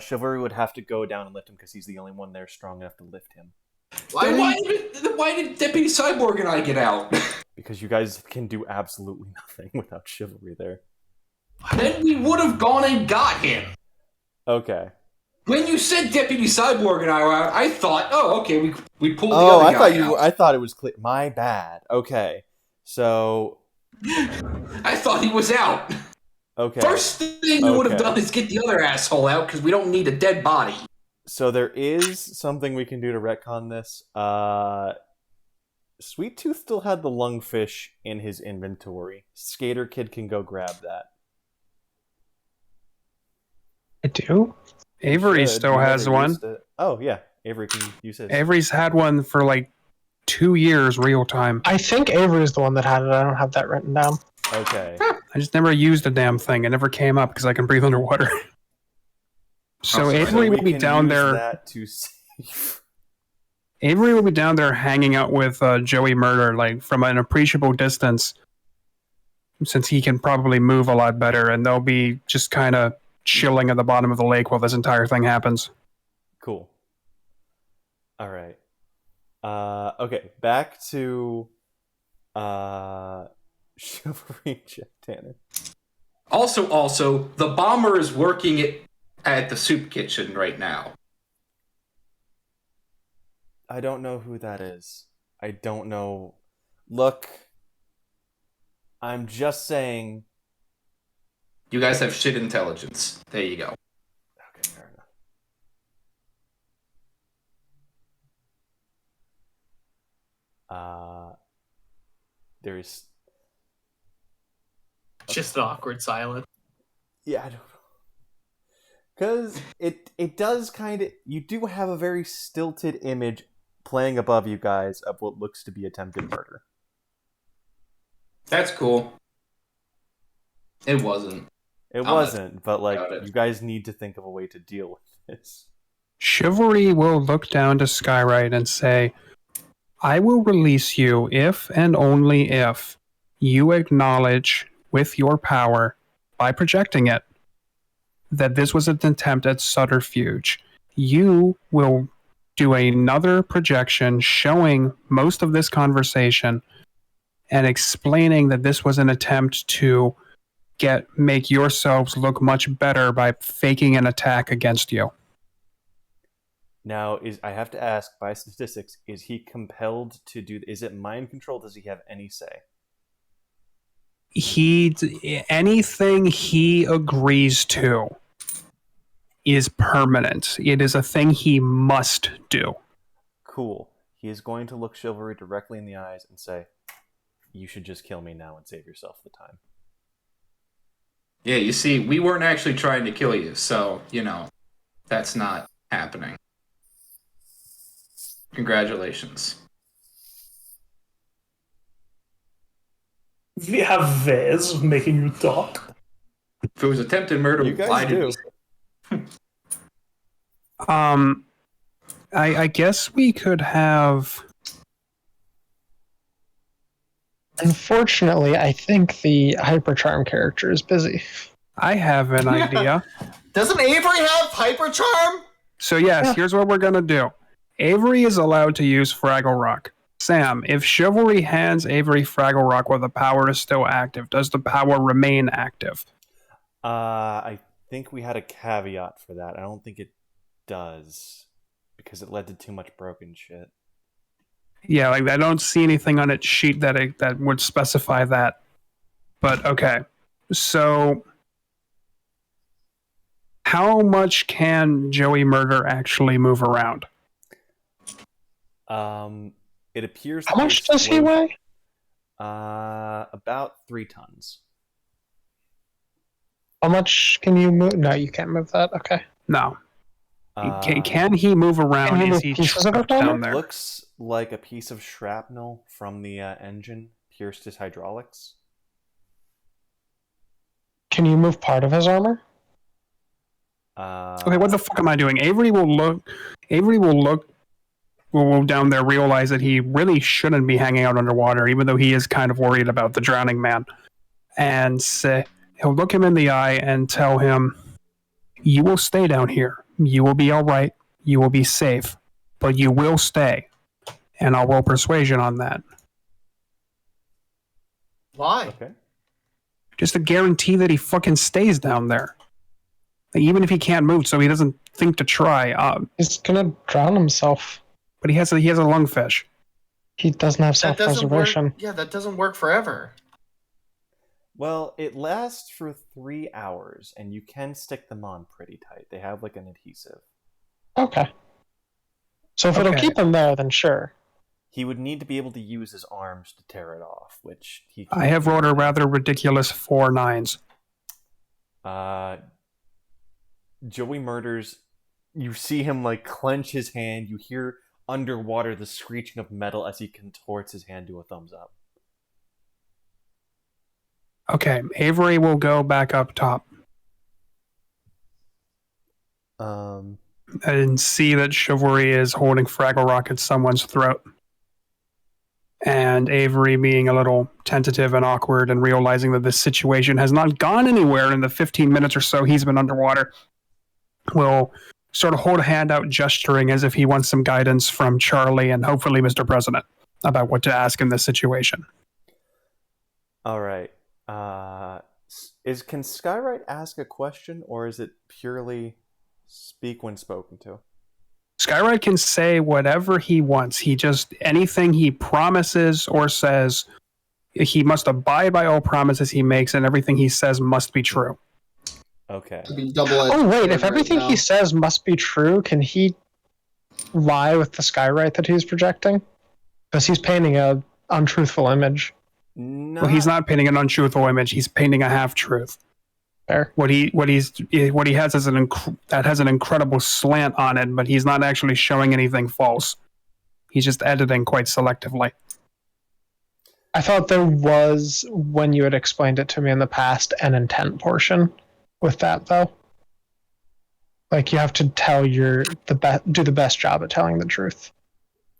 Chivalry would have to go down and lift him because he's the only one there strong enough to lift him. Why did Deputy Cyborg and I get out? Because you guys can do absolutely nothing without Chivalry there. Then we would have gone and got him. Okay. When you said Deputy Cyborg and I were out, I thought, oh, okay, we pulled the other guy out. I thought it was clear. My bad. Okay. So... I thought he was out. Okay. First thing we would have done is get the other asshole out because we don't need a dead body. So there is something we can do to retcon this. Sweet Tooth still had the lungfish in his inventory. Skater Kid can go grab that. I do? Avery still has one. Oh, yeah. Avery can use his. Avery's had one for like 2 years real time. I think Avery's the one that had it. I don't have that written down. Okay. I just never used the damn thing. It never came up because I can breathe underwater. So Avery will be down there. That to save. Avery will be down there hanging out with Joey Murder, like from an appreciable distance, since he can probably move a lot better, and they'll be just kind of chilling at the bottom of the lake while this entire thing happens. Cool. All right. Okay, back to Chivalry Jeff Tanner. Also, the bomber is working at the soup kitchen right now. I don't know who that is. I don't know. Look, I'm just saying. You guys have shit intelligence. There you go. Okay, fair enough. There's just an awkward silence. Yeah, I don't know. Because it does kind of... You do have a very stilted image playing above you guys of what looks to be attempted murder. That's cool. It wasn't. It wasn't, but like, you guys need to think of a way to deal with this. Chivalry will look down to Skyrite and say, I will release you if and only if you acknowledge with your power, by projecting it, that this was an attempt at subterfuge. You will do another projection showing most of this conversation and explaining that this was an attempt to make yourselves look much better by faking an attack against you. Now, I have to ask, by statistics, is he compelled to do... Is it mind control? Does he have any say? Anything he agrees to is permanent. It is a thing he must do. Cool. he is going to look Chivalry directly in the eyes and say, "You should just kill me now and save yourself the time." Yeah, you see, we weren't actually trying to kill you, so, that's not happening. Congratulations. We have ways of making you talk. If it was attempted murder, You guys why did do. we... I guess we could have. Unfortunately, I think the hypercharm character is busy. I have an idea. Doesn't Avery have hypercharm? So yes, Yeah. here's what we're gonna do. Avery is allowed to use Fraggle Rock. Sam, if Chivalry hands Avery Fraggle Rock while the power is still active, does the power remain active? I think we had a caveat for that. I don't think it does, because it led to too much broken shit. Yeah, like I don't see anything on its sheet that would specify that. But okay, so how much can Joey Murder actually move around? It appears. How much does he weigh? About 3 tons. How much can you move? No, you can't move that. Okay. No. Can he move around? Can he Is move he pieces of it trapped down down there? Looks like a piece of shrapnel from the engine pierced his hydraulics. Can you move part of his armor? Okay, what the fuck am I doing? Avery will look will down there realize that he really shouldn't be hanging out underwater, even though he is kind of worried about the drowning man. And say, he'll look him in the eye and tell him, "You will stay down here. You will be all right. You will be safe. But you will stay." And I'll roll persuasion on that. Why? Okay. Just to guarantee that he fucking stays down there. Like, even if he can't move, so he doesn't think to try. He's gonna drown himself. But he has a lungfish. He doesn't have That doesn't work. self-preservation. Yeah, that doesn't work forever. Well, it lasts for 3 hours, and you can stick them on pretty tight. They have like an adhesive. Okay. So if it'll Okay. keep him there, then sure. He would need to be able to use his arms to tear it off, which he. I have rolled a rather ridiculous 4 9s. Joey Murders. You see him like clench his hand. You hear underwater the screeching of metal as he contorts his hand to a thumbs up. Okay, Avery will go back up top and see that Chivalry is holding Fraggle Rock at someone's throat. And Avery, being a little tentative and awkward and realizing that this situation has not gone anywhere in the 15 minutes or so he's been underwater, will sort of hold a hand out, gesturing as if he wants some guidance from Charlie and hopefully Mr. President about what to ask in this situation. All right. Can Skywrite ask a question, or is it purely speak when spoken to? Skywrite can say whatever he wants. Anything he promises or says, he must abide by all promises he makes, and everything he says must be true. Okay. To be double-edged Oh wait, sword if everything right he now. says must be true, can he lie with the skywrite that he's projecting? Because he's painting a untruthful image. No. Well, he's not painting an untruthful image. He's painting a half truth. Fair. What he has is that has an incredible slant on it, but he's not actually showing anything false. He's just editing quite selectively. I thought there was, when you had explained it to me in the past, an intent portion with that though. Like you have to tell do the best job at telling the truth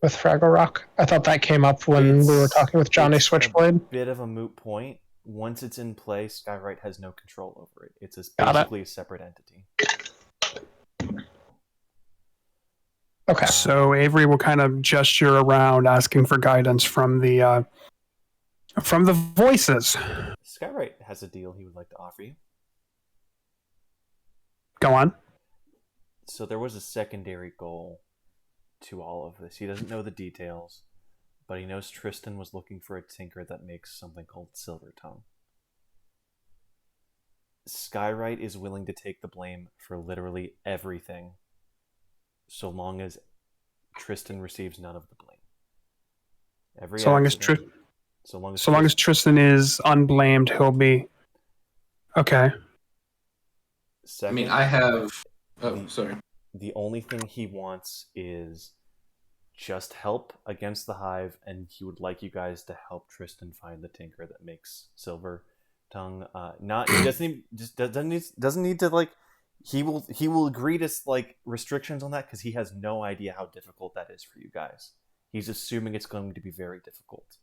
with Fraggle Rock. I thought that came up when we were talking with Johnny It's Switchblade. A bit of a moot point. Once it's in play, Skywrite has no control over it. It's Got it. basically a separate entity. Okay. So Avery will kind of gesture around, asking for guidance from the voices. Skywrite has a deal he would like to offer you. Go on. So there was a secondary goal to all of this. He doesn't know the details, but he knows Tristan was looking for a tinker that makes something called Silver Tongue. Skywrite is willing to take the blame for literally everything, so long as Tristan receives none of the blame. Every So long as accident. so long as Tristan is unblamed, he'll be okay. Second, I mean, I have. Oh, the- sorry. the only thing he wants is just help against the hive, and he would like you guys to help Tristan find the tinker that makes silver tongue. Not he doesn't need to like. He will agree to like restrictions on that because he has no idea how difficult that is for you guys. He's assuming it's going to be very difficult.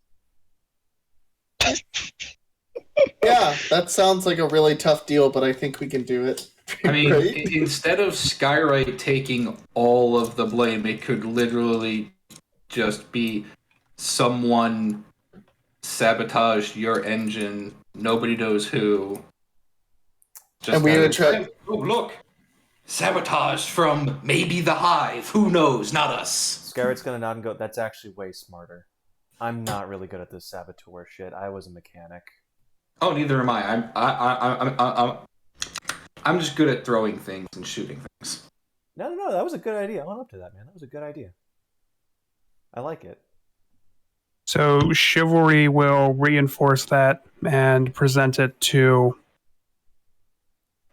Yeah, that sounds like a really tough deal, but I think we can do it. I mean, Right? instead of Skyrite taking all of the blame, it could literally just be someone sabotaged your engine. Nobody knows who. Just And we kind would of, try. oh, look, sabotage from maybe the hive. Who knows? Not us. Scarrett's gonna nod and go, "That's actually way smarter. I'm not really good at this saboteur shit. I was a mechanic." Oh, neither am I. I'm just good at throwing things and shooting things. No, that was a good idea. I went up to that, man. That was a good idea. I like it. So Chivalry will reinforce that and present it to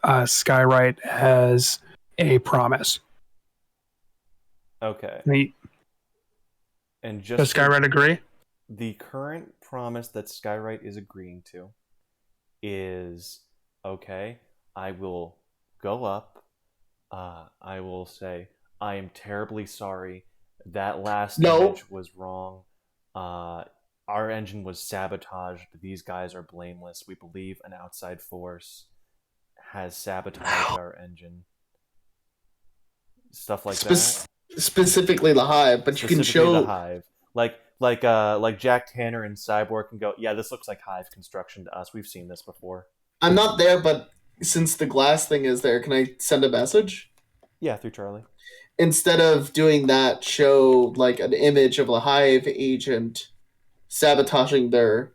Skyrite as a promise. Okay. And just Does Skyrite agree? the current promise that Skyrite is agreeing to is, okay, I will go up. I will say, I am terribly sorry. That last image was wrong. Our engine was sabotaged. These guys are blameless. We believe an outside force has sabotaged our engine. Stuff like that. Specifically the hive, but you can show the hive. Like Jack Tanner and Cyborg can go, yeah, this looks like hive construction to us. We've seen this before. I'm not there, but since the glass thing is there, can I send a message? Yeah, through Charlie. Instead of doing that, show like an image of a hive agent sabotaging their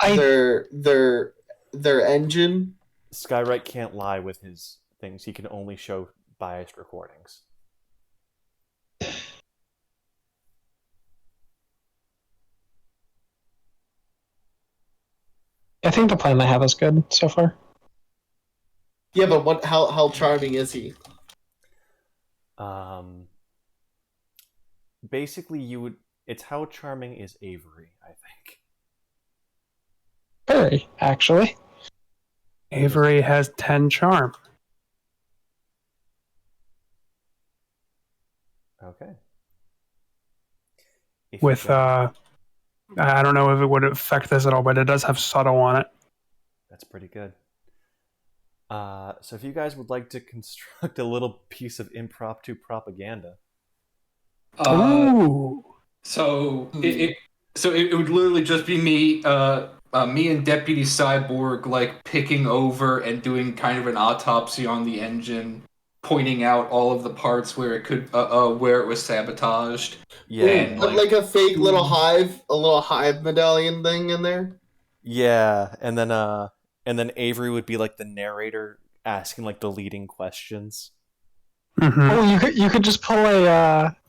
engine. Skyrite can't lie with his things. He can only show biased recordings. I think the plan they have is good so far. Yeah, but how charming is he? Basically, it's how charming is Avery, I think. Very, actually. Avery has 10 charm. Okay. With, I don't know if it would affect this at all, but it does have subtle on it. That's pretty good. So if you guys would like to construct a little piece of impromptu propaganda. Ooh. So it would literally just be me and Deputy Cyborg like picking over and doing kind of an autopsy on the engine, pointing out all of the parts where it could where it was sabotaged. Yeah, and, Put like a fake little hive medallion thing in there. Yeah, and then Avery would be like the narrator asking like the leading questions. Mm-hmm. Oh, you could just pull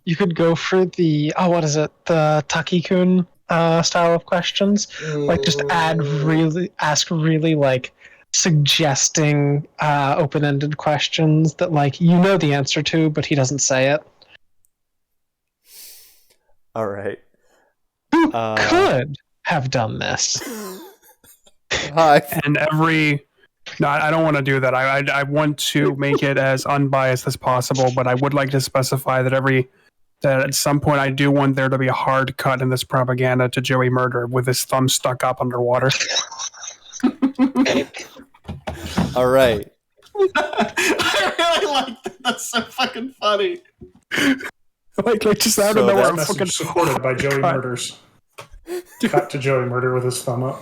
you could go for the what is it, the Taki-kun style of questions, like just ask really like suggesting open-ended questions that like you know the answer to, but he doesn't say it. All right. Who could have done this? Hi. And no, I don't want to do that. I want to make it as unbiased as possible, but I would like to specify that at some point I do want there to be a hard cut in this propaganda to Joey Murder with his thumb stuck up underwater. All right. I really like that. That's so fucking funny. like just out of nowhere, I'm Message fucking supported by Joey Murders. Cut to Joey Murder with his thumb up.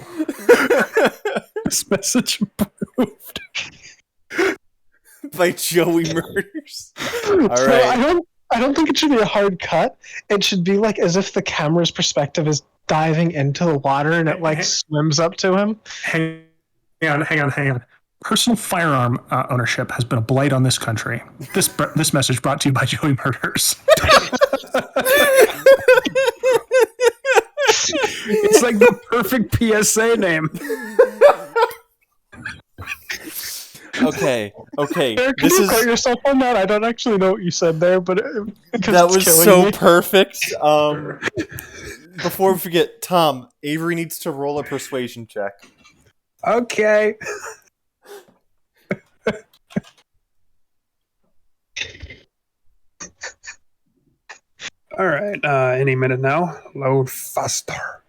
This message approved by Joey Murders. All right. So I don't think it should be a hard cut. It should be like as if the camera's perspective is diving into the water and it like swims up to him. Hang on. Personal firearm ownership has been a blight on this country. This message brought to you by Joey Murders. like the perfect PSA name. Okay. Eric, can This you is quote yourself on that? I don't actually know what you said there, but that was so me. perfect. Before we forget, Tom, Avery needs to roll a persuasion check. Okay. All right. Any minute now. Load faster.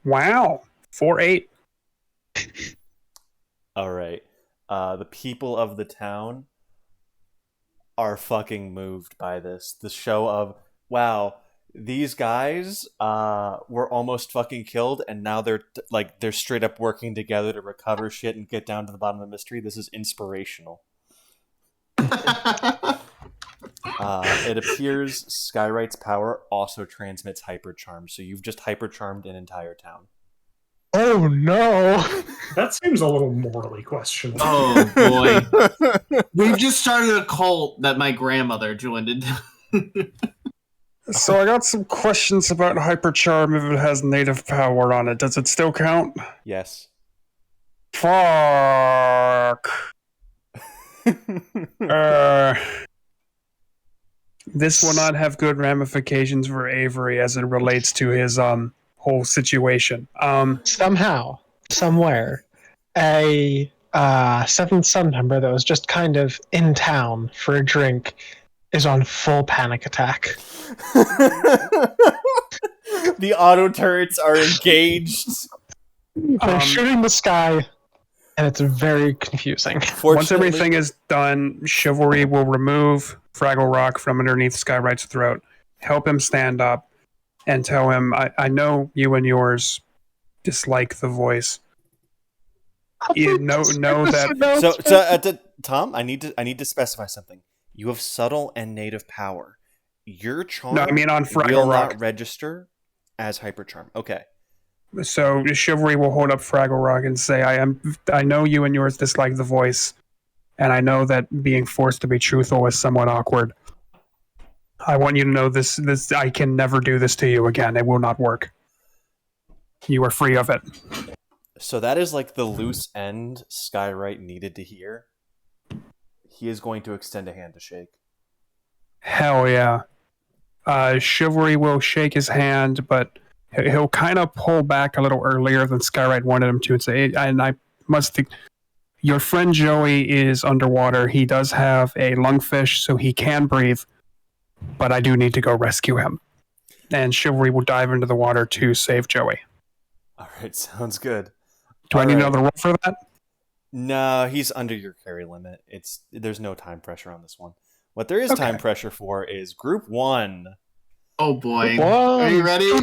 Wow. 4-8. All right. The people of the town are fucking moved by this. The show of, wow, these guys were almost fucking killed, and now they're they're straight up working together to recover shit and get down to the bottom of the mystery. This is inspirational. It appears Skyright's power also transmits hypercharm, so you've just hypercharmed an entire town. Oh no! That seems a little morally questionable. Oh boy. We've just started a cult that my grandmother joined into. So I got some questions about hypercharm if it has native power on it. Does it still count? Yes. Fuck. This will not have good ramifications for Avery as it relates to his whole situation. Somehow, somewhere, a seventh Sun member that was just kind of in town for a drink is on full panic attack. The auto turrets are engaged. They're shooting the sky, and it's very confusing. Once everything is done, Chivalry will remove Fraggle Rock from underneath Skyright's throat, help him stand up, and tell him, I know you and yours dislike the voice. You know that. Tom, I need to specify something. You have subtle and native power. Your charm No, I mean on Fraggle will Rock. not register as hypercharm. Okay. So Chivalry will hold up Fraggle Rock and say, I know you and yours dislike the voice, and I know that being forced to be truthful is somewhat awkward. I want you to know this I can never do this to you again. It will not work. You are free of it. So that is like the loose end Skywright needed to hear. He is going to extend a hand to shake. Hell yeah. Chivalry will shake his hand, but he'll kind of pull back a little earlier than Skywright wanted him to and say, and I must think, your friend Joey is underwater. He does have a lungfish, so he can breathe, but I do need to go rescue him. And Chivalry will dive into the water to save Joey. All right, sounds good. Do I need another roll for that? No, he's under your carry limit. There's no time pressure on this one. What there is time pressure for is Group 1. Oh boy. Are you ready? Are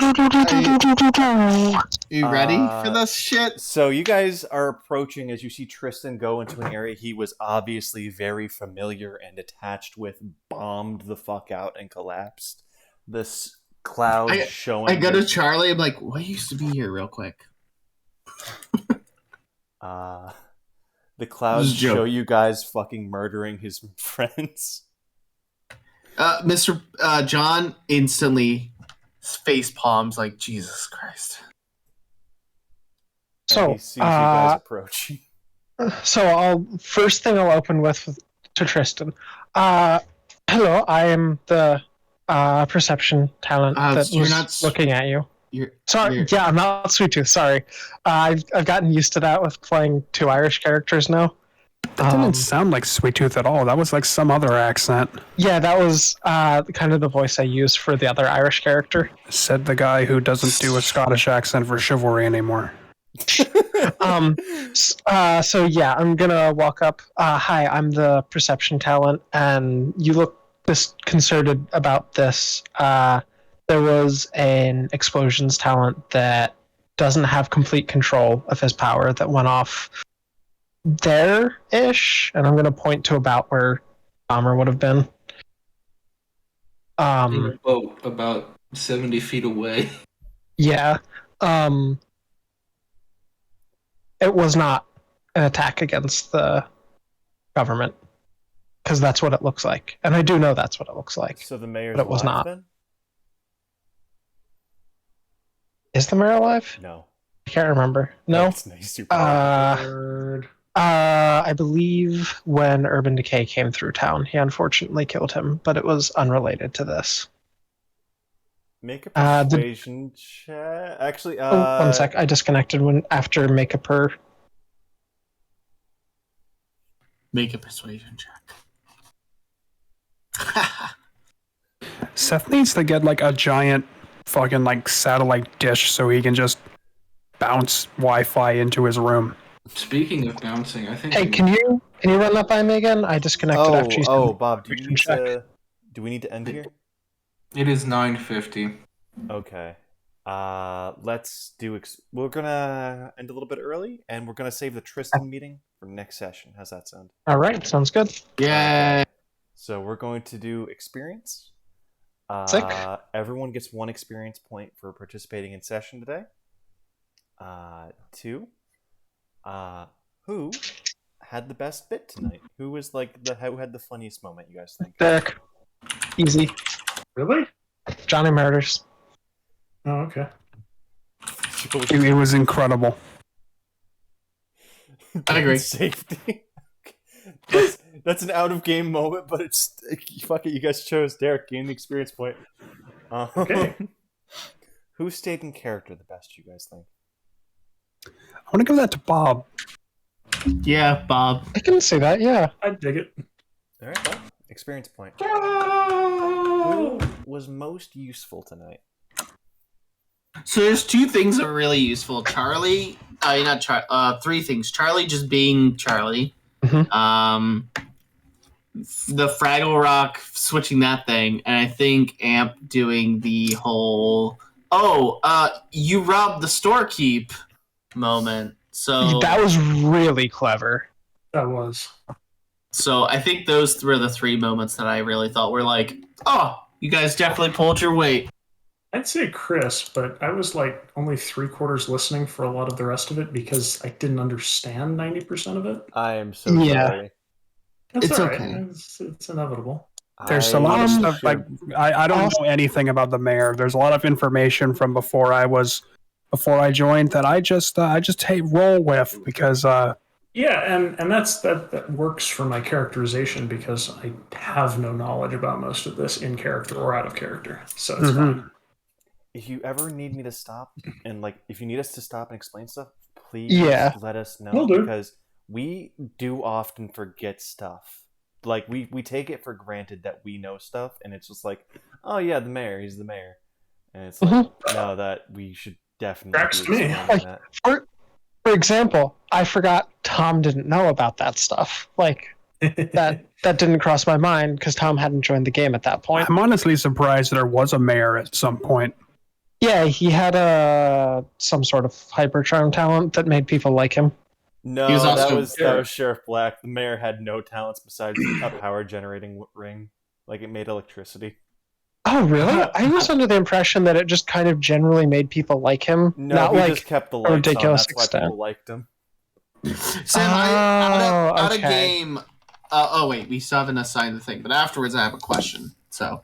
you ready for this shit? So you guys are approaching as you see Tristan go into an area he was obviously very familiar and attached with, bombed the fuck out and collapsed. This cloud showing... I go to Charlie, I'm like, what used to be here real quick? The clouds show you guys fucking murdering his friends. Mr. John instantly face palms like, Jesus Christ. So he sees you guys approaching. So first thing I'll open with to Tristan. Hello, I am the perception talent that was looking at you. Yeah, I'm not Sweet Tooth. Sorry, I've gotten used to that with playing 2 Irish characters now. That didn't sound like Sweet Tooth at all. That was like some other accent. Yeah, that was kind of the voice I used for the other Irish character. Said the guy who doesn't do a Scottish accent for Chivalry anymore. So yeah, I'm gonna walk up. Hi, I'm the perception talent, and you look disconcerted about this. There was an explosions talent that doesn't have complete control of his power that went off there-ish, and I'm going to point to about where Bomber would have been. About 70 feet away. Yeah. It was not an attack against the government, because that's what it looks like. And I do know that's what it looks like. So the mayor's but it was alive, not. then? Is the mayor alive? No. I can't remember. No. He's super dead. Word. I believe when Urban Decay came through town, he unfortunately killed him, but it was unrelated to this. Make a persuasion check. Actually, one sec. I disconnected after make a per. Make a persuasion check. Seth needs to get like a giant fucking like satellite dish so he can just bounce Wi-Fi into his room. Speaking of bouncing, I think. Hey, can you run that by me again? I disconnected after you said. Oh, Bob, do we need to end here? It is 9:50. Okay. Let's do. We're gonna end a little bit early, and we're gonna save the Tristan meeting for next session. How's that sound? All right, sounds good. Yeah. So we're going to do experience. Sick. Everyone gets 1 experience point for participating in session today. 2. Who had the best bit tonight? Who was who had the funniest moment? You guys think? Derek. Easy. Really? Johnny Murders. Oh, okay. It was incredible. I agree. Safety. That's an out of game moment, but it's fuck it. You guys chose Derek. Gain the experience point. Okay. Who stayed in character the best? You guys think? I want to give that to Bob. Yeah, Bob. I can see that. Yeah. I dig it. All right, Bob. Experience point. Who was most useful tonight? So there's 2 things that are really useful. Charlie, not Charlie. 3 things. Charlie just being Charlie. Mhm. The Fraggle Rock switching that thing, and I think Amp doing the whole you robbed the storekeep moment. So That was really clever. That was. So I think those were the 3 moments that I really thought were like, oh, you guys definitely pulled your weight. I'd say Chris, but I was like only 3/4 listening for a lot of the rest of it because I didn't understand 90% of it. I am so sorry. That's It's all right. okay. It's inevitable. There's a lot of stuff Sure. like I don't know anything about the mayor. There's a lot of information from before I joined that I just roll with because Yeah, and that works for my characterization because I have no knowledge about most of this in character or out of character, so it's fine. If you ever need me to stop and if you need us to stop and explain stuff, please let us know. Will do. Because we do often forget stuff. Like we take it for granted that we know stuff, and it's just like, oh yeah, the mayor, he's the mayor, and it's like, no, that we should definitely Tracks be to me. explaining that. For example, I forgot Tom didn't know about that stuff. That didn't cross my mind because Tom hadn't joined the game at that point. I'm honestly surprised there was a mayor at some point. Yeah, he had some sort of hyper charm talent that made people like him. No, He was that also- was Sheriff Black. The mayor had no talents besides a power generating ring. Like it made electricity. Oh, really? I was under the impression that it just kind of generally made people like him. No, not he like just kept the a lights on. ridiculous That's why extent. people liked him. Sam, out of okay. game. Wait, we still haven't assigned the thing, but afterwards I have a question. So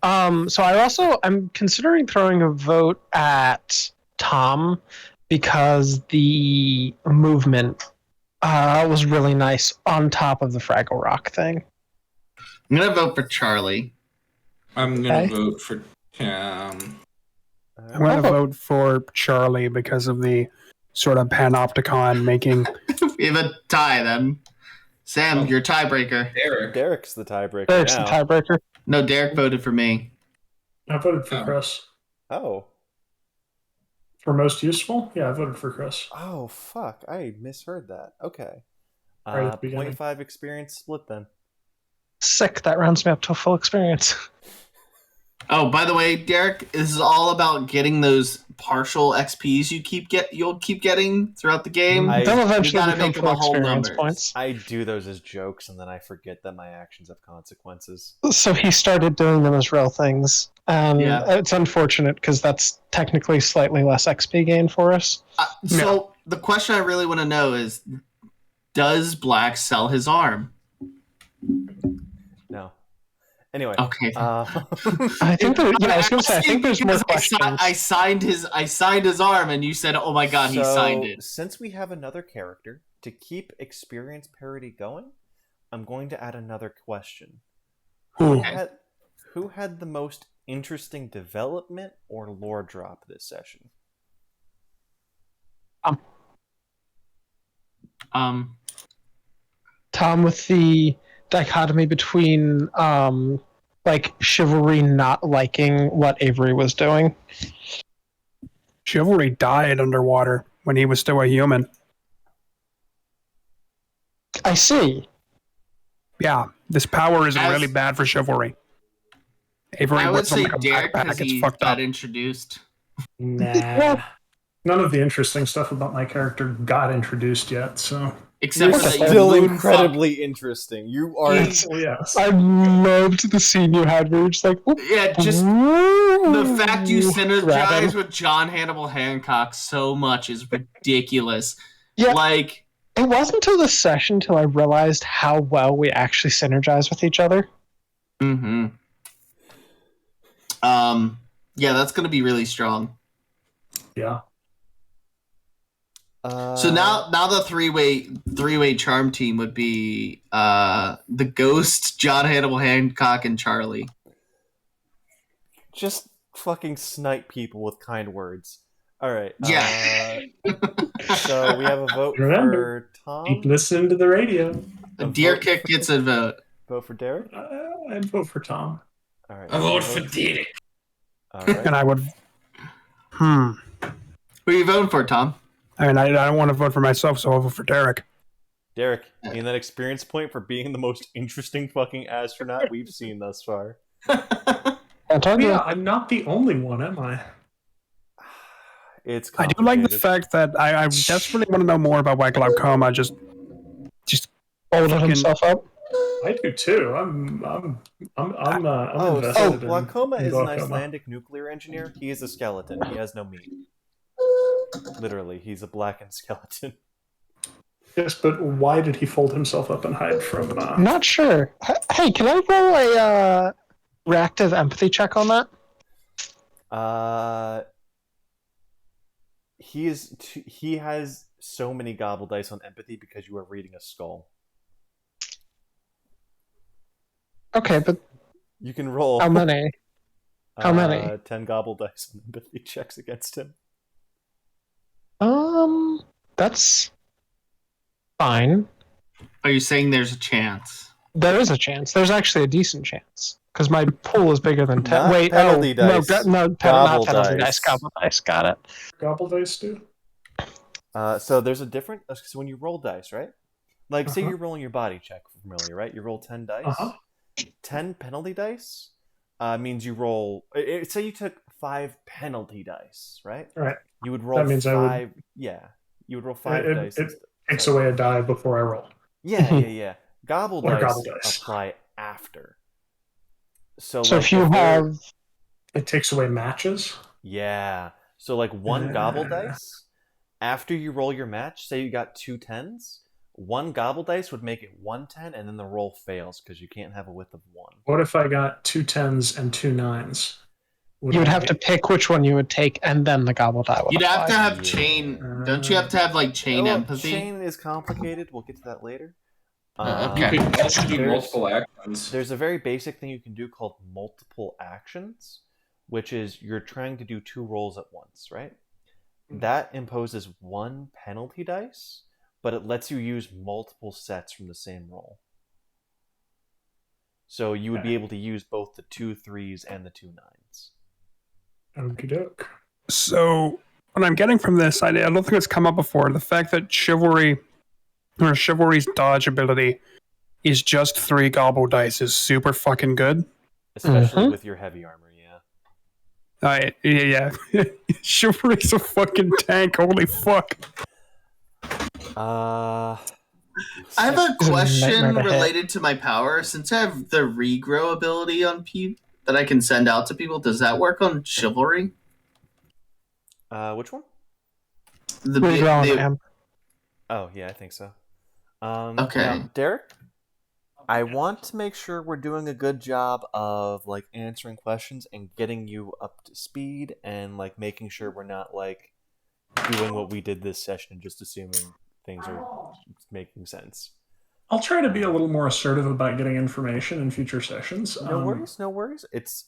So I'm considering throwing a vote at Tom because the movement was really nice on top of the Fraggle Rock thing. I'm gonna vote for Charlie. I'm gonna Okay. vote for. I'm going to vote for Charlie because of the sort of panopticon making. We have a tie then. Sam, you're tiebreaker. Derek. Derek's the tiebreaker Derek's the now. tiebreaker. No, Derek voted for me. I voted for Oh. Chris. Oh. For most useful? Yeah, I voted for Chris. Oh, fuck. I misheard that. Okay. Right at the beginning. 0.5 experience split then. Sick. That rounds me up to a full experience. Oh, by the way, Derek, this is all about getting those partial XPs you'll keep getting throughout the game. They'll You eventually gotta become make them full a whole experience numbers. points. I do those as jokes, and then I forget that my actions have consequences. So he started doing them as real things. Yeah. It's unfortunate because that's technically slightly less XP gain for us. So the question I really want to know is, does Black sell his arm? No. Anyway. Okay. I think there. Yeah, I was gonna say. I think there's more questions. I signed his arm, and you said, "Oh my god, he signed it." Since we have another character to keep experience parity going, I'm going to add another question. Okay. Who had the most interesting development or lore drop this session? Tom, with the dichotomy between like Chivalry not liking what Avery was doing. Chivalry died underwater when he was still a human. I see. Yeah, this power is really bad for Chivalry. Avery I would was on say like a Derek because backpack. It's he fucked got up. introduced. Nah. None of the interesting stuff about my character got introduced yet, so. Except for that Still you incredibly interesting. You are. Yes. I loved the scene you had where you're just like, yeah, just the fact you synergize with John Hannibal Hancock so much is ridiculous. Yeah. Like, it wasn't until this session till I realized how well we actually synergize with each other. Mm-hmm. Yeah, that's gonna be really strong. Yeah. So now the three-way charm team would be the Ghost, John Hannibal Hancock, and Charlie. Just fucking snipe people with kind words. All right. Yeah. So we have a vote Remember, for Tom. keep listening to the radio. Deer Kick gets a vote. Vote for Derek. I'd vote for Tom. All right. I vote for Derek. All right. And I would. Who are you voting for, Tom? I mean, I don't want to vote for myself, so I'll vote for Derek. Derek, you get that experience point for being the most interesting fucking astronaut we've seen thus far. Yeah, I'm not the only one, am I? It's I do like the fact that I desperately want to know more about why glaucoma just folded himself up. I do too. I'm invested so in glaucoma is an glaucoma. Icelandic nuclear engineer. He is a skeleton. He has no meat. Literally, he's a blackened skeleton. Yes, but why did he fold himself up and hide from? Not sure. Hey, can I roll a reactive empathy check on that? He has so many gobble dice on empathy because you are reading a skull. Okay, but you can roll. How many? How many? 10 gobble dice on empathy checks against him. That's fine. Are you saying there's a chance? There is a chance. There's actually a decent chance. Because my pool is bigger than 10. Not Wait, penalty dice. not Gobble penalty dice. dice. Gobble dice. Got it. Gobble dice do? So there's a different. So when you roll dice, right? Like, say you're rolling your body check familiar, right? You roll 10 dice. 10 penalty dice means you roll. Say you took 5 penalty dice, right? Right. You would roll that means 5. Yeah. You would roll 5 dice. It takes away a die before I roll. Yeah. Gobble dice gobble dice. apply after. So if you have... It takes away matches? Yeah. So like one gobble dice, after you roll your match, say you got 2 10s, one gobble dice would make it 1 10, and then the roll fails because you can't have a width of 1. What if I got 2 10s and 2 9s? You would have to pick which one you would take, and then the gobble die would You'd apply. have to have chain. Don't you have to have like chain empathy? Chain is complicated. We'll get to that later. You could also do multiple actions. There's a very basic thing you can do called multiple actions, which is you're trying to do 2 rolls at once, right? That imposes 1 penalty dice, but it lets you use multiple sets from the same roll. So you would be able to use both the 2 3s and the 2 9s. Okie doke. So what I'm getting from this, I don't think it's come up before. The fact that Chivalry's dodge ability is just 3 gobble dice is super fucking good. Especially with your heavy armor, yeah. Yeah. Chivalry's a fucking tank. Holy fuck. I have a question related to my power. Since I have the regrow ability on people that I can send out to people, does that work on Chivalry? Which one? The Oh, yeah, I think so. Okay. Now, Derek? I want to make sure we're doing a good job of like answering questions and getting you up to speed, and like making sure we're not like doing what we did this session and just assuming things are making sense. I'll try to be a little more assertive about getting information in future sessions. No worries, no worries. It's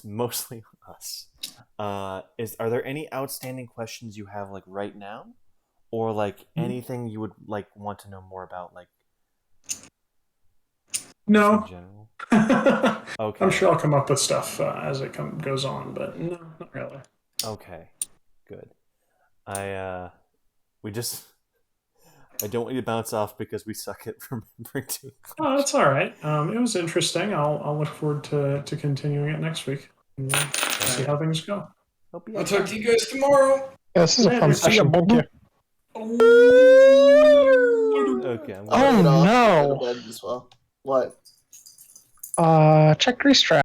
mostly us. Are there any outstanding questions you have like right now, or like anything you would like want to know more about, like No. in general? Okay. I'm sure I'll come up with stuff as it goes on, but no, not really. Okay, good. I don't want you to bounce off because we suck at remembering to. Oh, that's all right. It was interesting. I'll look forward to continuing it next week. And, see how things go. I'll talk to you guys tomorrow. Yeah, this is a fun Later. session. Thank you. Okay. Oh no! As well. What? Check grease trap.